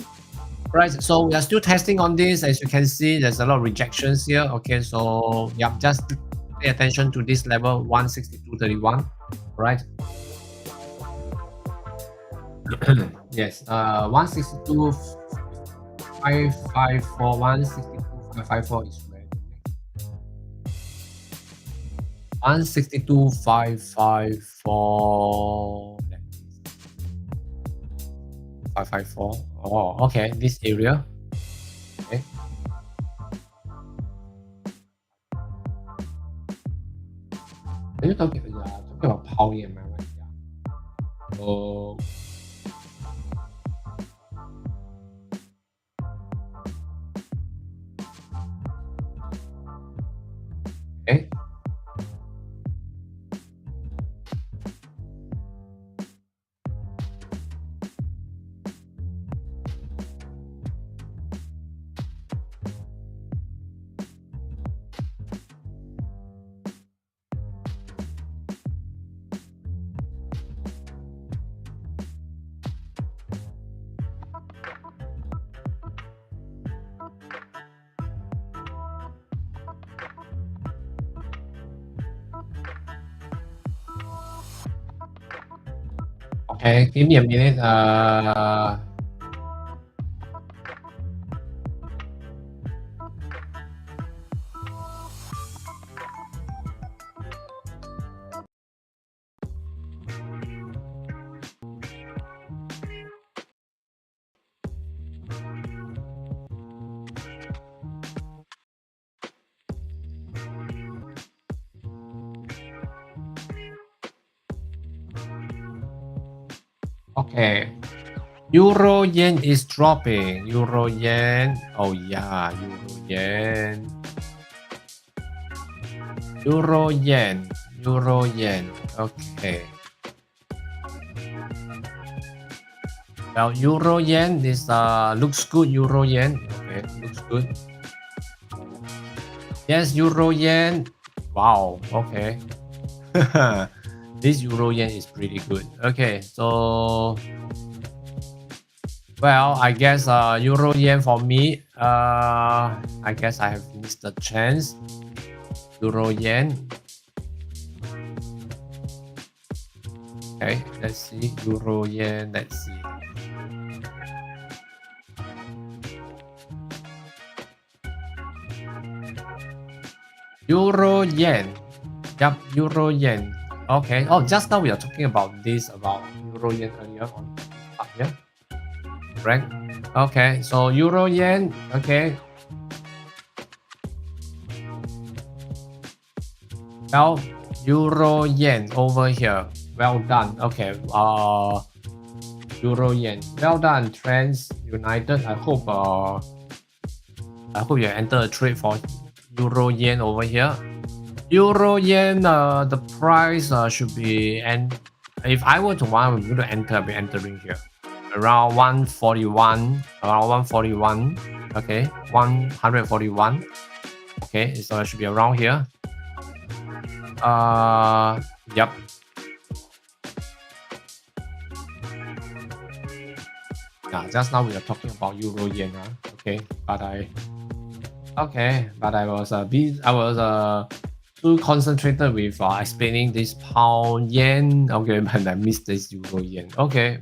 Right, so we are still testing on this. As you can see, there's a lot of rejections here. Okay, so yeah, just pay attention to this level 162.31. Right. Yes, 162.554, 162.554 is where 162.554. 554. Oh, okay. This area. Okay. Are you talking about power yen, right? Yeah. So okay. Okay, give me a minute. Okay. Euro yen is dropping. Euro yen. Oh yeah, Euro yen. Euro yen. Euro yen. Okay. Well, Euro yen is looks good. Euro yen. Okay, looks good. Yes, Euro yen. Wow. Okay. This Euro yen is pretty good. Okay, so well, I guess Euro yen for me. I guess I have missed the chance. Euro yen. Okay, let's see. Euro yen. Let's see. Euro yen. Yep, Euro yen. Okay. Oh, just now we are talking about this about Euro yen earlier on. Yeah. Right. Okay. So Euro yen. Okay. Well, Euro yen over here. Well done. Okay. Euro yen. Well done. Trends United. I hope you enter a trade for Euro yen over here. Euro yen. The price should be, and if I were to want, I'm going to enter. I'll be entering here around 141. Around 141. Okay, 141. Okay, so it should be around here. Yep. Yeah, just now we are talking about Euro Yen. Okay, but I was too concentrated with explaining this pound yen. Okay, but I missed this Euro Yen. Okay,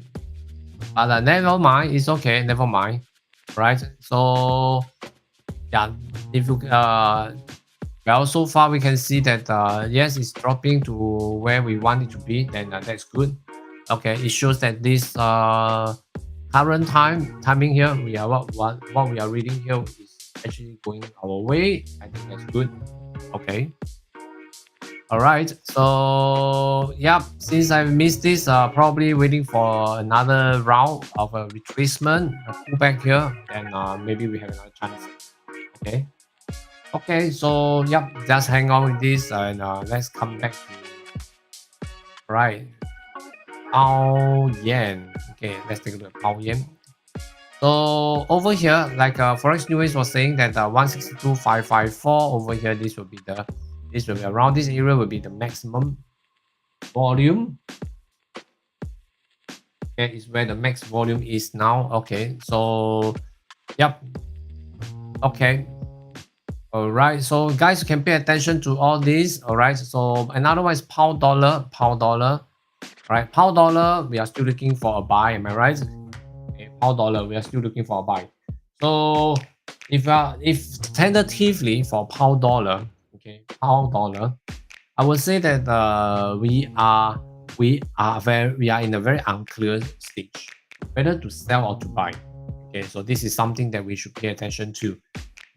but never mind. It's okay. Never mind. Right. So yeah, if you well, so far we can see that yes, it's dropping to where we want it to be. Then that's good. Okay, it shows that this current timing here, we are what we are reading here is actually going our way. I think that's good. Okay. All right. So yeah, since I missed this, probably waiting for another round of a retracement, a pullback here, and maybe we have another chance. Okay. Okay. So yep, just hang on with this, and let's come back to right. Pound yen. Okay, let's take a look at pound yen. So over here, like Forex News was saying that 162,554 over here, this will be around this area will be the maximum volume. Okay, is where the max volume is now. Okay, so yep. Okay. All right. So guys, you can pay attention to all these. All right. So another one is pound dollar. Pound dollar. Right. Pound dollar. We are still looking for a buy. Am I right? Okay, pound dollar. We are still looking for a buy. So if tentatively for pound dollar, okay, pound dollar, I would say that we are in a very unclear stage whether to sell or to buy. Okay, so this is something that we should pay attention to,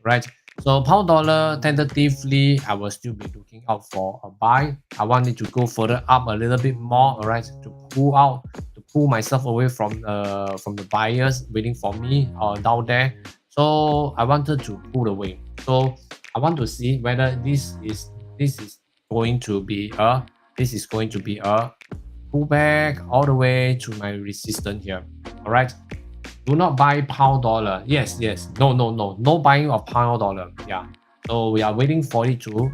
right? So pound dollar tentatively, I will still be looking out for a buy. I want it to go further up a little bit more, all right, to pull myself away from the buyers waiting for me down there. So I wanted to pull away. So I want to see whether this is going to be a pullback all the way to my resistance here. All right. Do not buy pound dollar. Yes. No buying of pound dollar. Yeah. So we are waiting for it to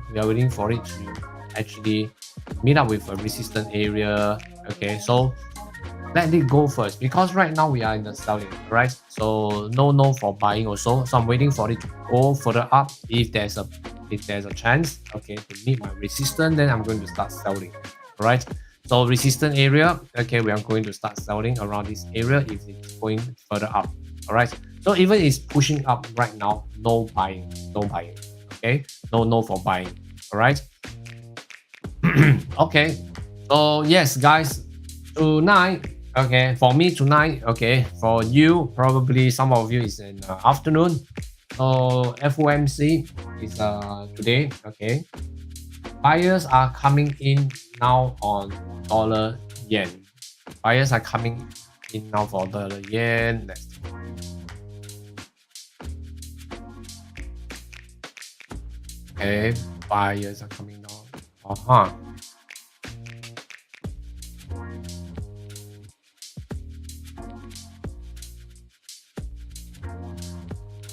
actually meet up with a resistance area. Okay. So let it go first because right now we are in the selling, right? So no for buying also. So I'm waiting for it to go further up. If there's a chance, okay, to meet my resistance, then I'm going to start selling. All right. So resistance area, okay, we are going to start selling around this area if it's going further up. All right. So even it's pushing up right now, no buying. Okay, no for buying. All right. Okay. So yes, guys, tonight. Okay, for me tonight. Okay, for you, probably some of you is in afternoon. So FOMC is today. Okay, buyers are coming in now on dollar yen. Buyers are coming in now for dollar yen. Okay, buyers are coming now.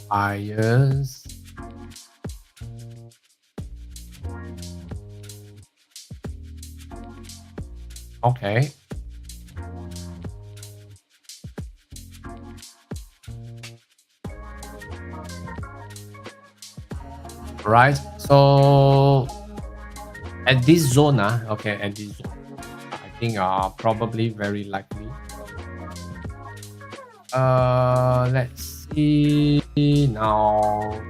Buyers. Okay. Right. So at this zone, okay, at this zone, I think probably very likely. Let's see now.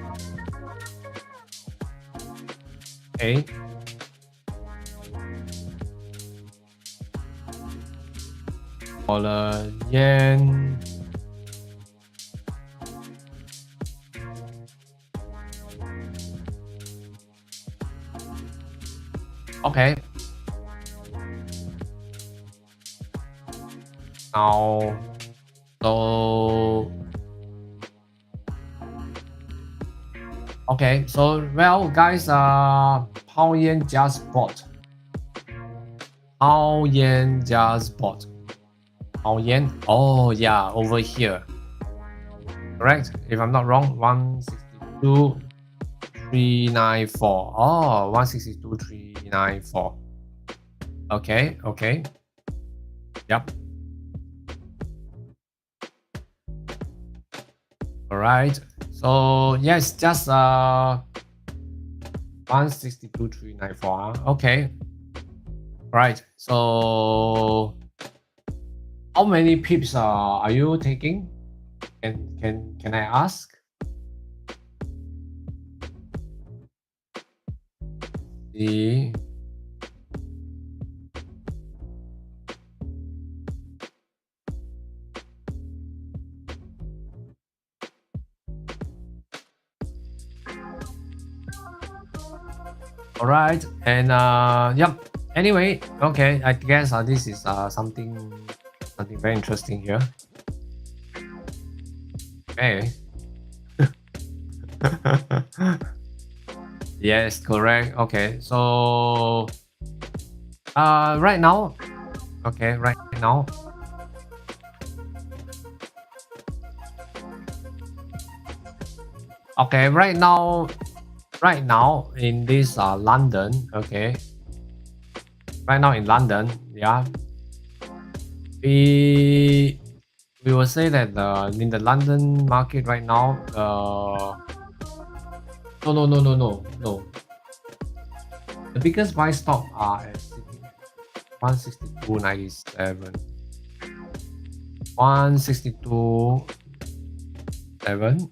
Okay. Dollar yen. Okay. Now, so okay. So well, guys, pound yen just bought. Pound yen just bought. Pound yen. Oh yeah, over here. correct? If I'm not wrong, 162,394. Oh, 162,394. Okay, okay. Yep. All right. So yes, just 162,394. Okay. Right. So how many pips are you taking? Can I ask? The all right, and yep. Anyway, okay. I guess this is something very interesting here. Okay. Yes, correct. Okay, so right now, okay, right now, okay, right now in this London, okay, right now in London, yeah, we will say that in the London market right now, no. The biggest buy stop are at 162.97, 162.7.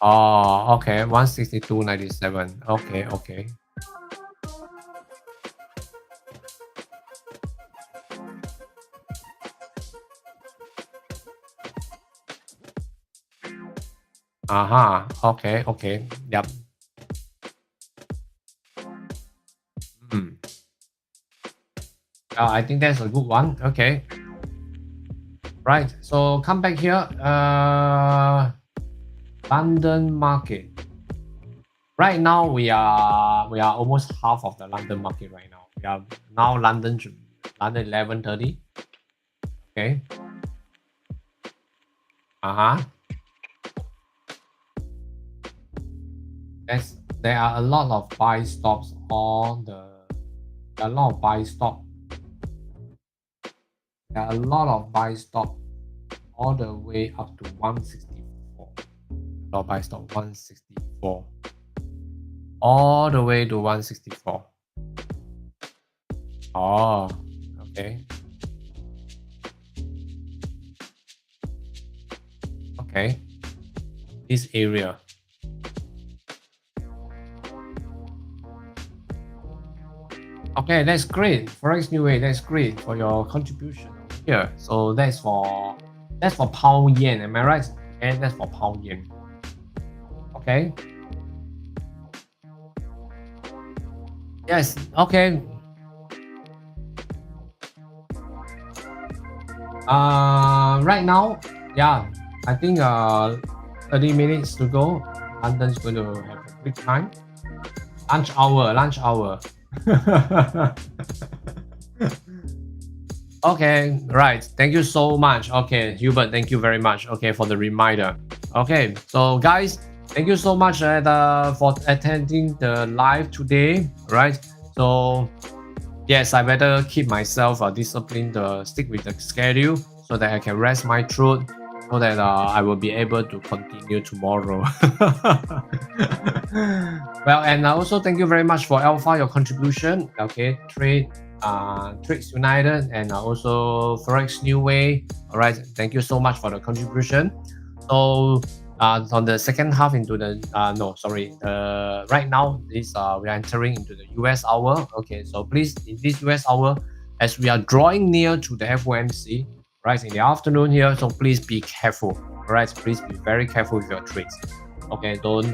Oh, okay, 162.97. Okay, okay. Okay, okay. Yep. I think that's a good one. Okay. Right. So come back here. London market. Right now we are almost half of the London market right now. We are now London 11:30. Okay. There are a lot of buy stops on a lot of buy stop. There are a lot of buy stop all the way up to 164. A lot of buy stop 164. All the way to 164. Oh, okay. Okay. This area. Okay, that's great. Forex New Way, that's great for your contribution here. So that's for pound yen, am I right? And that's for pound yen. Okay. Yes, okay. Right now, yeah, I think 30 minutes to go. London's going to have a quick time. Lunch hour. Okay, right. Thank you so much. Okay, Hubert, thank you very much. Okay, for the reminder. Okay, so guys, thank you so much for attending the live today. Right. So yes, I better keep myself disciplined to stick with the schedule so that I can rest my throat, so that I will be able to continue tomorrow. Well, and also thank you very much for Alpha, your contribution. Okay, Trades United, and also Forex New Way. All right, thank you so much for the contribution. So on the second half into the right now this we are entering into the US hour. Okay, so please, in this US hour, as we are drawing near to the FOMC, right, in the afternoon here, so please be careful. All right, please be very careful with your trades. Okay, don't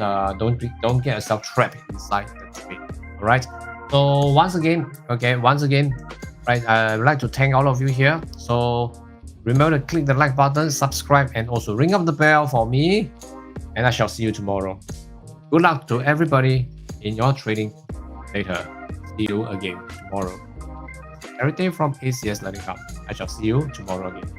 get yourself trapped inside the trade. All right. So once again, right, I'd like to thank all of you here. So remember to click the like button, subscribe, and also ring up the bell for me. And I shall see you tomorrow. Good luck to everybody in your trading later. See you again tomorrow. Everything from ACS Learning Hub. I shall see you tomorrow again.